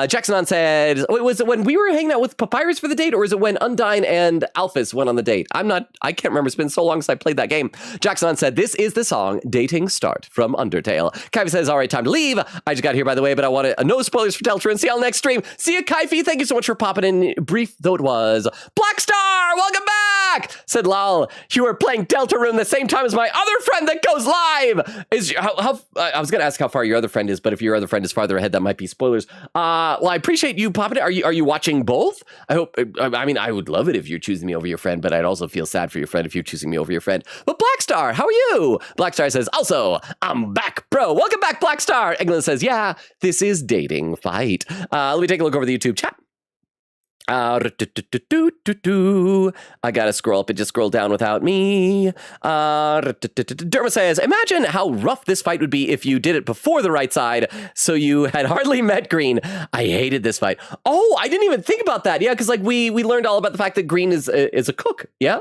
Jackson said, was it when we were hanging out with Papyrus for the date, or is it when Undyne and Alphys went on the date? I can't remember. It's been so long since I played that game. Jackson said, this is the song Dating Start from Undertale. Kaifi says, all right, time to leave. I just got here, by the way, but I wanted no spoilers for Deltarune. See y'all next stream. See you, Kaifi. Thank you so much for popping in. Brief though it was. Black Star, welcome back, said Lal. You are playing Deltarune the same time as my other friend that goes live. I was going to ask how far your other friend is, but if your other friend is farther ahead, that might be spoilers. Well, I appreciate you popping in. Are you watching both? I would love it if you're choosing me over your friend, but I'd also feel sad for your friend if you're choosing me over your friend. But Blackstar, how are you? Blackstar says, also, I'm back, bro. Welcome back, Blackstar. Eglin says, yeah, this is dating fight. Let me take a look over the YouTube chat. I gotta scroll up and just scroll down without me. Derma says, imagine how rough this fight would be if you did it before the right side, so you had hardly met Green. I hated this fight. Oh, I didn't even think about that. Yeah, because like we learned all about the fact that Green is a cook. Yeah,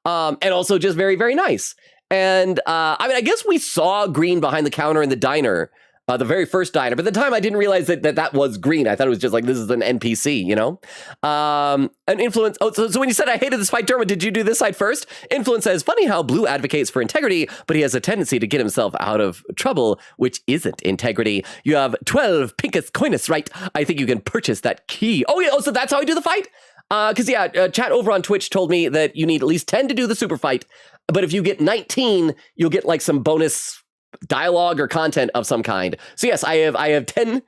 and also just very, very nice. And I guess we saw Green behind the counter in the diner. The very first diner, but at the time I didn't realize that was Green. I thought it was just like, this is an NPC, you know? An influence. Oh, so when you said I hated this fight, Derma, did you do this side first? Influence says, funny how Blue advocates for integrity, but he has a tendency to get himself out of trouble, which isn't integrity. You have 12 Pincus Coinus, right? I think you can purchase that key. Oh, yeah. Oh, so that's how I do the fight? Because, chat over on Twitch told me that you need at least 10 to do the super fight, but if you get 19, you'll get like some bonus dialogue or content of some kind. So yes, I have 10.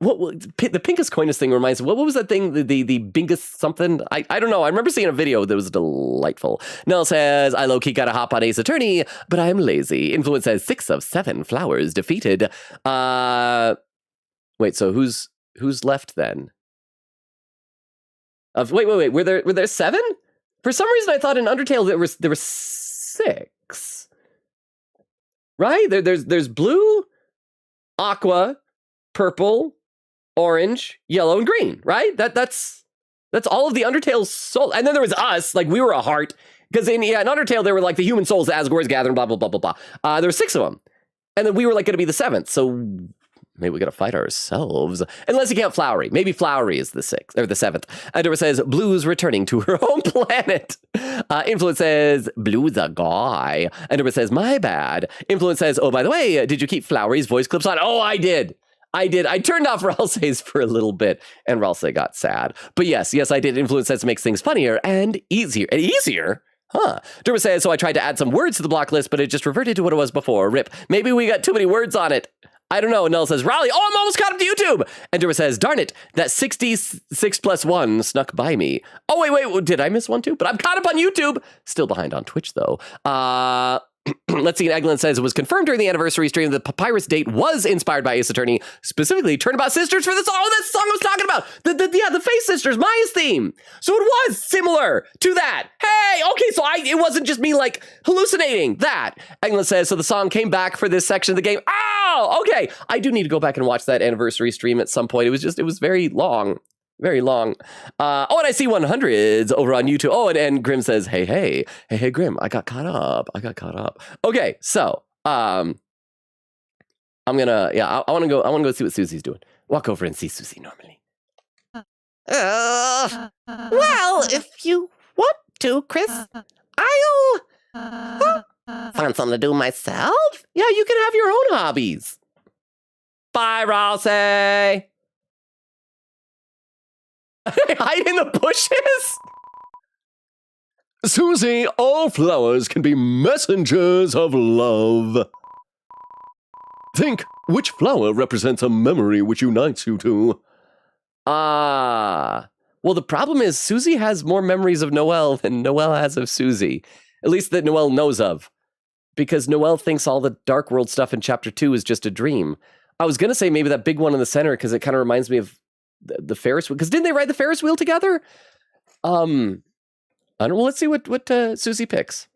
The Pincus Coinus thing reminds me. What was that thing? The Bingus something? I don't know. I remember seeing a video that was delightful. Nell says, I low-key gotta hop on Ace Attorney, but I'm lazy. Influence says 6 of 7 flowers defeated. Wait, so who's left then? Wait. Were there 7? For some reason I thought in Undertale there were 6. Right? There's blue, aqua, purple, orange, yellow, and green, right? That's all of the Undertale soul. And then there was us, like we were a heart. Because in Undertale, there were like the human souls, the Asgores gathering, blah, blah, blah, blah, blah. There were 6 of them. And then we were like going to be the 7th. So maybe we got to fight ourselves. Unless you count Flowery. Maybe Flowery is the 6th, or the 7th. Endora says, Blue's returning to her home planet. Influence says, Blue's a guy. Endora says, my bad. Influence says, oh, by the way, did you keep Flowery's voice clips on? Oh, I did. I did. I turned off Ralsei's for a little bit, and Ralsei got sad. But yes, I did. Influence sense makes things funnier and easier. Easier? Huh. Derma says, so I tried to add some words to the block list, but it just reverted to what it was before. Rip. Maybe we got too many words on it. I don't know. Null says, Raleigh, oh, I'm almost caught up to YouTube. And Derma says, darn it, that 66 plus 1 snuck by me. Oh, wait, did I miss one too? But I'm caught up on YouTube. Still behind on Twitch, though. Let's see. Eglin says it was confirmed during the anniversary stream that the Papyrus date was inspired by Ace Attorney, specifically Turnabout Sisters for the song. Oh, that song I was talking about. The Face Sisters, Maya's theme. So it was similar to that. Hey, okay, so it wasn't just me like hallucinating that. Eglin says, so the song came back for this section of the game. Oh, okay. I do need to go back and watch that anniversary stream at some point. It was very long. Very long. And I see 100s over on YouTube. Oh, and Grim says, hey, Grim, I got caught up. Okay, so, I'm gonna, I want to go see what Susie's doing. Walk over and see Susie normally. Well, if you want to, Chris, I'll find something to do myself. Yeah, you can have your own hobbies. Bye, Ralsei. Hide in the bushes? Susie, all flowers can be messengers of love. Think, which flower represents a memory which unites you two? Well, the problem is Susie has more memories of Noelle than Noelle has of Susie. At least that Noelle knows of. Because Noelle thinks all the Dark World stuff in Chapter 2 is just a dream. I was going to say maybe that big one in the center because it kind of reminds me of the Ferris wheel, because didn't they ride the Ferris wheel together? I don't know. Let's see what Susie picks.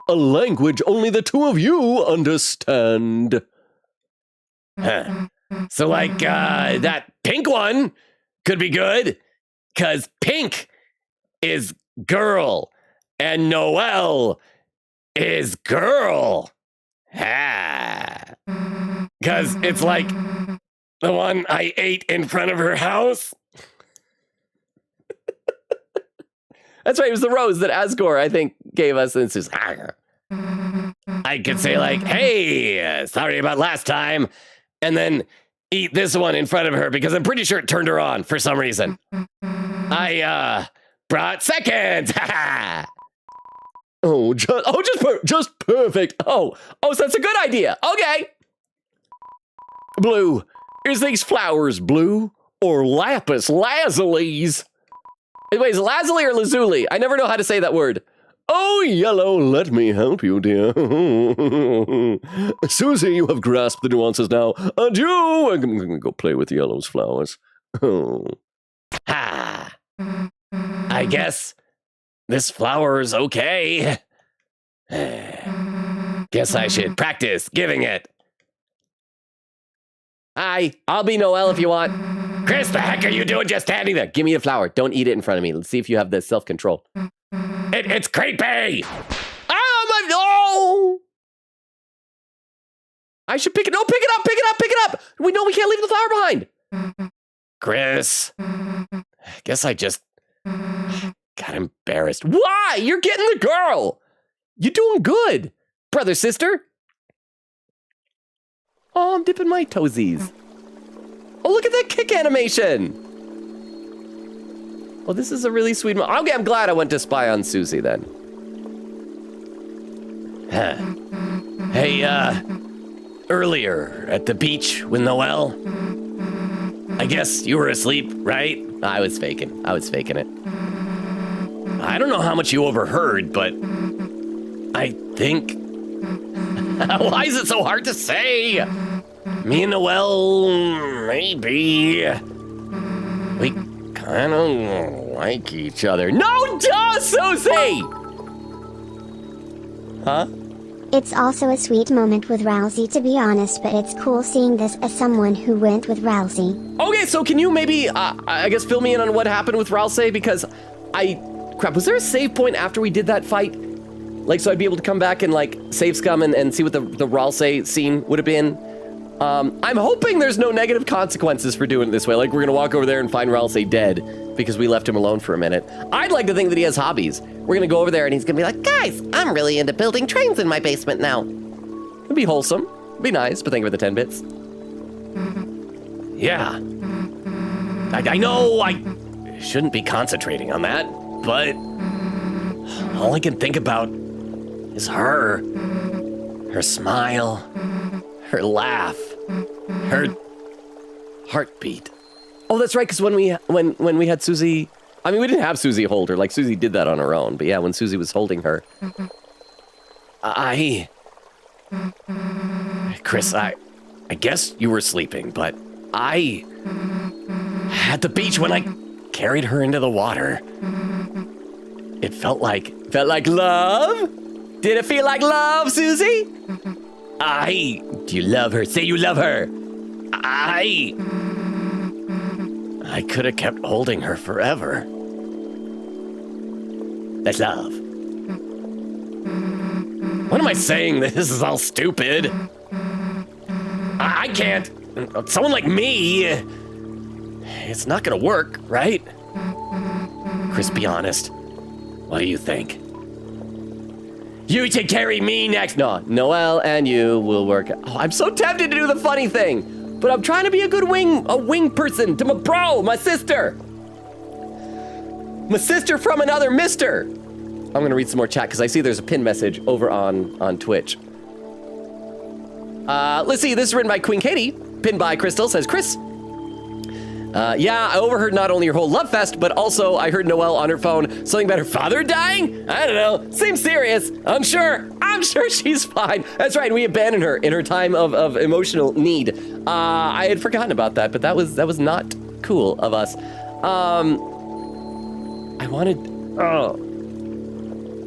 A language only the two of you understand. Huh. So, like, that pink one could be good, because pink is girl, and Noelle is girl. Because it's like the one I ate in front of her house. That's right. It was the rose that Asgore, I think, gave us. And it's just, I could say like, hey, sorry about last time. And then eat this one in front of her because I'm pretty sure it turned her on for some reason. I brought seconds. Just perfect. so that's a good idea. Okay. Blue, is these flowers blue or lapis lazulis? Wait, is it lazuli or lazuli? I never know how to say that word. Oh, yellow, let me help you, dear. Susie, you have grasped the nuances now. Adieu. I'm going to go play with yellow's flowers. Oh. Ha! I guess this flower is okay. Guess I should practice giving it. Hi, I'll be Noelle if you want. Chris, the heck are you doing just standing there? Give me the flower. Don't eat it in front of me. Let's see if you have the self-control. It's creepy. Oh, I should pick it. No, pick it up. We know we can't leave the flower behind. Chris, guess I just got embarrassed. Why? You're getting the girl. You're doing good, brother, sister. Oh, I'm dipping my toesies. Oh, look at that kick animation. Oh, this is a really sweet moment. Okay, I'm glad I went to spy on Susie then. Huh. Hey, earlier at the beach with Noelle, I guess you were asleep, right? I was faking it. I don't know how much you overheard, but I think... Why is it so hard to say? Me and Noelle, maybe... We kind of like each other. No, duh, Susie! Huh? It's also a sweet moment with Rousey, to be honest, but it's cool seeing this as someone who went with Rousey. Okay, so can you maybe, I guess, fill me in on what happened with Ralsei? Because crap, was there a save point after we did that fight? Like, so I'd be able to come back and, like, save scum and see what the Ralsei scene would have been? I'm hoping there's no negative consequences for doing it this way. Like, we're gonna walk over there and find Ralsei dead because we left him alone for a minute. I'd like to think that he has hobbies. We're gonna go over there and he's gonna be like, guys, I'm really into building trains in my basement now. It'd be wholesome. It'd be nice, but thank you for the 10 bits. Yeah. I know I shouldn't be concentrating on that, but all I can think about is her. Her smile, her laugh, her heartbeat. Oh, that's right, because when we had Susie, I mean, we didn't have Susie hold her, like Susie did that on her own, but yeah, when Susie was holding her, Chris, I guess you were sleeping, but at the beach when I carried her into the water, it felt like love? Did it feel like love, Susie? Do you love her? Say you love her. I could have kept holding her forever. That's love. What am I saying? This is all stupid. I can't. Someone like me, it's not gonna work, right? Chris, be honest. What do you think? You should carry me next. No, Noelle and you will work. Oh, I'm so tempted to do the funny thing, but I'm trying to be a good wing person to my bro, my sister. My sister from another mister. I'm gonna read some more chat because I see there's a pin message over on Twitch. Let's see, this is written by Queen Katie, pinned by Crystal, says, Chris, yeah, I overheard not only your whole love fest, but also I heard Noelle on her phone something about her father dying? I don't know, seems serious, unsure. I'm sure she's fine. That's right, we abandoned her in her time of emotional need. I had forgotten about that, but that was not cool of us.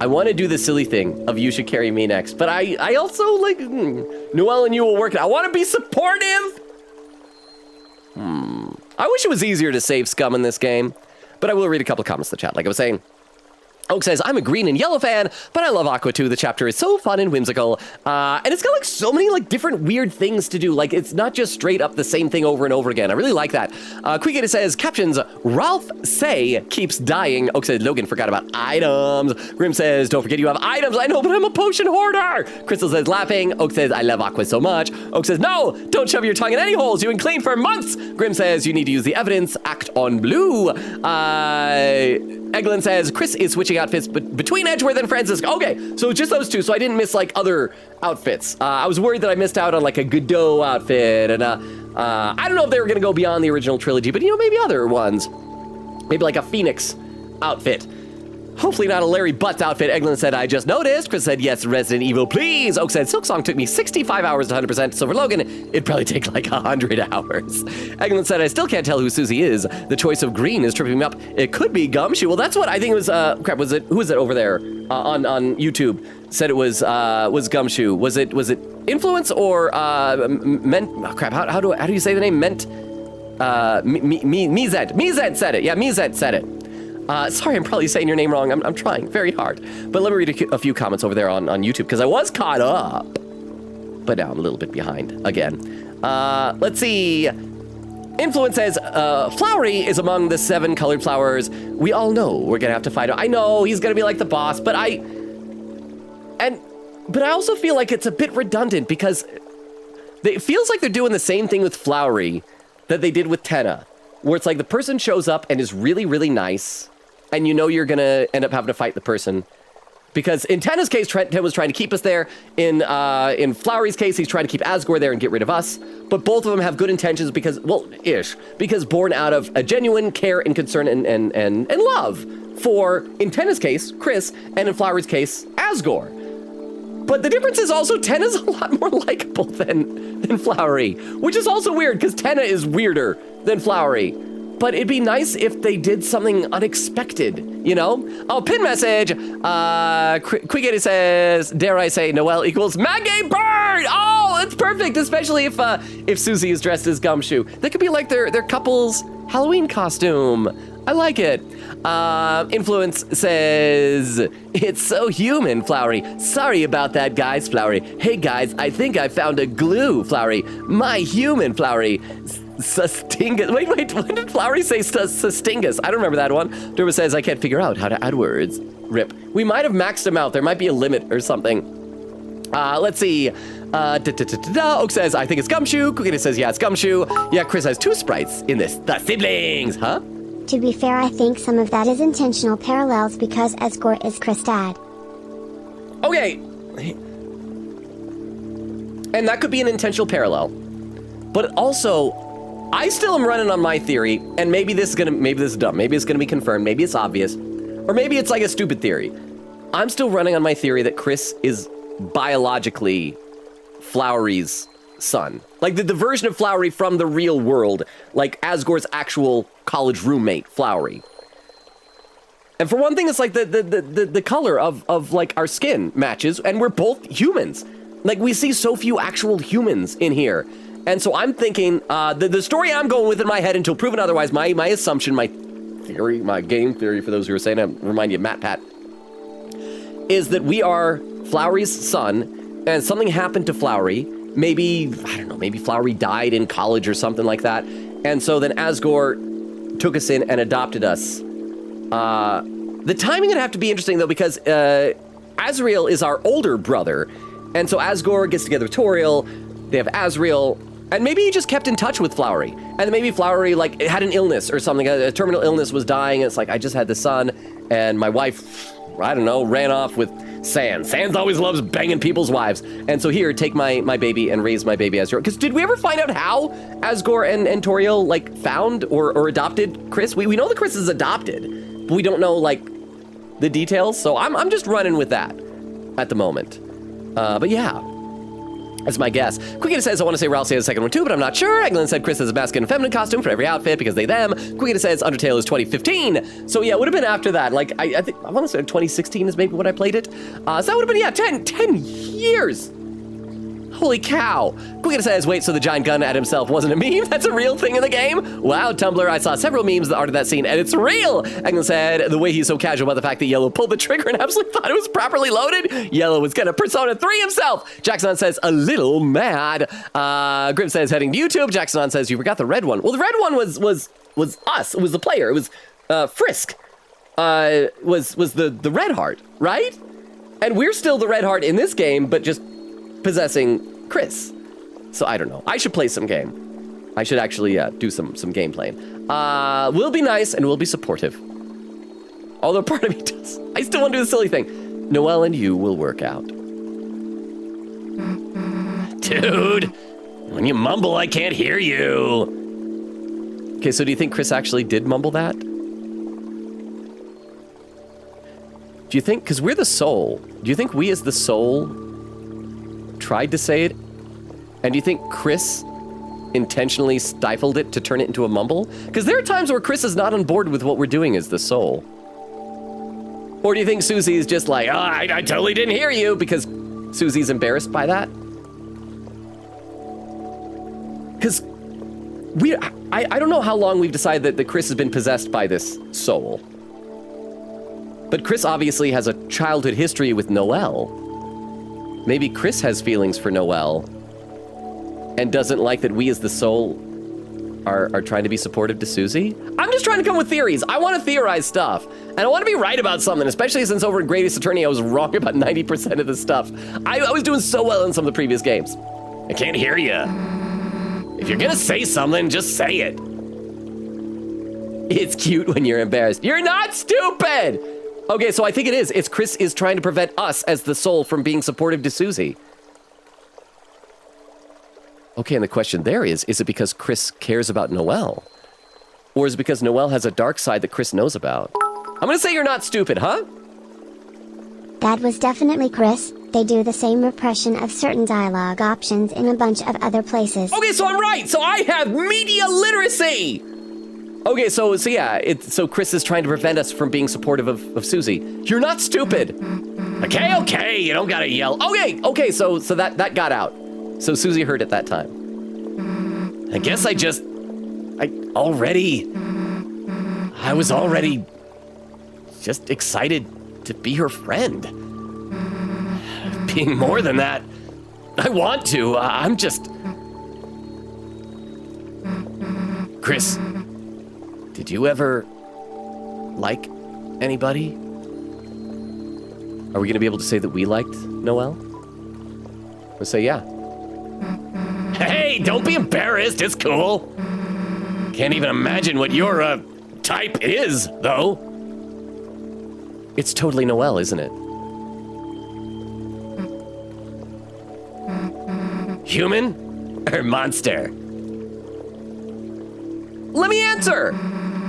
I want to do the silly thing of you should carry me next, but I also like Noelle and you will work it. I want to be supportive. I wish it was easier to save scum in this game, but I will read a couple of comments in the chat. Like I was saying, Oak says, I'm a green and yellow fan, but I love Aqua too. The chapter is so fun and whimsical. And it's got like so many like different weird things to do. Like it's not just straight up the same thing over and over again. I really like that. Quickgator says, captions, Ralph Say keeps dying. Oak says, Logan forgot about items. Grim says, don't forget you have items. I know, but I'm a potion hoarder. Crystal says, laughing. Oak says, I love Aqua so much. Oak says, no, don't shove your tongue in any holes. You've been clean for months. Grim says, you need to use the evidence. Act on blue. Eglin says, Chris is switching outfits between Edgeworth and Francisco. Okay, so just those two, so I didn't miss like other outfits. I was worried that I missed out on like a Godot outfit, and I don't know if they were gonna go beyond the original trilogy, but you know, maybe other ones. Maybe like a Phoenix outfit. Hopefully not a Larry Butts outfit. Eglin said, I just noticed. Chris said, yes, Resident Evil, please. Oak said, Silksong took me 65 hours to 100%. So for Logan, it'd probably take like 100 hours. Eglin said, I still can't tell who Susie is. The choice of green is tripping me up. It could be Gumshoe. Well, that's what I think it was, crap, was it, who was it over there on YouTube? Said it was Gumshoe. Was it influence or, Ment, oh, crap, how do you say the name? Mizet said it. Yeah, Mizet said it. Sorry, I'm probably saying your name wrong. I'm trying very hard. But let me read a few comments over there on YouTube, because I was caught up. But now I'm a little bit behind again. Let's see. Influence says, Flowery is among the 7 colored flowers. We all know we're going to have to fight him. I know he's going to be like the boss, but I also feel like it's a bit redundant, because it feels like they're doing the same thing with Flowery that they did with Tenna, where it's like the person shows up and is really, really nice, and you know you're gonna end up having to fight the person. Because in Tenna's case, Ten was trying to keep us there. In Flowery's case, he's trying to keep Asgore there and get rid of us. But both of them have good intentions because, well, because born out of a genuine care and concern and love for, in Tenna's case, Chris, and in Flowery's case, Asgore. But the difference is also Tenna's a lot more likable than Flowery, which is also weird because Tenna is weirder than Flowery. But it'd be nice if they did something unexpected, you know? Oh, pin message. Quickgator says, dare I say, Noelle equals Maggie Bird. Oh, it's perfect, especially if Susie is dressed as Gumshoe. That could be like their couple's Halloween costume. I like it. Influence says, it's so human, Flowery. Sorry about that, guys, Flowery. Hey, guys, I think I found a glue, Flowery. My human, Flowery. Sustingus. Wait, when did Flowery say Sustingus? I don't remember that one. Durba says, I can't figure out how to add words. Rip. We might have maxed them out. There might be a limit or something. Let's see. Oak says, I think it's Gumshoe. Cookie says, yeah, it's Gumshoe. Yeah, Chris has 2 sprites in this. The siblings, huh? To be fair, I think some of that is intentional parallels because Asgore is Chris' dad. Okay. And that could be an intentional parallel. But also, I still am running on my theory, and maybe this is dumb. Maybe it's gonna be confirmed. Maybe it's obvious. Or maybe it's like a stupid theory. I'm still running on my theory that Chris is biologically Flowery's son. Like the version of Flowery from the real world. Like Asgore's actual college roommate, Flowery. And for one thing, it's like the color of like our skin matches, and we're both humans. Like we see so few actual humans in here. And so I'm thinking, the story I'm going with in my head until proven otherwise, my assumption, my theory, my game theory for those who are saying, I remind you of Matt Pat, is that we are Flowery's son, and something happened to Flowery. Maybe, I don't know, maybe Flowery died in college or something like that. And so then Asgore took us in and adopted us. The timing would have to be interesting, though, because Azrael is our older brother. And so Asgore gets together with Toriel, they have Azrael, and maybe he just kept in touch with Flowery. And then maybe Flowery, like, had an illness or something, a terminal illness, was dying, and it's like, I just had this son, and my wife, I don't know, ran off with Sans. Sans always loves banging people's wives. And so here, take my baby and raise my baby as your... Because did we ever find out how Asgore and Toriel, like, found or adopted Chris? We know that Chris is adopted, but we don't know, like, the details. So I'm just running with that at the moment. But yeah, that's my guess. Quickita says, I want to say Ralph says the second one too, but I'm not sure. Eglin said Chris has a masculine and feminine costume for every outfit because they, them. Quickita says Undertale is 2015. So yeah, it would have been after that. Like, I think, I want to say 2016 is maybe when I played it. So that would have been, yeah, 10 years. Holy cow. Quickita says, wait, so the giant gun at himself wasn't a meme? That's a real thing in the game? Wow, Tumblr, I saw several memes that art of that scene, and it's real! Eglin said, the way he's so casual about the fact that Yellow pulled the trigger and absolutely thought it was properly loaded? Yellow was gonna Persona 3 himself! Jackson says, a little mad. Grim says, heading to YouTube. Jackson says, you forgot the red one. Well, the red one was us. It was the player. It was Frisk. Was the red heart, right? And we're still the red heart in this game, but just possessing Chris. So I don't know. I should play some game. I should actually do some game playing. We'll be nice and we'll be supportive. Although part of me does. I still want to do the silly thing. Noelle and you will work out. Dude, when you mumble, I can't hear you. Okay, so do you think Chris actually did mumble that? Do you think, because we're the soul, do you think we as the soul tried to say it? And do you think Chris intentionally stifled it to turn it into a mumble? Because there are times where Chris is not on board with what we're doing as the soul. Or do you think Susie's just like, oh, I totally didn't hear you, because Susie's embarrassed by that? Because I don't know how long we've decided that Chris has been possessed by this soul. But Chris obviously has a childhood history with Noelle. Maybe Chris has feelings for Noelle and doesn't like that we as the soul are trying to be supportive to Susie. I'm just trying to come with theories. I want to theorize stuff. And I want to be right about something, especially since over in Greatest Attorney, I was wrong about 90% of the stuff. I was doing so well in some of the previous games. I can't hear you. If you're gonna say something, just say it. It's cute when you're embarrassed. You're not stupid! Okay, so I think it is. It's Chris is trying to prevent us as the soul from being supportive to Susie. Okay, and the question there is it because Chris cares about Noelle? Or is it because Noelle has a dark side that Chris knows about? I'm gonna say you're not stupid, huh? That was definitely Chris. They do the same repression of certain dialogue options in a bunch of other places. Okay, so I'm right! So I have media literacy! Okay, so yeah, so Chris is trying to prevent us from being supportive of Susie. You're not stupid! Okay, you don't gotta yell. Okay, so that got out. So Susie heard it that time. I guess I was already just excited to be her friend. Being more than that, I want to. I'm just... Chris, did you ever like anybody? Are we gonna be able to say that we liked Noelle? Let's say yeah. Hey, don't be embarrassed. It's cool. Can't even imagine what your type is, though. It's totally Noelle, isn't it? Human or monster? Let me answer!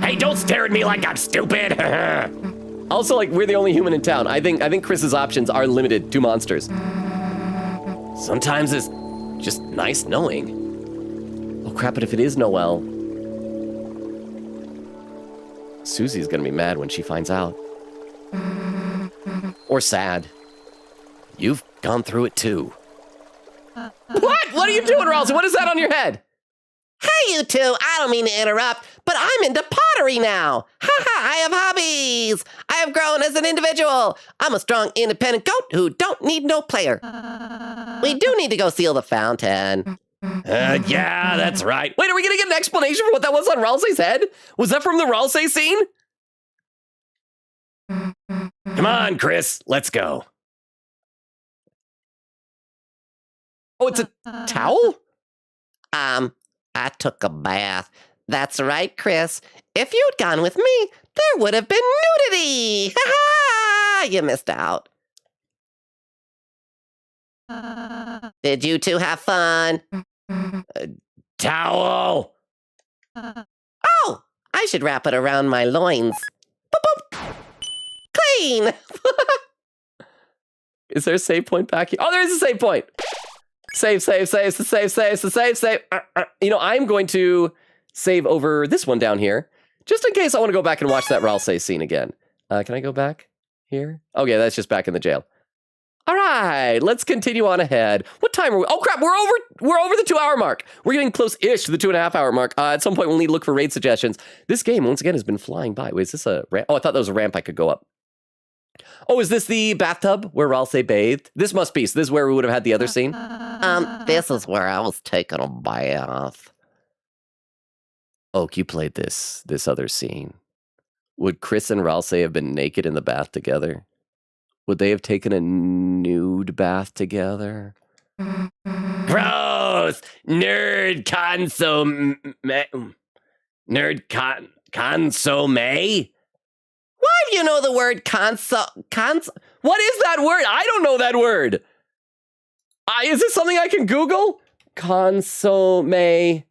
Hey, don't stare at me like I'm stupid. Also, like, we're the only human in town. I think Chris's options are limited to monsters. Sometimes it's just nice knowing. Oh crap, but if it is Noelle, Susie's gonna be mad when she finds out. Or sad. You've gone through it too. What? What are you doing, Ralsei? What is that on your head? Hey, you two, I don't mean to interrupt, but I'm into pottery now. I have hobbies. I have grown as an individual. I'm a strong, independent goat who don't need no player. We do need to go seal the fountain. Yeah, that's right. Wait, are we gonna get an explanation for what that was on Ralsei's head? Was that from the Ralsei scene? Come on, Chris, let's go. Oh, it's a towel? I took a bath. That's right, Chris. If you'd gone with me, there would have been nudity. Ha ha! You missed out. Did you two have fun? Towel. Oh, I should wrap it around my loins. Boop, boop. Clean. Is there a save point back here? Oh, there is a save point. Save. You know, I'm going to save over this one down here, just in case I want to go back and watch that Ralsei scene again. Can I go back here? Oh, yeah, that's just back in the jail. All right, let's continue on ahead. What time are we? Oh, crap, we're over the 2-hour mark. We're getting close-ish to the 2.5-hour mark. At some point, we'll need to look for raid suggestions. This game, once again, has been flying by. Wait, is this a ramp? Oh, I thought that was a ramp I could go up. Oh, is this the bathtub where Ralsei bathed? This must be. So this is where we would have had the other scene? This is where I was taking a bath. Oak, you played this other scene. Would Chris and Ralsei have been naked in the bath together? Would they have taken a nude bath together? Gross! Nerd consomme. Consomme? Why do you know the word What is that word? I don't know that word. Is this something I can Google? Consomme.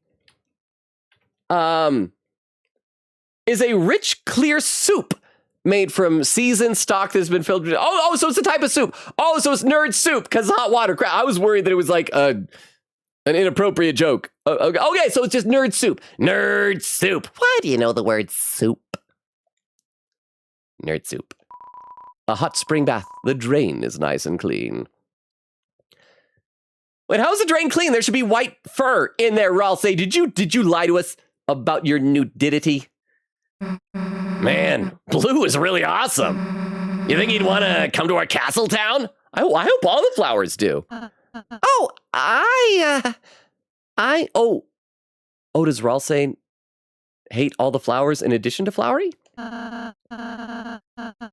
Is a rich, clear soup made from seasoned stock that's been filled with. Oh, so it's a type of soup. Oh, so it's nerd soup because hot water. Crap, I was worried that it was like an inappropriate joke. Okay, so it's just nerd soup. Nerd soup. Why do you know the word soup? Nerd soup. A hot spring bath. The drain is nice and clean. Wait, how is the drain clean? There should be white fur in there, Ralsei. Did you lie to us about your nudity? Man, Blue is really awesome. You think he'd want to come to our castle town? I hope all the flowers do. Oh, does Ralsei hate all the flowers in addition to Flowery?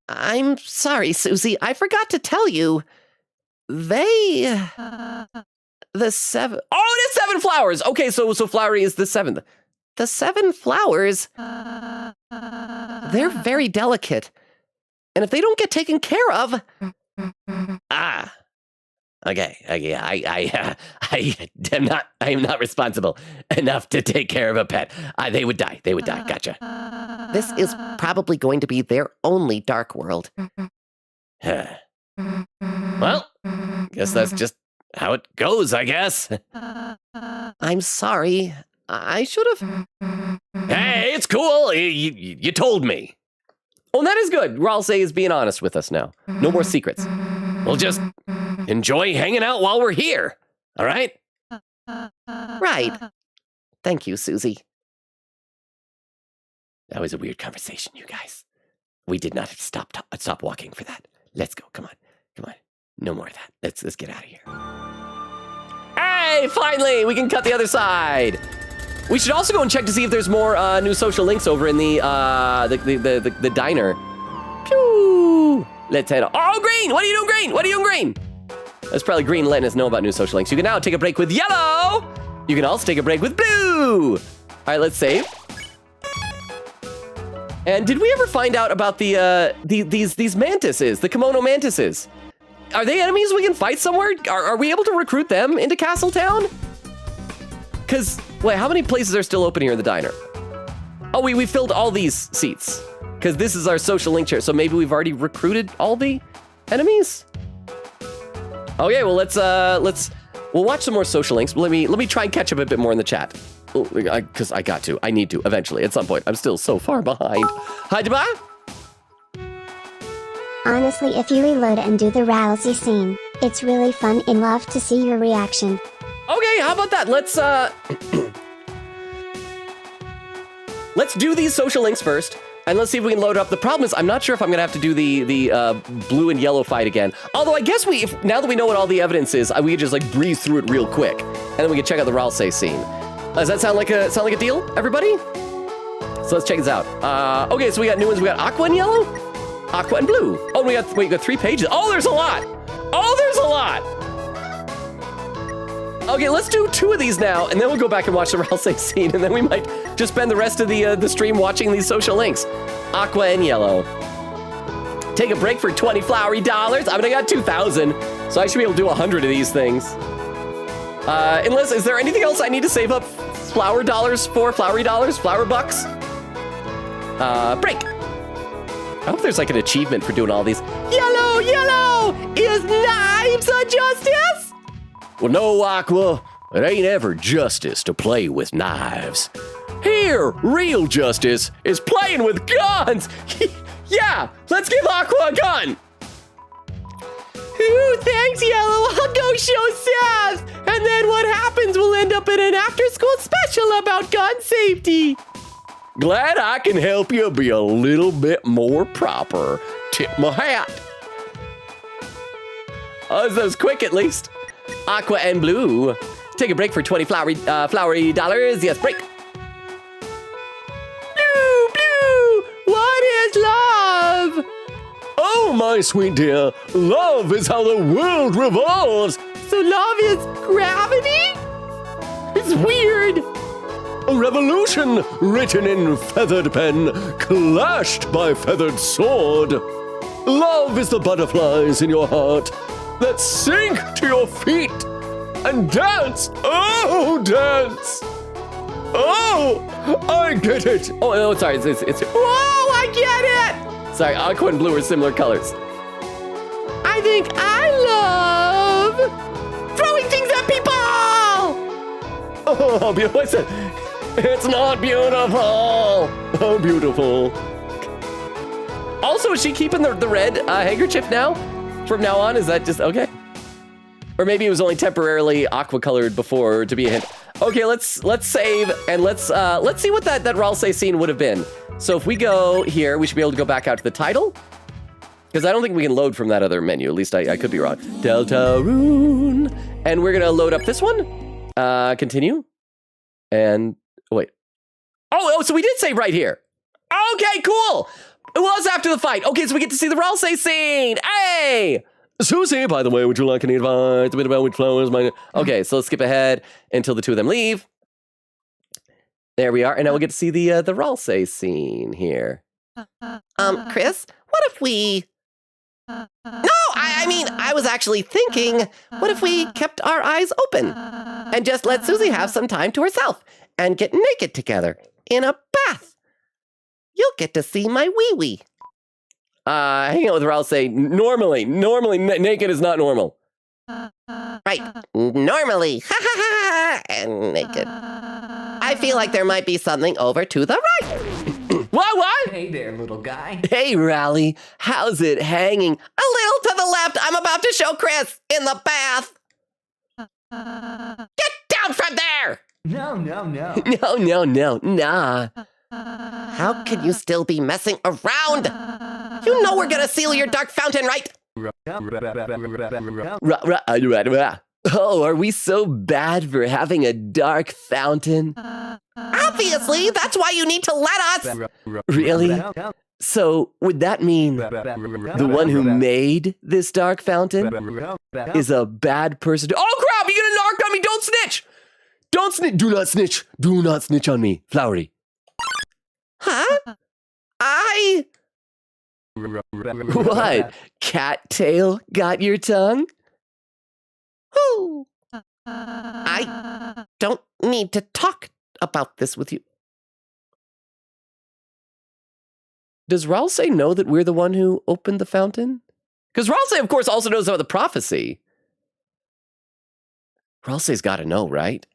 I'm sorry, Susie. I forgot to tell you. The 7. Oh, it is 7 flowers. Okay, so Flowery is the 7th. The 7 flowers. They're very delicate. And if they don't get taken care of. Okay. I am not responsible enough to take care of a pet. They would die. Gotcha. This is probably going to be their only dark world. Well, guess that's just how it goes, I guess. I'm sorry. I should have. Hey, it's cool. You told me. Oh, that is good. Ralsei is being honest with us now. No more secrets. We'll just enjoy hanging out while we're here. All right? Right. Thank you, Susie. That was a weird conversation, you guys. We did not stop walking for that. Let's go. Come on. No more of that. Let's get out of here. Hey, finally, we can cut the other side. We should also go and check to see if there's more new social links over in the diner. Pew! Let's head on. Oh, Green! What are you doing, Green? That's probably green letting us know about new social links. You can now take a break with yellow. You can also take a break with blue. All right, let's save. And did we ever find out about these mantises, the kimono mantises? Are they enemies we can fight somewhere? Are we able to recruit them into Castletown? Because, wait, how many places are still open here in the diner? Oh, we filled all these seats. Because this is our social link chair, so maybe we've already recruited all the enemies? Okay, well, we'll watch some more social links. Let me try and catch up a bit more in the chat. Because I need to, eventually, at some point. I'm still so far behind. Hi, Deba? Honestly, if you reload and do the Rousey scene, it's really fun and love to see your reaction. Okay, how about that? Let's do these social links first, and let's see if we can load up. The problem is, I'm not sure if I'm gonna have to do the blue and yellow fight again. Although I guess now that we know what all the evidence is, we could just like breeze through it real quick, and then we can check out the Rousey scene. Does that sound like a deal, everybody? So let's check this out. Okay, so we got new ones. We got aqua and yellow, aqua and blue. Oh, we got 3 pages. Oh, there's a lot. Okay, let's do 2 of these now, and then we'll go back and watch the Rousey scene, and then we might just spend the rest of the stream watching these social links. Aqua and yellow. Take a break for 20 flowery dollars. I got 2,000, so I should be able to do 100 of these things. Unless, is there anything else I need to save up flower dollars for? Flowery dollars? Flower bucks? Break. I hope there's like an achievement for doing all these. Yellow! Is knives a justice? Well, no, Aqua. It ain't ever justice to play with knives. Here, real justice is playing with guns. Yeah, let's give Aqua a gun. Ooh, thanks, Yellow. I'll go show Sass. And then what happens, we'll end up in an after-school special about gun safety. Glad I can help you be a little bit more proper. Tip my hat. Oh, that was quick at least. Aqua and blue. Take a break for 20 flowery dollars. Yes, break. Blue, what is love? Oh, my sweet dear, love is how the world revolves. So love is gravity? It's weird. A revolution written in feathered pen, clashed by feathered sword. Love is the butterflies in your heart that sink to your feet and dance. Oh, dance. Oh, I get it. Oh, sorry. It's whoa, I get it. Sorry, aqua and blue are similar colors. I think I love throwing things at people. Oh, beautiful. It's not beautiful. Oh, beautiful. Also, is she keeping the red handkerchief now? From now on, is that just okay? Or maybe it was only temporarily aqua colored before to be a hint. Okay, let's save and let's see what that Rousey scene would have been. So if we go here, we should be able to go back out to the title. Because I don't think we can load from that other menu. At least I could be wrong. Deltarune. And we're gonna load up this one. Continue. And wait. Oh, so we did save right here. Okay, cool. It was after the fight. Okay, so we get to see the Rousey scene. Hey! Susie, by the way, would you like any advice? A bit about which flowers might... Okay, so let's skip ahead until the two of them leave. There we are, and now we'll get to see the Rousey scene here. Chris, what if we... No, I was actually thinking, what if we kept our eyes open and just let Susie have some time to herself and get naked together in a bath? You'll get to see my wee-wee. Hang out with Rousey. Normally, naked is not normal. Right, normally, and naked. I feel like there might be something over to the right. What? Hey there, little guy. Hey, Rally, how's it hanging? A little to the left, I'm about to show Chris in the bath. Get down from there! No. No, nah. How can you still be messing around? You know we're gonna seal your dark fountain, right? Oh, are we so bad for having a dark fountain? Obviously, that's why you need to let us. Really? So, would that mean the one who made this dark fountain is a bad person? Oh crap, you gonna narc on me? Don't snitch! Don't snitch! Do not snitch! Do not snitch on me, Flowery. Huh? What? Cattail got your tongue? Whew. I don't need to talk about this with you. Does Ralsei know that we're the one who opened the fountain? Because Ralsei, of course, also knows about the prophecy. Ralsei's got to know, right?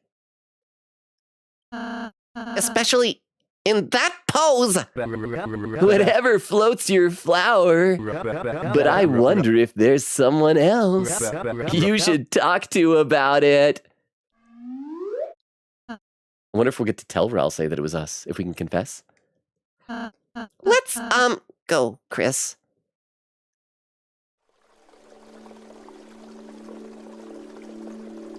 Especially in that pose. Whatever floats your flower. But I wonder if there's someone else you should talk to about it. I wonder if we'll get to tell Ralsei that it was us, if we can confess. Let's, go, Chris.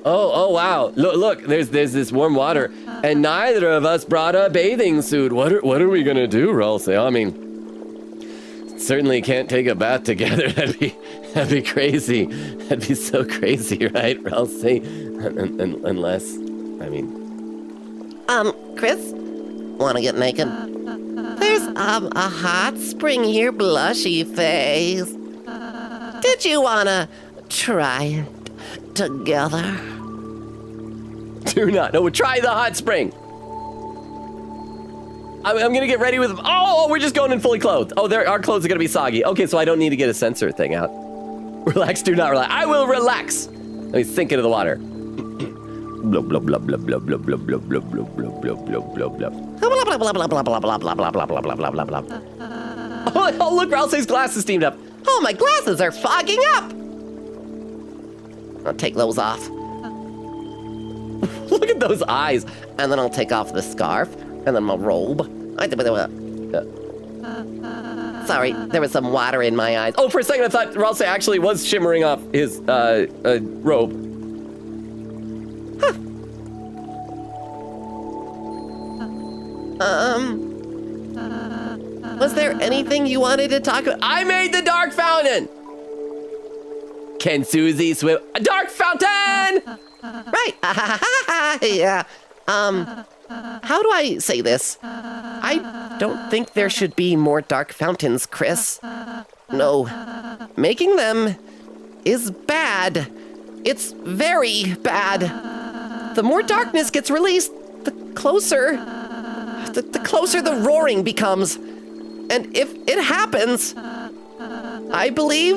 Oh, wow. Look, there's this warm water. And neither of us brought a bathing suit. What are we going to do, Ralsei? I mean, certainly can't take a bath together. That'd be crazy. That'd be so crazy, right, Ralsei? Unless, I mean... Chris? Wanna get naked? There's, a hot spring here, blushy face. Did you wanna try it together? Do not. No, try the hot spring. I'm gonna get ready with... Oh, we're just going in fully clothed. Oh, our clothes are gonna be soggy. Okay, so I don't need to get a sensor thing out. Relax, do not relax. I will relax. Let me sink into the water. Blub, blub, blub, blub, blub, blub, blub, blub, blub, blub, blub, blub, blub, blub, blub. Oh, look, Ralsei's glasses steamed up. Oh, my glasses are fogging up! I'll take those off. Look at those eyes. And then I'll take off the scarf, and then my robe. Sorry, there was some water in my eyes. Oh, for a second I thought Ralsei actually was shimmering off his robe. Was there anything you wanted to talk about? I made the dark fountain! Can Susie swim? A dark fountain! Right. Yeah. How do I say this? I don't think there should be more dark fountains, Chris. No. Making them is bad. It's very bad. The more darkness gets released, the closer the roaring becomes. And if it happens, I believe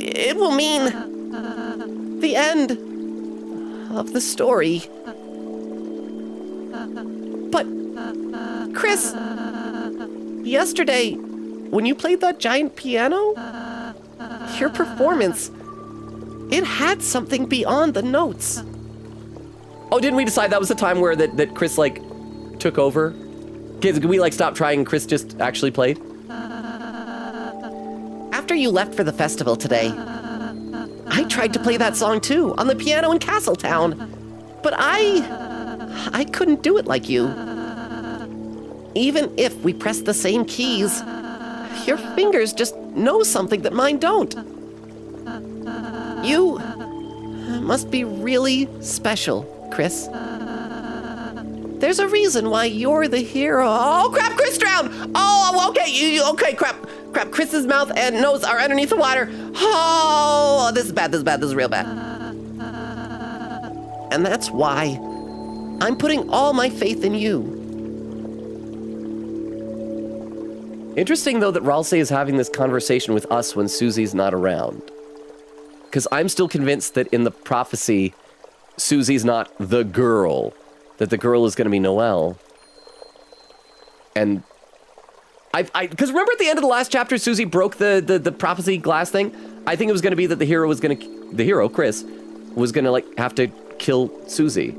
it will mean the end of the story. But, Chris, yesterday, when you played that giant piano, your performance, it had something beyond the notes. Oh, didn't we decide that was the time where that Chris, like, took over? Kids, did we, like, stop trying and Chris just actually played? After you left for the festival today, I tried to play that song too, on the piano in Castletown. But I couldn't do it like you. Even if we press the same keys, your fingers just know something that mine don't. You must be really special, Chris. There's a reason why you're the hero. Oh, crap, Chris drowned! Oh, okay, okay, crap. Chris's mouth and nose are underneath the water. Oh, this is bad, this is real bad. And that's why I'm putting all my faith in you. Interesting, though, that Ralsei is having this conversation with us when Susie's not around. Because I'm still convinced that in the prophecy, Susie's not the girl. That the girl is going to be Noelle. And because remember at the end of the last chapter, Susie broke the prophecy glass thing? I think it was going to be that the hero, Chris, was going to, like, have to kill Susie.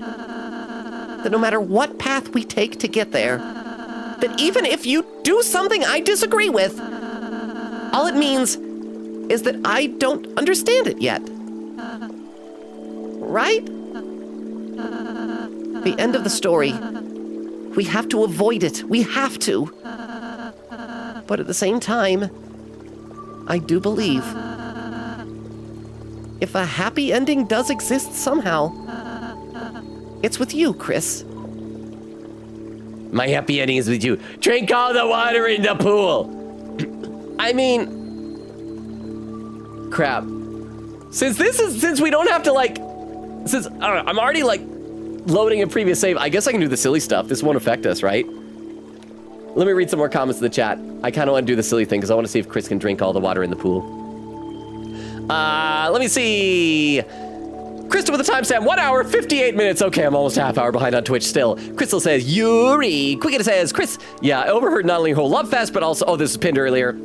That no matter what path we take to get there, that even if you do something I disagree with, all it means is that I don't understand it yet. Right? The end of the story. We have to avoid it. We have to. But at the same time, I do believe if a happy ending does exist somehow, it's with you, Chris. My happy ending is with you. Drink all the water in the pool. I mean, crap. Since we don't have to like, since I'm already like loading a previous save, I guess I can do the silly stuff. This won't affect us, right? Let me read some more comments in the chat. I kind of want to do the silly thing because I want to see if Chris can drink all the water in the pool. Let me see. Crystal with a timestamp, 1 hour, 58 minutes. Okay, I'm almost a half hour behind on Twitch still. Crystal says, Yuri. Quicket says, Chris, yeah, I overheard not only your whole love fest, but also, oh, this was pinned earlier.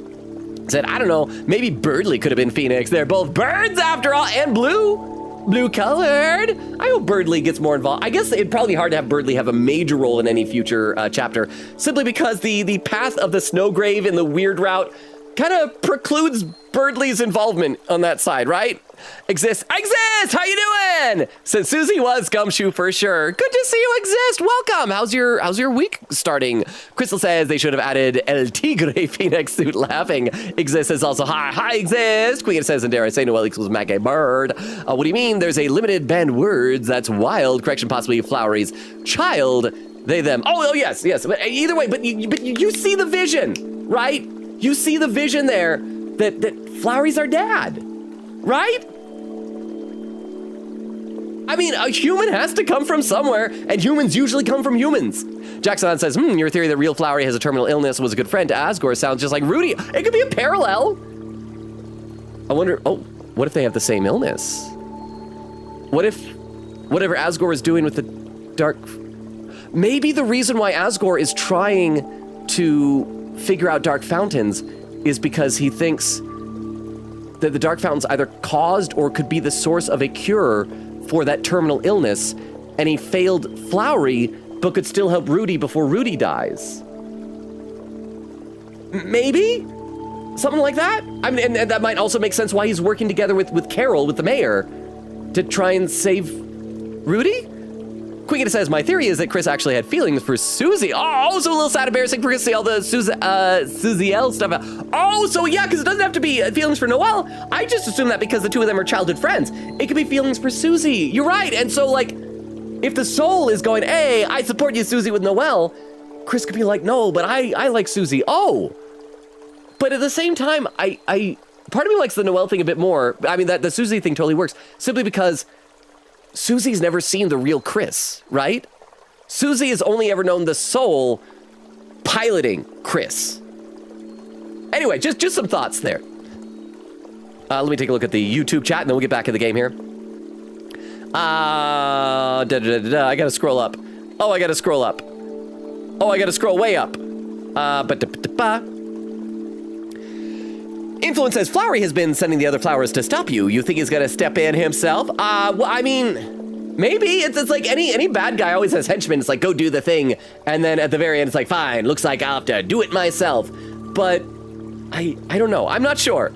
Said, I don't know, maybe Birdly could have been Phoenix. They're both birds after all, and blue colored. I hope Birdly gets more involved. I guess it'd probably be hard to have Birdly have a major role in any future chapter, simply because the path of the Snowgrave and the weird route kind of precludes Birdly's involvement on that side, right? Exist, how you doing? Since Susie was Gumshoe for sure. Good to see you exist. Welcome. How's your week starting? Crystal says they should have added El Tigre Phoenix suit laughing. Exist is also hi exist. Queen says, and dare I say Noel equals Mac a bird. What do you mean? There's a limited banned words. That's wild. Correction, possibly Flowery's child. They, them. Oh yes. But either way, but you see the vision, right? You see the vision there that Flowery's our dad, right? I mean, a human has to come from somewhere, and humans usually come from humans. Jackson says, your theory that real Flowery has a terminal illness was a good friend to Asgore sounds just like Rudy. It could be a parallel. I wonder, what if they have the same illness? What if whatever Asgore is doing with the dark... Maybe the reason why Asgore is trying to figure out dark fountains is because he thinks that the dark fountains either caused or could be the source of a cure for that terminal illness, and he failed Flowery, but could still help Rudy before Rudy dies. Maybe? Something like that? I mean, and that might also make sense why he's working together with Carol, with the mayor, to try and save Rudy? Quicket says, my theory is that Chris actually had feelings for Susie. Oh, also a little sad, embarrassing for Chris to see all the Susie L stuff out. Oh, so yeah, because it doesn't have to be feelings for Noelle. I just assume that because the two of them are childhood friends. It could be feelings for Susie. You're right. And so, like, if the soul is going, hey, I support you, Susie, with Noelle, Chris could be like, no, but I like Susie. Oh. But at the same time, I part of me likes the Noelle thing a bit more. I mean, that the Susie thing totally works, simply because Susie's never seen the real Chris, right? Susie has only ever known the soul piloting Chris. Anyway, just some thoughts there. Let me take a look at the YouTube chat, and then we'll get back in the game here. I gotta scroll up. Oh, I gotta scroll up. Oh, I gotta scroll way up. Influence says, Flowery has been sending the other flowers to stop you. You think he's gonna step in himself? Well, I mean, maybe. It's like any bad guy always has henchmen. It's like, go do the thing. And then at the very end, it's like, fine, looks like I'll have to do it myself. But I don't know. I'm not sure.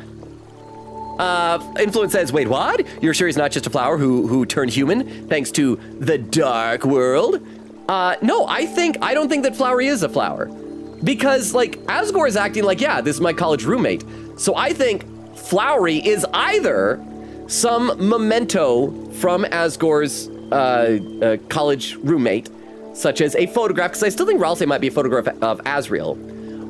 Influence says, wait, what? You're sure he's not just a flower who turned human thanks to the dark world? No, I don't think that Flowery is a flower. Because, like, Asgore is acting like, yeah, this is my college roommate. So I think Flowery is either some memento from Asgore's college roommate, such as a photograph, because I still think Ralsei might be a photograph of Asriel.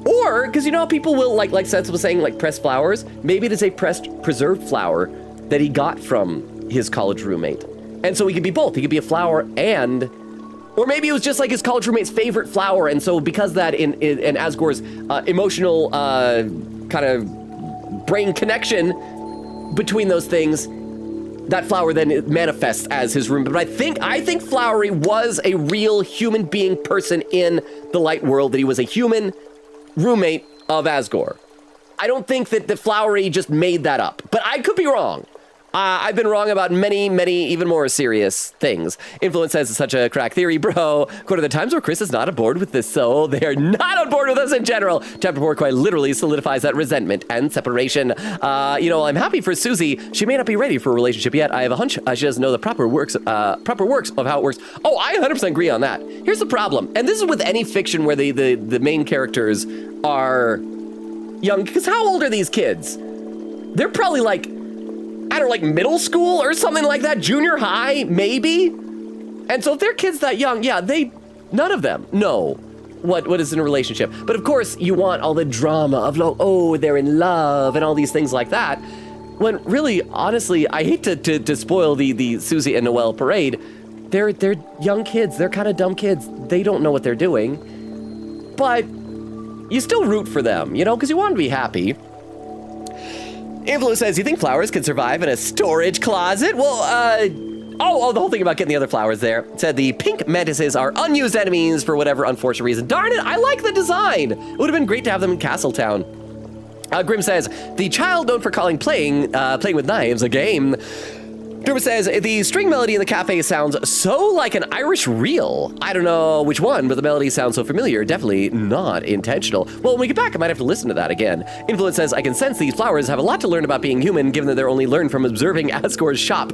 Or, because you know how people will, like Seth was saying, like press flowers? Maybe it is a pressed, preserved flower that he got from his college roommate. And so he could be both. He could be a flower and... Or maybe it was just like his college roommate's favorite flower, and so because of that, in Asgore's emotional kind of brain connection between those things, that flower then manifests as his roommate. But I think Flowery was a real human being person in the light world, that he was a human roommate of Asgore. I don't think that the Flowery just made that up, but I could be wrong. I've been wrong about many, even more serious things. Influence says it's such a crack theory, bro. Quote, the times where Chris is not on board with this, so they are not on board with us in general. Chapter 4 quite literally solidifies that resentment and separation. I'm happy for Susie. She may not be ready for a relationship yet. I have a hunch she doesn't know the proper works of how it works. Oh, I 100% agree on that. Here's the problem, and this is with any fiction where the main characters are young, because how old are these kids? They're probably like, I don't know, like middle school or something like that, junior high, maybe? And so if they're kids that young, yeah, none of them know what is in a relationship. But of course, you want all the drama of, oh, they're in love and all these things like that. When really, honestly, I hate to spoil the Susie and Noelle parade. They're young kids. They're kind of dumb kids. They don't know what they're doing. But you still root for them, you know, because you want to be happy. Influence says, you think flowers could survive in a storage closet? Well, the whole thing about getting the other flowers there. It said the pink mantises are unused enemies for whatever unfortunate reason. Darn it, I like the design. It would have been great to have them in Castletown. Grim says, the child known for calling playing with knives a game. Derma says, the string melody in the cafe sounds so like an Irish reel. I don't know which one, but the melody sounds so familiar. Definitely not intentional. Well, when we get back, I might have to listen to that again. Influence says, I can sense these flowers have a lot to learn about being human, given that they're only learned from observing Asgore's shop.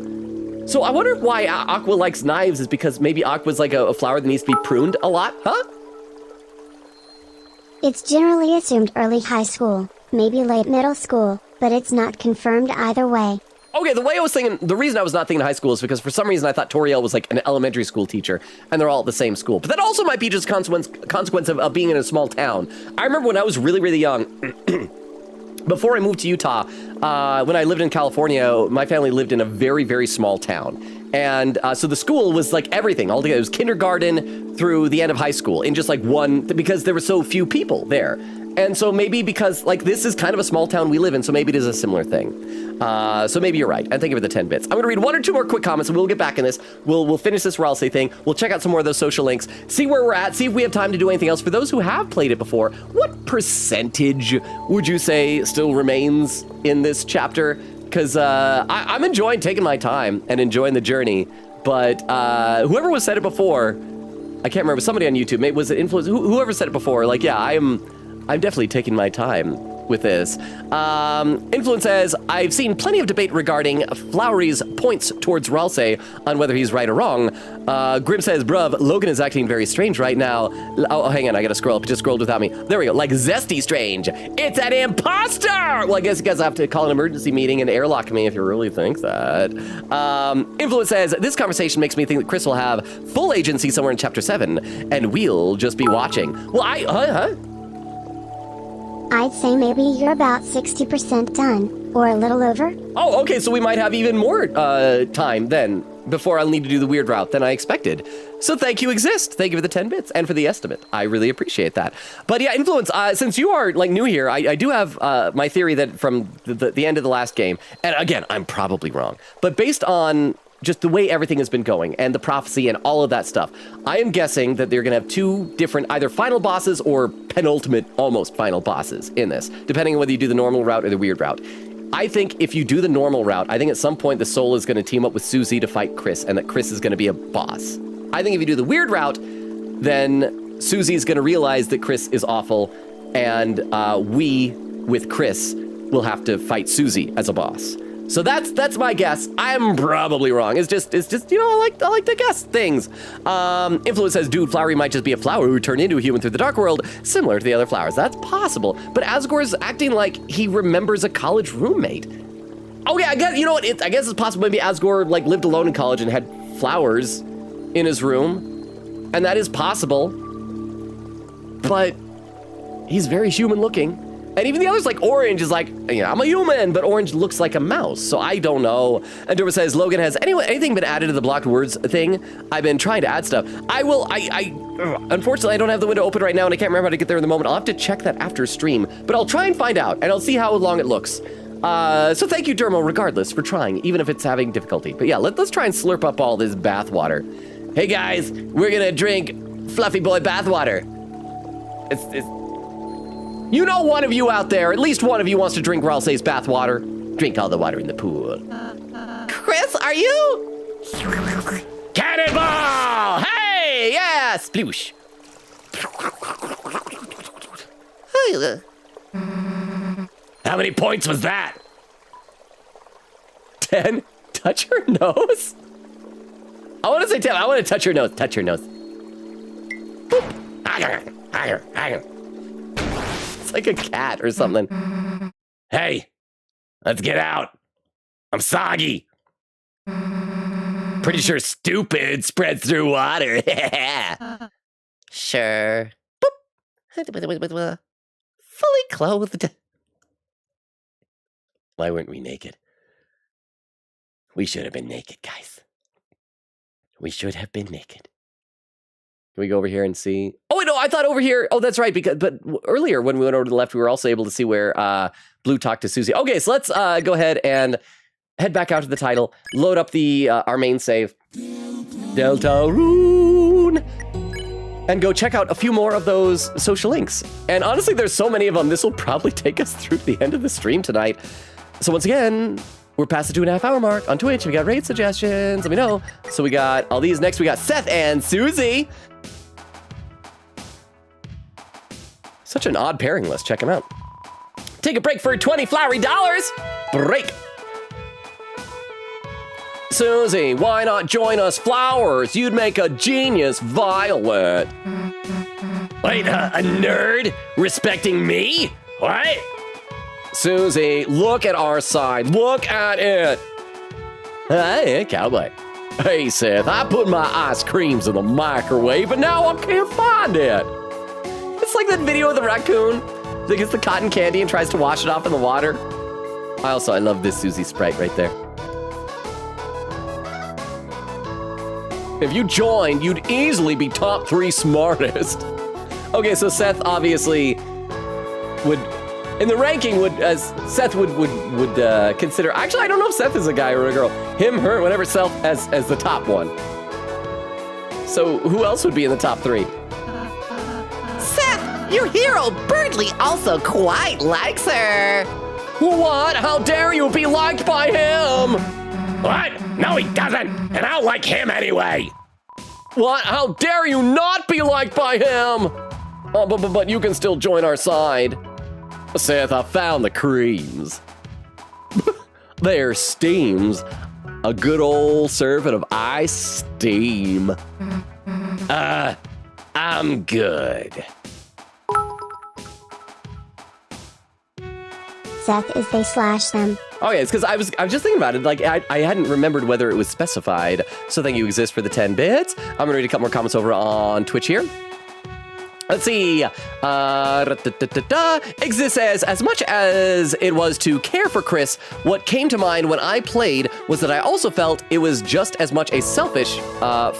So I wonder why Aqua likes knives is because maybe Aqua's like a flower that needs to be pruned a lot, huh? It's generally assumed early high school, maybe late middle school, but it's not confirmed either way. Okay, the way I was thinking, the reason I was not thinking high school is because for some reason I thought Toriel was like an elementary school teacher, and they're all at the same school. But that also might be just consequence of being in a small town. I remember when I was really, really young, before I moved to Utah, when I lived in California, my family lived in a very, very small town. And so the school was like everything all together. It was kindergarten through the end of high school in just like one, because there were so few people there. And so maybe because like this is kind of a small town we live in, so maybe it is a similar thing. So maybe you're right. And thank you for the 10 bits. I'm going to read one or two more quick comments and we'll get back in this. We'll finish this Ralsei thing. We'll check out some more of those social links, see where we're at, see if we have time to do anything else. For those who have played it before, what percentage would you say still remains in this chapter? Because I'm enjoying taking my time and enjoying the journey. But whoever was said it before, I can't remember, somebody on YouTube, maybe was it Influence? Whoever said it before, like, yeah, I'm definitely taking my time with this. Influence says, I've seen plenty of debate regarding Flowery's points towards Ralsei on whether he's right or wrong. Grim says, bruv, Logan is acting very strange right now. Oh, hang on, I gotta scroll up. It just scrolled without me. There we go, like zesty strange. It's an imposter! Well, I guess you guys have to call an emergency meeting and airlock me if you really think that. Influence says, this conversation makes me think that Chris will have full agency somewhere in Chapter 7, and we'll just be watching. Well, I'd say maybe you're about 60% done, or a little over. Oh, okay, so we might have even more time then, before I'll need to do the weird route than I expected. So thank you, Exist. Thank you for the 10 bits and for the estimate. I really appreciate that. But yeah, Influence, since you are like new here, I do have my theory that from the end of the last game, and again, I'm probably wrong, but based on just the way everything has been going and the prophecy and all of that stuff, I am guessing that they're going to have two different either final bosses or penultimate almost final bosses in this, depending on whether you do the normal route or the weird route. I think if you do the normal route, I think at some point the Soul is going to team up with Susie to fight Chris, and that Chris is going to be a boss. I think if you do the weird route, then Susie's going to realize that Chris is awful, and we, with Chris, will have to fight Susie as a boss. So that's my guess. I'm probably wrong. It's just you know, I like to guess things. Influence says, dude, Flowery might just be a flower who turned into a human through the dark world, similar to the other flowers. That's possible. But Asgore's acting like he remembers a college roommate. Oh yeah, I guess, you know what? I guess it's possible maybe Asgore like lived alone in college and had flowers in his room, and that is possible. But he's very human looking. And even the others, like Orange, is like, you know, I'm a human, but Orange looks like a mouse, so I don't know. And Durba says, Logan, has anything been added to the blocked words thing? I've been trying to add stuff. Unfortunately, I don't have the window open right now, and I can't remember how to get there in the moment. I'll have to check that after stream, but I'll try and find out, and I'll see how long it looks. So thank you, Dermo, regardless, for trying, even if it's having difficulty. But yeah, let's try and slurp up all this bathwater. Hey guys, we're gonna drink Fluffy Boy bathwater. It's You know, one of you out there, at least one of you wants to drink Ralsei's bathwater. Drink all the water in the pool. Chris, are you? Cannonball! Hey, yeah, sploosh. How many points was that? 10? Touch her nose? I want to say 10. I want to touch her nose. Touch her nose. Boop. It's like a cat or something. Hey, let's get out. I'm soggy. Pretty sure stupid spreads through water. Sure. Boop. Fully clothed. Why weren't we naked? We should have been naked, guys. We should have been naked. Can we go over here and see? Oh, wait, no, I thought over here. Oh, that's right. But earlier when we went over to the left, we were also able to see where Blue talked to Susie. Okay, so let's go ahead and head back out to the title, load up the our main save, Deltarune, and go check out a few more of those social links. And honestly, there's so many of them. This will probably take us through the end of the stream tonight. So once again, we're past the 2.5 hour mark on Twitch. We got raid suggestions. Let me know. So we got all these. Next, we got Seth and Susie. Such an odd pairing list. Check them out. Take a break for 20 flowery dollars. Break. Susie, why not join us flowers? You'd make a genius violet. Wait, a nerd respecting me? What? Susie, look at our side. Look at it. Hey, cowboy. Hey, Seth, I put my ice creams in the microwave, but now I can't find it. It's like that video of the raccoon that gets the cotton candy and tries to wash it off in the water. I love this Susie sprite right there. If you joined, you'd easily be top 3 smartest. Okay, so Seth obviously would, in the ranking, Seth would consider. Actually, I don't know if Seth is a guy or a girl. Him, her, whatever, self as the top one. So who else would be in the top 3? Seth, your hero Birdly also quite likes her. What? How dare you be liked by him? What? No, he doesn't. And I don't like him anyway. What? How dare you not be liked by him? Oh, but you can still join our side. Seth, I found the creams. They're steams. A good old serving of ice steam. I'm good. Seth is they slash them. Oh yeah, it's because I was just thinking about it. Like I hadn't remembered whether it was specified. So thank you, Exist, for the 10 bits. I'm gonna read a couple more comments over on Twitch here. Let's see. Exist says, as much as it was to care for Chris, what came to mind when I played was that I also felt it was just as much a selfish want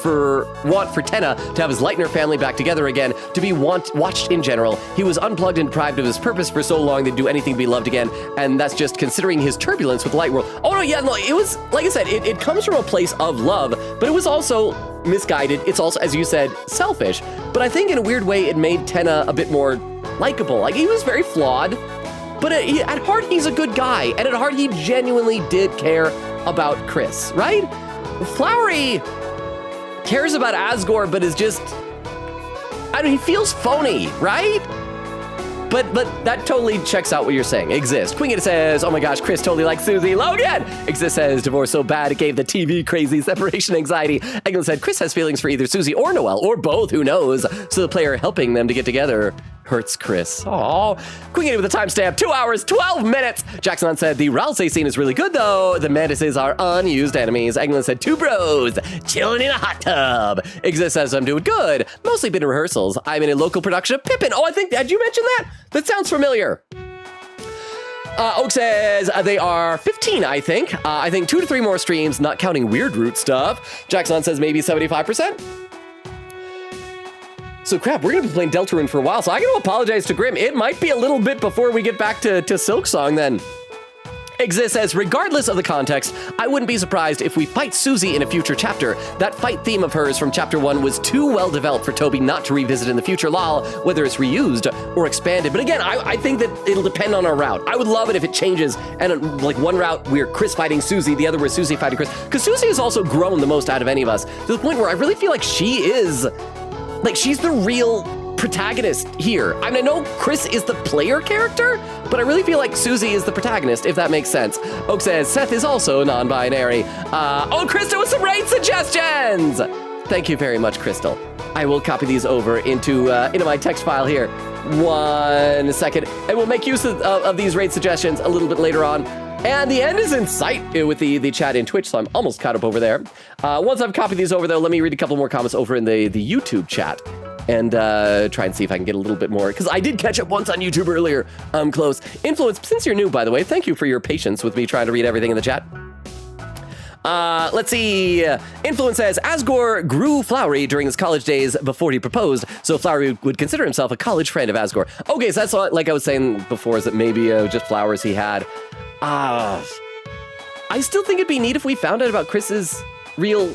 for Tenna to have his Lightner family back together again, to be watched in general. He was unplugged and deprived of his purpose for so long they'd do anything to be loved again, and that's just considering his turbulence with Light World. Oh no, yeah, no, it was, like I said, it comes from a place of love, but it was also misguided. It's also, as you said, selfish. But I think in a weird way, it made Tenna a bit more likable. Like, he was very flawed, but at heart, he's a good guy. And at heart, he genuinely did care about Chris, right? Flowery cares about Asgore, but is just, I mean, he feels phony, right? But that totally checks out what you're saying. Exist. Quingita says, oh my gosh, Chris totally likes Susie. Logan! Exist says, divorce so bad it gave the TV crazy separation anxiety. Eglin said, Chris has feelings for either Susie or Noelle, or both, who knows? So the player helping them to get together hurts Chris. Aww. Quingita with a timestamp, 2 hours, 12 minutes. Jackson said, the Ralsei scene is really good though. The mantises are unused enemies. Eglin said, 2 bros chilling in a hot tub. Exist says, I'm doing good. Mostly been in rehearsals. I'm in a local production of Pippin. Oh, I think, did you mention that? That sounds familiar. Oak says they are 15, I think. I think 2 to 3 more streams, not counting Weird Root stuff. Jackson says maybe 75%. So crap, we're gonna be playing Deltarune for a while, so I gotta apologize to Grim. It might be a little bit before we get back to Silksong then. Exist says, regardless of the context, I wouldn't be surprised if we fight Susie in a future chapter. That fight theme of hers from chapter 1 was too well developed for Toby not to revisit in the future, lol, whether it's reused or expanded. But again, I think that it'll depend on our route. I would love it if it changes, and like one route we're Chris fighting Susie, the other where Susie fighting Chris, because Susie has also grown the most out of any of us, to the point where I really feel like she is, like, she's the real protagonist here. I mean, I know Chris is the player character, but I really feel like Susie is the protagonist, if that makes sense. Oak says, Seth is also non-binary. Oh, Crystal with some raid suggestions! Thank you very much, Crystal. I will copy these over into my text file here. 1 second. And we'll make use of these raid suggestions a little bit later on. And the end is in sight with the chat in Twitch, so I'm almost caught up over there. Once I've copied these over, though, let me read a couple more comments over in the YouTube chat and try and see if I can get a little bit more, because I did catch up once on YouTube earlier. I'm close. Influence, since you're new, by the way, thank you for your patience with me trying to read everything in the chat. Let's see. Influence says, Asgore grew Flowery during his college days before he proposed, so Flowery would consider himself a college friend of Asgore. Okay, so that's like I was saying before, is that maybe just flowers he had. I still think it'd be neat if we found out about Chris's real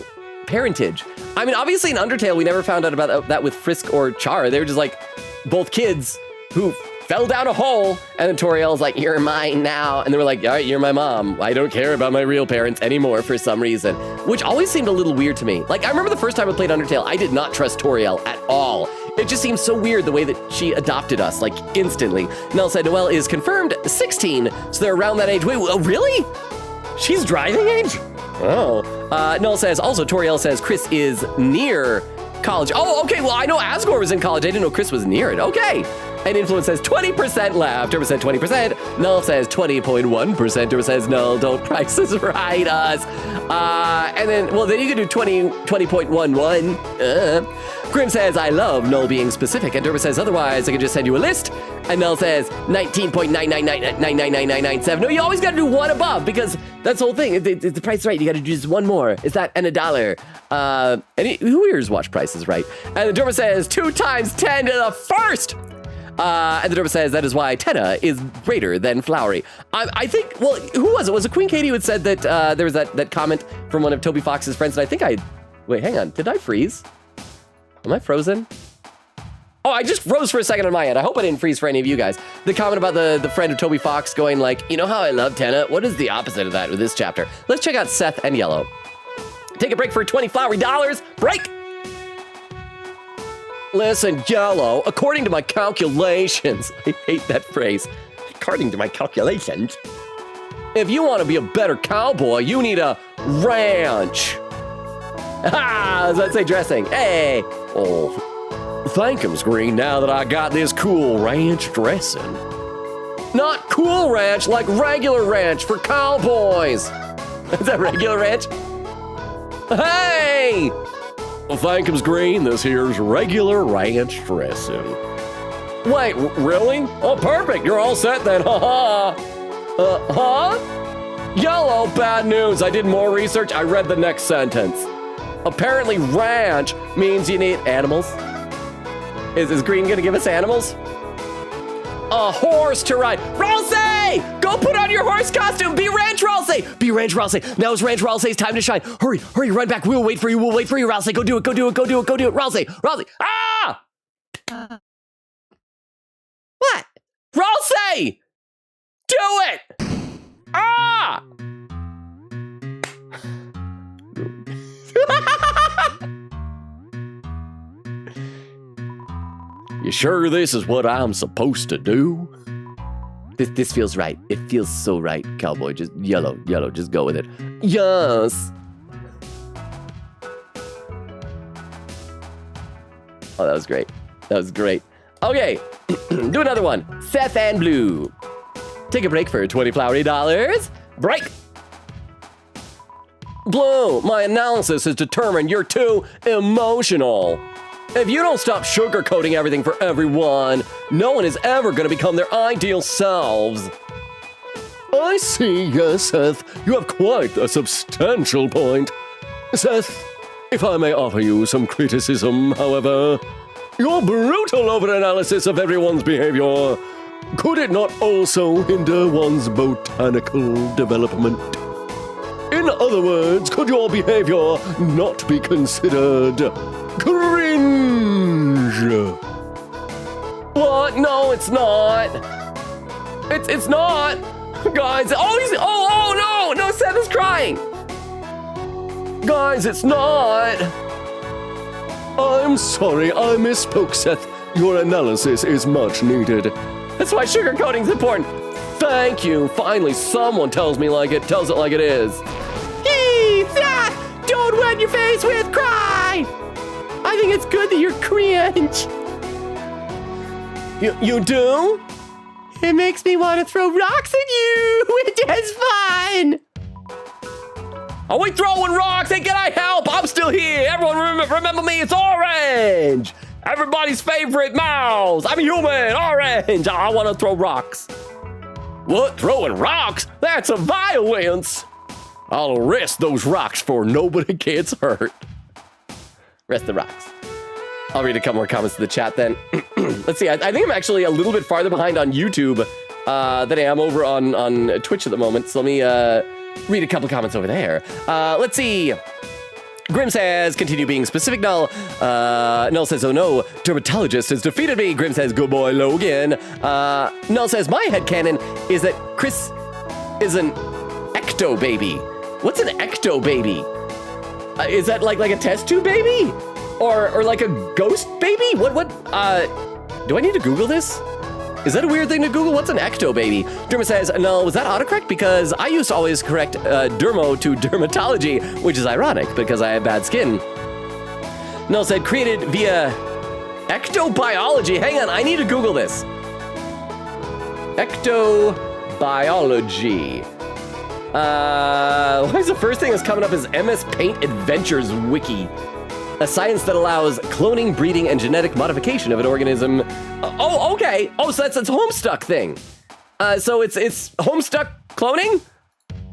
parentage. I mean, obviously in Undertale, we never found out about that with Frisk or Chara. They were just like both kids who fell down a hole, and then Toriel's like, you're mine now. And they were like, all right, you're my mom. I don't care about my real parents anymore for some reason, which always seemed a little weird to me. Like, I remember the first time I played Undertale, I did not trust Toriel at all. It just seems so weird the way that she adopted us, like, instantly. Nell said Noelle is confirmed 16, so they're around that age. Wait, really? She's driving age? Oh. Noel says, also, Toriel says Chris is near college. Oh, okay, well, I know Asgore was in college. I didn't know Chris was near it. Okay. And Influence says 20% left. Turbo said 20%. Null says 20.1%. Turbo says, no, don't price this right us. And then, well, then you can do 20.11. Grim says, I love Null being specific. And Turbo says, otherwise, I can just send you a list. And Null says 19.999999997. No, you always got to do one above, because that's the whole thing. If the price is right, you got to do just one more. Is that and $1? Who here's watch prices right? And the Turbo says 2 times 10 to the first. And the Derba says that is why Tenna is greater than Flowery. I think, well, who was it? Was it Queen Katie who had said that there was that comment from one of Toby Fox's friends? And I think wait, hang on. Did I freeze? Am I frozen? Oh, I just froze for a second on my end. I hope I didn't freeze for any of you guys. The comment about the friend of Toby Fox going like, you know how I love Tenna? What is the opposite of that with this chapter? Let's check out Seth and Yellow. Take a break for $20 Flowery dollars. Break! Listen, Yellow, according to my calculations, I hate that phrase, according to my calculations, if you want to be a better cowboy, you need a ranch. Ah, does that say dressing? Hey. Oh, thank'em's green now that I got this cool ranch dressing. Not cool ranch, like regular ranch for cowboys. Is that regular ranch? Hey! Well, thank'em's green, this here's regular ranch dressing. Wait, really? Oh, perfect, you're all set then, haha. Huh? Yellow, bad news, I did more research, I read the next sentence. Apparently ranch means you need animals. Is green gonna give us animals? A horse to ride. Ralsei! Go put on your horse costume! Be Ranch Ralsei! Be Ranch Ralsei! Now it's Ranch Ralsei's time to shine. Hurry, run back. We'll wait for you, Ralsei. Go do it. Ralsei! Ah! What? Ralsei! Do it! Ah! You sure this is what I'm supposed to do? This feels right. It feels so right, cowboy. Just yellow, just go with it. Yes. Oh, that was great. Okay, do another one. Seth and Blue. Take a break for $20 Flowery dollars. Break. Blue, my analysis has determined you're too emotional. If you don't stop sugarcoating everything for everyone, no one is ever going to become their ideal selves. I see, yes, Seth. You have quite a substantial point. Seth, if I may offer you some criticism, however, your brutal overanalysis of everyone's behavior, could it not also hinder one's botanical development? In other words, could your behavior not be considered cringe? What? No, it's not. It's not. Guys, no, Seth is crying. Guys, it's not. I'm sorry, I misspoke, Seth. Your analysis is much needed. That's why sugarcoating's important. Thank you. Finally, someone tells it like it is. Don't wet your face with cry. I think it's good that you're cringe. You do? It makes me want to throw rocks at you, which is fun. Are we throwing rocks? Hey, can I help? I'm still here. Everyone remember me, it's Orange. Everybody's favorite mouse. I'm human, Orange. I want to throw rocks. What, throwing rocks? That's a violence. I'll arrest those rocks for nobody gets hurt. Rest the rocks. I'll read a couple more comments to the chat then. Let's see, I think I'm actually a little bit farther behind on YouTube than I am over on Twitch at the moment. So let me read a couple comments over there. Let's see. Grim says, continue being specific, Null. Null says, oh no, dermatologist has defeated me. Grim says, good boy, Logan. Null says, my headcanon is that Chris is an ecto baby. What's an ecto baby? Is that like a test tube baby? Or like a ghost baby? What, do I need to Google this? Is that a weird thing to Google? What's an ecto baby? Derma says, no, was that autocorrect? Because I used to always correct dermo to dermatology, which is ironic because I have bad skin. Null said, created via ectobiology. Hang on, I need to Google this. Ectobiology. Why is the first thing that's coming up is MS Paint Adventures Wiki? A science that allows cloning, breeding, and genetic modification of an organism. Oh, okay. Oh, so that's its Homestuck thing. So it's Homestuck cloning?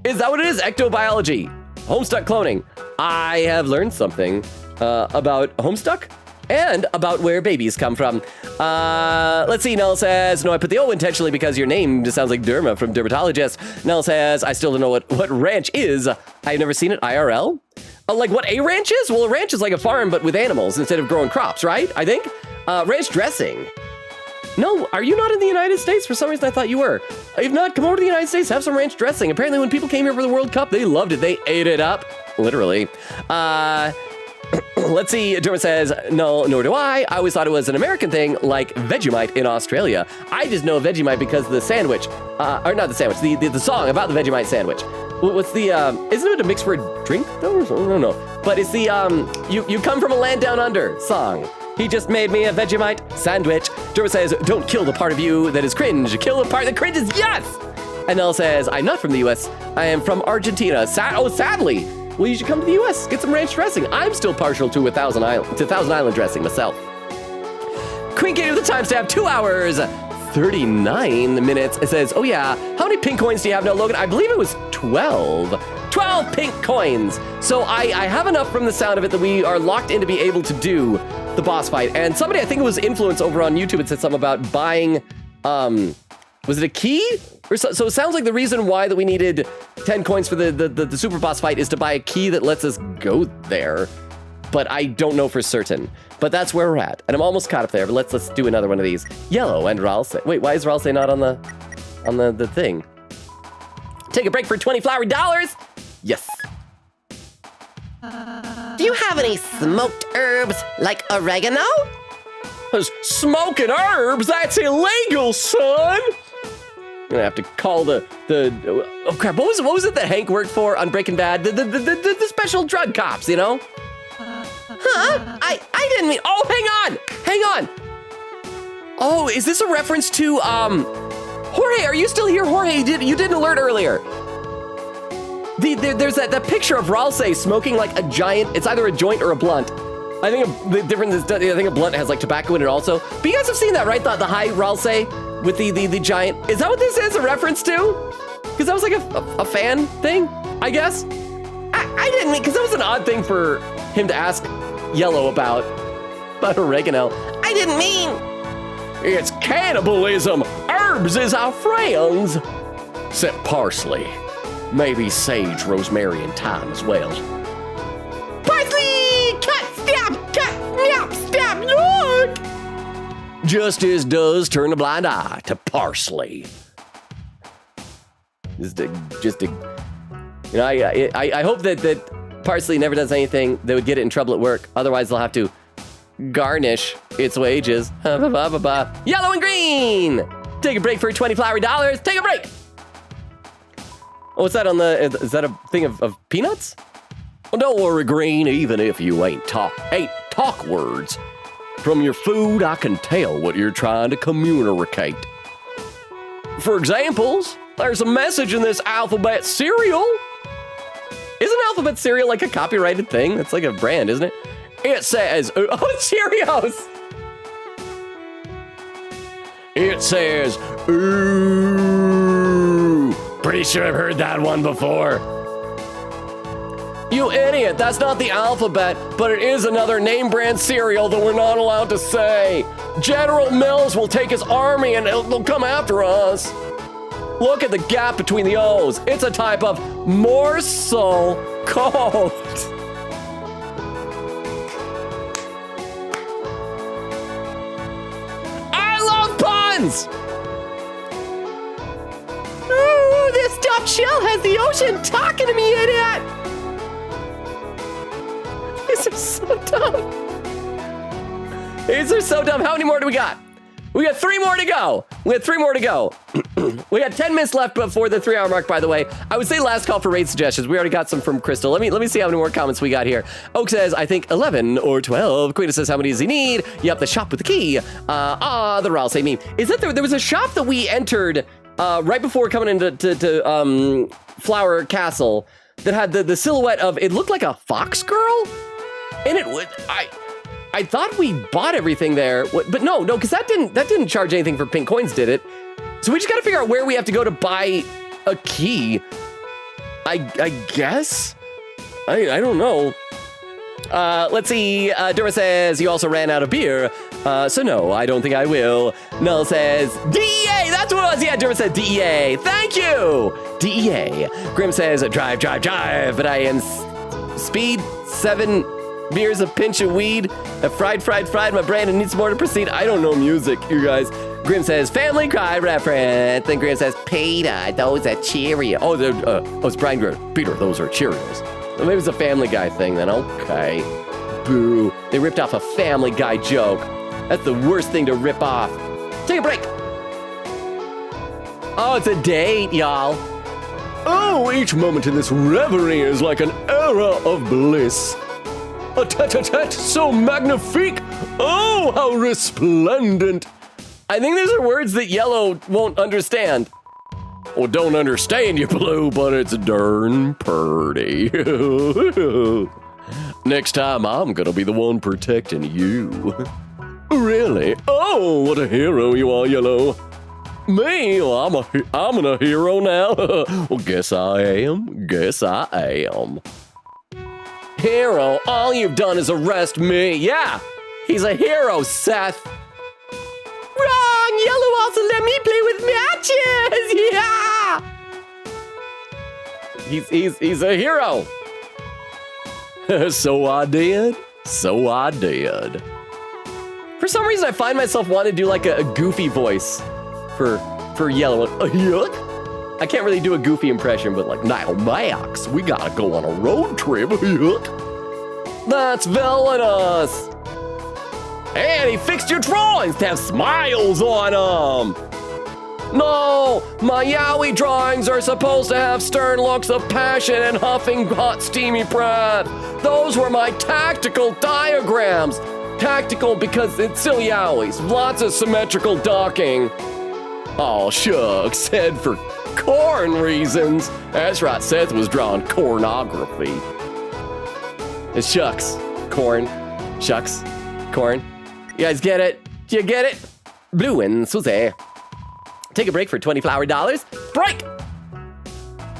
Is that what it is? Ectobiology. Homestuck cloning. I have learned something about Homestuck and about where babies come from. Let's see, Null says, no, I put the O intentionally because your name just sounds like Derma from Dermatologist. Null says, I still don't know what ranch is. I've never seen it IRL. Like what a ranch is? Well, a ranch is like a farm, but with animals instead of growing crops, right? I think. Ranch dressing. No, are you not in the United States? For some reason, I thought you were. If not, come over to the United States, have some ranch dressing. Apparently, when people came here for the World Cup, they loved it. They ate it up, literally. Let's see, Derma says, no, nor do I. I always thought it was an American thing, like Vegemite in Australia. I just know Vegemite because of the sandwich, or not the sandwich, the song about the Vegemite sandwich. What's the, isn't it a mix for a drink, though? I don't know. But it's the, you come from a land down under song. He just made me a Vegemite sandwich. Derma says, don't kill the part of you that is cringe. Kill the part that cringes, yes! And Nell says, I'm not from the U.S. I am from Argentina. Sadly. Well, you should come to the U.S., get some ranch dressing. I'm still partial to Thousand Island dressing myself. Queen Katie with the timestamp, 2 hours, 39 minutes. It says, oh yeah, how many pink coins do you have now, Logan? I believe it was 12. 12 pink coins. So I have enough from the sound of it that we are locked in to be able to do the boss fight. And somebody, I think it was Influence over on YouTube, it said something about buying, was it a key? Or so it sounds like the reason why that we needed 10 coins for the super boss fight is to buy a key that lets us go there. But I don't know for certain. But that's where we're at. And I'm almost caught up there, but let's do another one of these. Yellow and Ralsei. Wait, why is Ralsei not on the thing? Take a break for 20 flowery dollars. Yes. Do you have any smoked herbs like oregano? Smoking herbs? That's illegal, son. I'm gonna have to call the oh crap, what was it that Hank worked for on Breaking Bad? The special drug cops, you know? Huh? I didn't mean. Oh, hang on. Oh, is this a reference to Jorge? Are you still here, Jorge? You did an alert earlier. There's that picture of Ralsei smoking like a giant. It's either a joint or a blunt. I think the difference is I think a blunt has like tobacco in it also. But you guys have seen that, right? The high Ralsei with the giant. Is that what this is a reference to? Because that was like a fan thing, I guess. I didn't mean, because that was an odd thing for him to ask Yellow about oregano. I didn't mean. It's cannibalism. Herbs is our friends. Except parsley. Maybe sage, rosemary, and thyme as well. Parsley! Cut, stab, look! Justice does turn a blind eye to parsley. You know, I hope that Parsley never does anything that would get it in trouble at work. Otherwise, they'll have to garnish its wages. Yellow and green! Take a break for 20 flowery dollars. Take a break! Oh, what's that on is that a thing of peanuts? Well, don't worry, Green, even if you ain't talk words. From your food, I can tell what you're trying to communicate. For examples, there's a message in this alphabet cereal. Isn't alphabet cereal like a copyrighted thing? That's like a brand, isn't it? It says, Oh, Cheerios! it says, ooh. Pretty sure I've heard that one before. You idiot, that's not the alphabet, but it is another name brand cereal that we're not allowed to say. General Mills will take his army and they'll come after us. Look at the gap between the O's. It's a type of morsel code. I love puns! Ooh, this top shell has the ocean talking to me, idiot! These are so dumb. These are so dumb. How many more do we got? We got 3 more to go. We got 3 more to go. We got 10 minutes left before the 3-hour mark, by the way. I would say last call for raid suggestions. We already got some from Crystal. Let me see how many more comments we got here. Oak says, I think 11 or 12. Quita says, how many does he need? Yep, the shop with the key. The Raul say meme. Is that there was a shop that we entered right before coming into Flower Castle that had the silhouette of, it looked like a fox girl? And it would, I thought we bought everything there, but no, because that didn't charge anything for pink coins, did it? So we just got to figure out where we have to go to buy a key. I guess? I don't know. Let's see. Dura says you also ran out of beer. So no, I don't think I will. Null says DEA. That's what it was. Yeah, Dura said DEA. Thank you. DEA. Grim says drive. But I am speed 7 beers, a pinch of weed, a fried. My brain needs more to proceed. I don't know music, you guys. Grim says Family Cry reference. Then Grim says Peter, those are Cheerios. Oh, it's Brian Grim. Peter, those are Cheerios. Well, maybe it's a Family Guy thing then. Okay. Boo. They ripped off a Family Guy joke. That's the worst thing to rip off. Take a break. Oh, it's a date, y'all. Oh, each moment in this reverie is like an era of bliss. A tete-a-tete so magnifique. Oh, how resplendent. I think those are words that Yellow won't understand. Well, don't understand you, Blue, but it's darn purty. Next time, I'm gonna be the one protecting you. Really? Oh, what a hero you are, Yellow. Me? Well, I'm a hero now. Well, guess I am. Hero, all you've done is arrest me. Yeah, he's a hero, Seth. Wrong! Yellow also let me play with matches! Yeah! He's a hero. So I did. For some reason, I find myself wanting to do like a goofy voice for Yellow. Yuck. I can't really do a goofy impression, but like, now, Max, we gotta go on a road trip. Yuck. That's villainous. And he fixed your drawings to have smiles on them. No, my yaoi drawings are supposed to have stern looks of passion and huffing hot steamy breath. Those were my tactical diagrams. Tactical because it's still yaois. Lots of symmetrical docking. Oh, shucks, said for corn reasons. That's right, Seth was drawing cornography. It's shucks, corn, shucks, corn. You guys get it? Do you get it? Blue and Susie. Take a break for $20 flowery dollars. Break!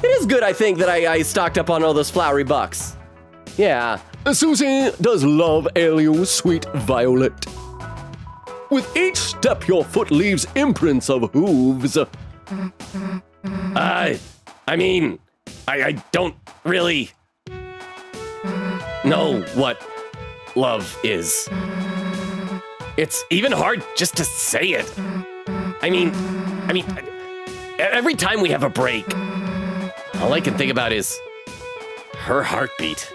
It is good, I think, that I stocked up on all those flowery bucks. Yeah. Susie does love Elio's sweet violet. With each step, your foot leaves imprints of hooves. I mean, I don't really know what love is. It's even hard just to say it. I mean, every time we have a break, all I can think about is her heartbeat.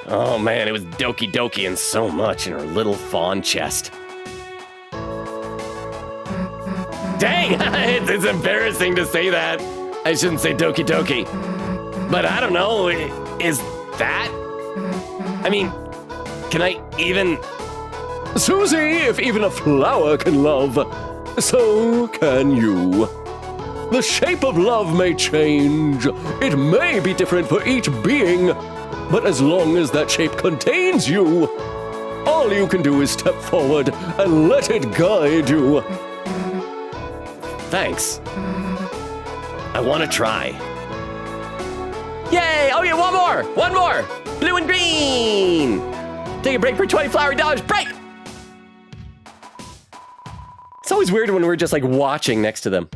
Oh man, it was doki doki and so much in her little fawn chest. Dang, it's embarrassing to say that. I shouldn't say doki doki. But I don't know, is that? I mean, Can I even... Susie, if even a flower can love, so can you. The shape of love may change. It may be different for each being, but as long as that shape contains you, all you can do is step forward and let it guide you. Thanks. I want to try. Yay! Oh yeah, one more! Blue and green! Take a break for $20 flowery dollars, break! It's always weird when we're just like watching next to them.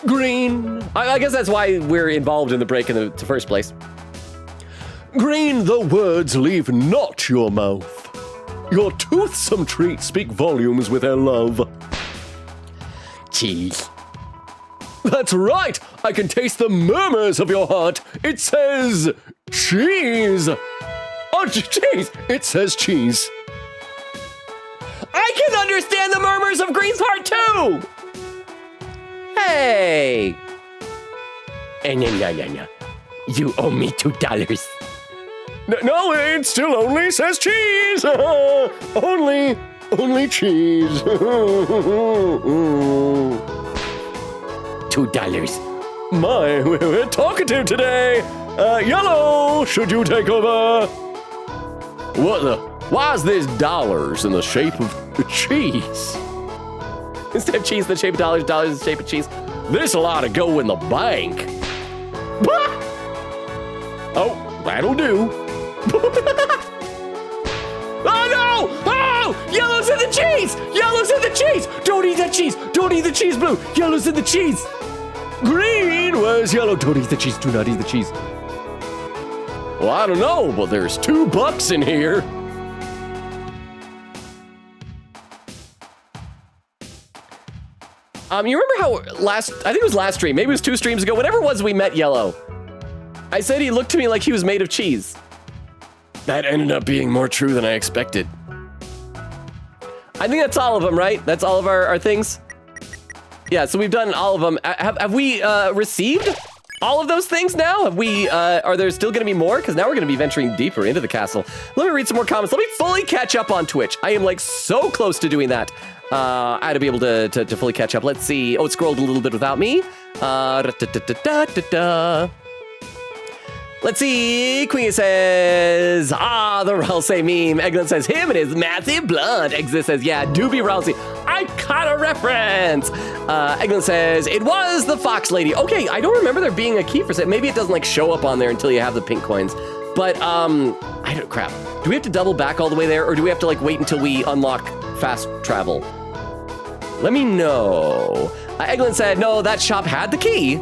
Green! I guess that's why we're involved in the break in the first place. Green, the words leave not your mouth. Your toothsome treats speak volumes with their love. Cheese. That's right! I can taste the murmurs of your heart. It says cheese. Oh, cheese! It says cheese. I can understand the murmurs of Green's heart too! Hey! No. You owe me $2. No, it still only says cheese. only cheese. $2. My, we're talkative today. Yellow, should you take over? What the? Why is this dollars in the shape of cheese? Instead of cheese in the shape of dollars, dollars in the shape of cheese. This ought to go in the bank. Oh, that'll do. Oh no! Oh! Yellow's in the cheese! Yellow's in the cheese! Don't eat that cheese! Don't eat the cheese, Blue! Yellow's in the cheese! Green, where's yellow? Don't eat the cheese. Do not eat the cheese. Well, I don't know, but there's $2 in here. You remember how I think it was last stream, maybe it was 2 streams ago, whenever it was we met Yellow, I said he looked to me like he was made of cheese. That ended up being more true than I expected. I think that's all of them, right? That's all of our things? Yeah, so we've done all of them. Have we received all of those things now? Have we, are there still gonna be more? Because now we're gonna be venturing deeper into the castle. Let me read some more comments. Let me fully catch up on Twitch. I am like so close to doing that. I had to be able to fully catch up. Let's see. Oh, it scrolled a little bit without me. Let's see. Queen says, the Ralsei meme. Eglin says, him and his massive blood. Exit says, yeah, Doobie Ralsei. I caught a reference. Eglin says, it was the Fox Lady. Okay, I don't remember there being a key for sale. Maybe it doesn't like show up on there until you have the pink coins. But, crap. Do we have to double back all the way there? Or do we have to like wait until we unlock fast travel? Let me know. Eglin said, no, that shop had the key.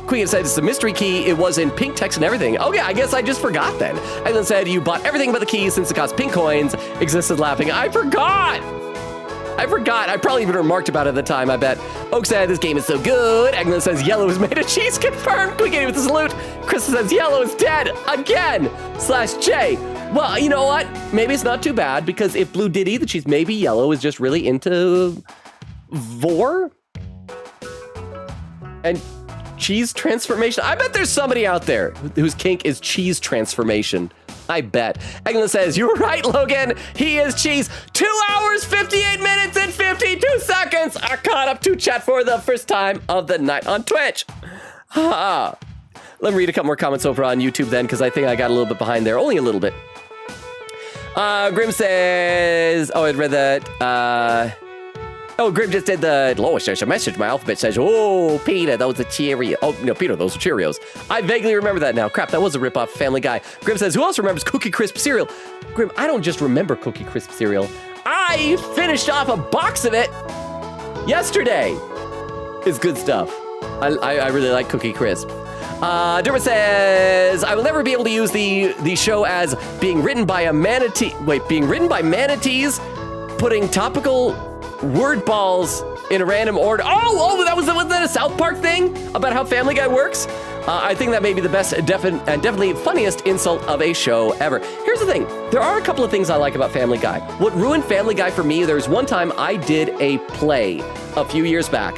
Queen said it's a mystery key. It was in pink text and everything. Okay, I guess I just forgot then. Eglin said you bought everything but the key since it cost pink coins. Existed laughing. I forgot. I probably even remarked about it at the time, I bet. Oak said this game is so good. Eglin says yellow is made of cheese. Confirmed. Queen gave it the salute. Chris says yellow is dead again. /J. Well, you know what? Maybe it's not too bad because if blue did eat the cheese, maybe yellow is just really into vor and cheese transformation. I bet there's somebody out there whose kink is cheese transformation. I bet. Eglin says, you're right, Logan. He is cheese. 2 hours, 58 minutes, and 52 seconds. I caught up to chat for the first time of the night on Twitch. Let me read a couple more comments over on YouTube then, because I think I got a little bit behind there. Only a little bit. Grim says, oh, I'd read that. Grim just did the lowest. There's a message. My alphabet says, oh, Peter, those are Cheerios. Oh, no, Peter, those are Cheerios. I vaguely remember that now. Crap, that was a ripoff Family Guy. Grim says, who else remembers Cookie Crisp cereal? Grim, I don't just remember Cookie Crisp cereal. I finished off a box of it yesterday. It's good stuff. I really like Cookie Crisp. Dermot says, I will never be able to use the show as being written by a manatee. Wait, being written by manatees, putting topical word balls in a random order. Wasn't that a South Park thing about how Family Guy works? I think that may be the best and definitely funniest insult of a show ever. Here's the thing. There are a couple of things I like about Family Guy. What ruined Family Guy for me, there's one time I did a play a few years back.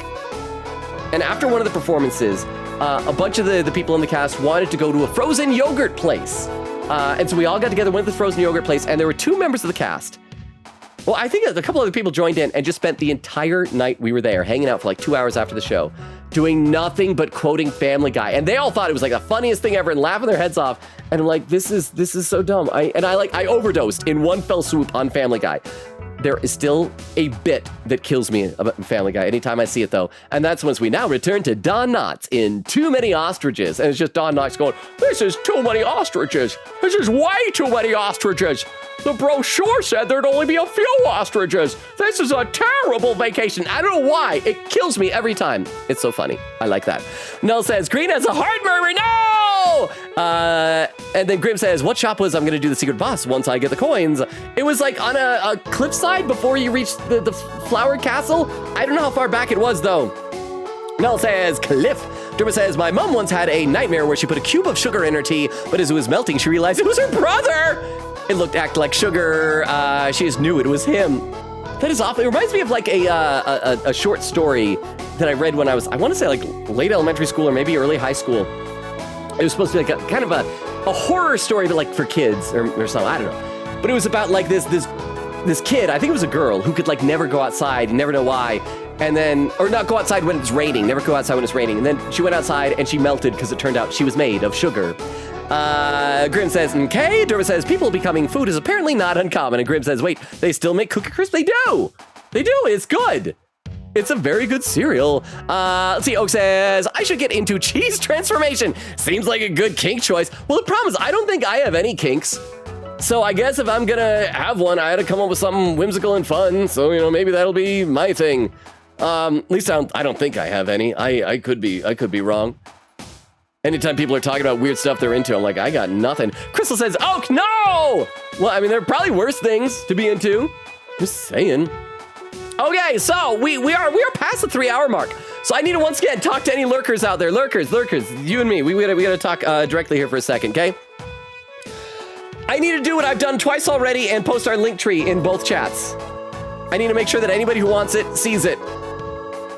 And after one of the performances, a bunch of the people in the cast wanted to go to a frozen yogurt place. And so we all got together, went to the frozen yogurt place, and there were 2 members of the cast. Well, I think a couple other people joined in and just spent the entire night we were there, hanging out for like 2 hours after the show, doing nothing but quoting Family Guy. And they all thought it was like the funniest thing ever and laughing their heads off. And I'm like, this is so dumb. I overdosed in one fell swoop on Family Guy. There is still a bit that kills me about Family Guy anytime I see it, though. And that's once we now return to Don Knotts in Too Many Ostriches. And it's just Don Knotts going, this is too many ostriches. This is way too many ostriches. The brochure said there'd only be a few ostriches. This is a terrible vacation. I don't know why. It kills me every time. It's so funny. I like that. Nell says, Green has a heart murmur. No! And then Grim says, what shop was I'm going to do the secret boss once I get the coins? It was like on a cliffside before you reach the flower castle. I don't know how far back it was, though. Nell says, Cliff. Derma says, my mom once had a nightmare where she put a cube of sugar in her tea, but as it was melting, she realized it was her brother. It looked like sugar. She just knew it was him. That is awful. It reminds me of like a short story that I read when I want to say like late elementary school or maybe early high school. It was supposed to be like a kind of a horror story, but like for kids or something. I don't know. But it was about like this kid, I think it was a girl, who could like never go outside, never know why. And then, or not go outside when it's raining, never go outside when it's raining. And then she went outside and she melted because it turned out she was made of sugar. Grim says, okay. Derma says, people becoming food is apparently not uncommon. And Grim says, wait, they still make Cookie Crisp? They do. They do. It's good. It's a very good cereal. Let's see. Oak says, I should get into cheese transformation. Seems like a good kink choice. Well, the problem is I don't think I have any kinks. So I guess if I'm gonna have one, I had to come up with something whimsical and fun. So, you know, maybe that'll be my thing. At least I don't think I have any. I could be wrong. Anytime people are talking about weird stuff they're into, I'm like, I got nothing. Crystal says, Oak, no! Well, I mean, there are probably worse things to be into. Just saying. Okay, so we are past the 3-hour mark. So I need to once again talk to any lurkers out there. Lurkers, you and me. We gotta talk directly here for a second, okay? I need to do what I've done twice already and post our link tree in both chats. I need to make sure that anybody who wants it sees it.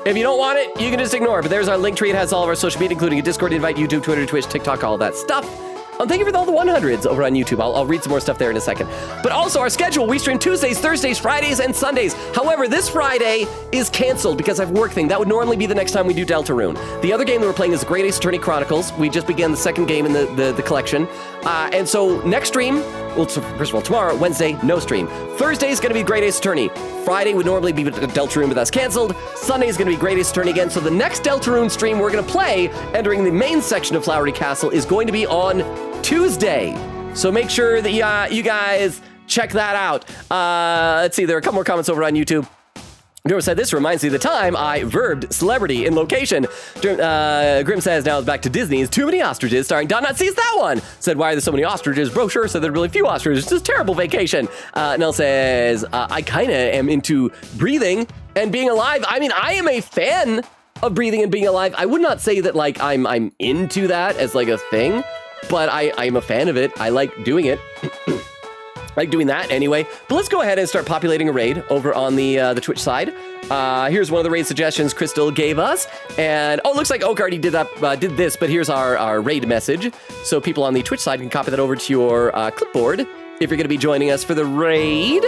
If you don't want it, you can just ignore it. But there's our link tree. It has all of our social media, including a Discord invite, YouTube, Twitter, Twitch, TikTok, all that stuff. Thank you for all the 100s over on YouTube. I'll read some more stuff there in a second. But also our schedule, we stream Tuesdays, Thursdays, Fridays, and Sundays. However, this Friday is canceled because I have a work thing. That would normally be the next time we do Deltarune. The other game that we're playing is the Great Ace Attorney Chronicles. We just began the second game in the collection. And so next stream, well, first of all, tomorrow, Wednesday, no stream. Thursday is going to be Great Ace Attorney. Friday would normally be Deltarune, but that's canceled. Sunday is going to be Great Ace Attorney again. So the next Deltarune stream we're going to play, entering the main section of Flowery Castle, is going to be on Tuesday. So make sure that you guys check that out. Let's see, there are a couple more comments over on YouTube. Grim said, this reminds me of the time I verbed celebrity in location. Grim says, now it's back to Disney's Too Many Ostriches, starring Don Knotts Sees That One. Said, why are there so many ostriches? Brochure said there are really few ostriches. It's just a terrible vacation. Nell says, I kind of am into breathing and being alive. I mean, I am a fan of breathing and being alive. I would not say that like I'm into that as like a thing, but I'm a fan of it. I like doing it. Like doing that anyway. But let's go ahead and start populating a raid over on the Twitch side. Here's one of the raid suggestions Crystal gave us. And it looks like Oak already did this, but here's our raid message. So people on the Twitch side can copy that over to your clipboard if you're going to be joining us for the raid.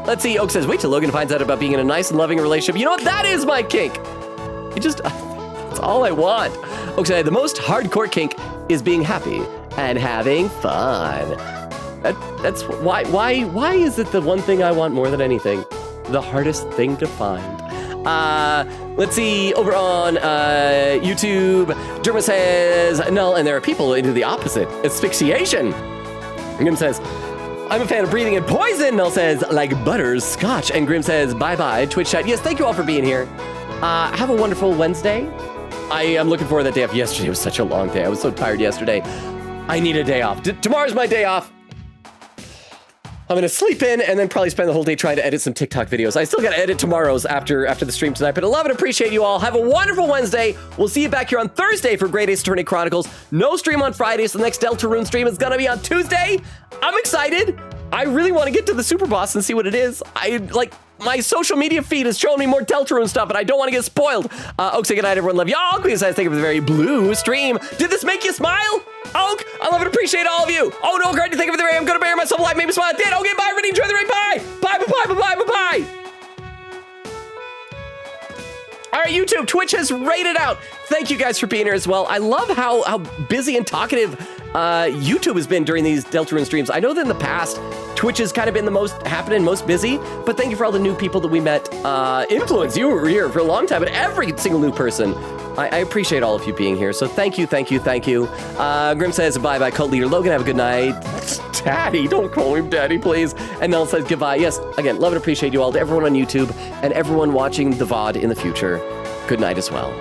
Let's see. Oak says, wait till Logan finds out about being in a nice and loving relationship. You know what? That is my kink. That's all I want. Oak said, the most hardcore kink is being happy and having fun. That's why is it the one thing I want more than anything? The hardest thing to find. Let's see, over on YouTube, Derma says, no, and there are people into the opposite, asphyxiation. Grim says, I'm a fan of breathing in poison. Null says, like butters, scotch. And Grim says, bye-bye, Twitch chat. Yes, thank you all for being here. Have a wonderful Wednesday. I am looking forward to that day off. Yesterday was such a long day. I was so tired yesterday. I need a day off. Tomorrow's my day off. I'm going to sleep in and then probably spend the whole day trying to edit some TikTok videos. I still got to edit tomorrow's after the stream tonight, but I love and appreciate you all. Have a wonderful Wednesday. We'll see you back here on Thursday for Great Ace Attorney Chronicles. No stream on Friday, so the next Deltarune stream is going to be on Tuesday. I'm excited. I really want to get to the super boss and see what it is. My social media feed is showing me more Deltarune stuff, and I don't want to get spoiled. Oak, say goodnight, everyone. Love y'all. Queen says, thank you for the very blue stream. Did this make you smile? Oak, I love and appreciate all of you. Oh, no, great to think of the rain. I'm going to bury myself alive. Maybe smile at the end. Okay, bye, everybody. Enjoy the rain. Bye. Bye, bye, bye, bye, bye, bye. All right, YouTube, Twitch has rated out. Thank you guys for being here as well. I love how busy and talkative YouTube has been during these Deltarune streams. I know that in the past, Twitch has kind of been the most happening, most busy, but thank you for all the new people that we met. Influence, you were here for a long time, but every single new person. I appreciate all of you being here, so thank you, thank you, thank you. Grim says, bye-bye, cult leader. Logan, have a good night. Daddy, don't call him Daddy, please. And Mel says, goodbye. Yes, again, love and appreciate you all. To everyone on YouTube and everyone watching the VOD in the future, good night as well.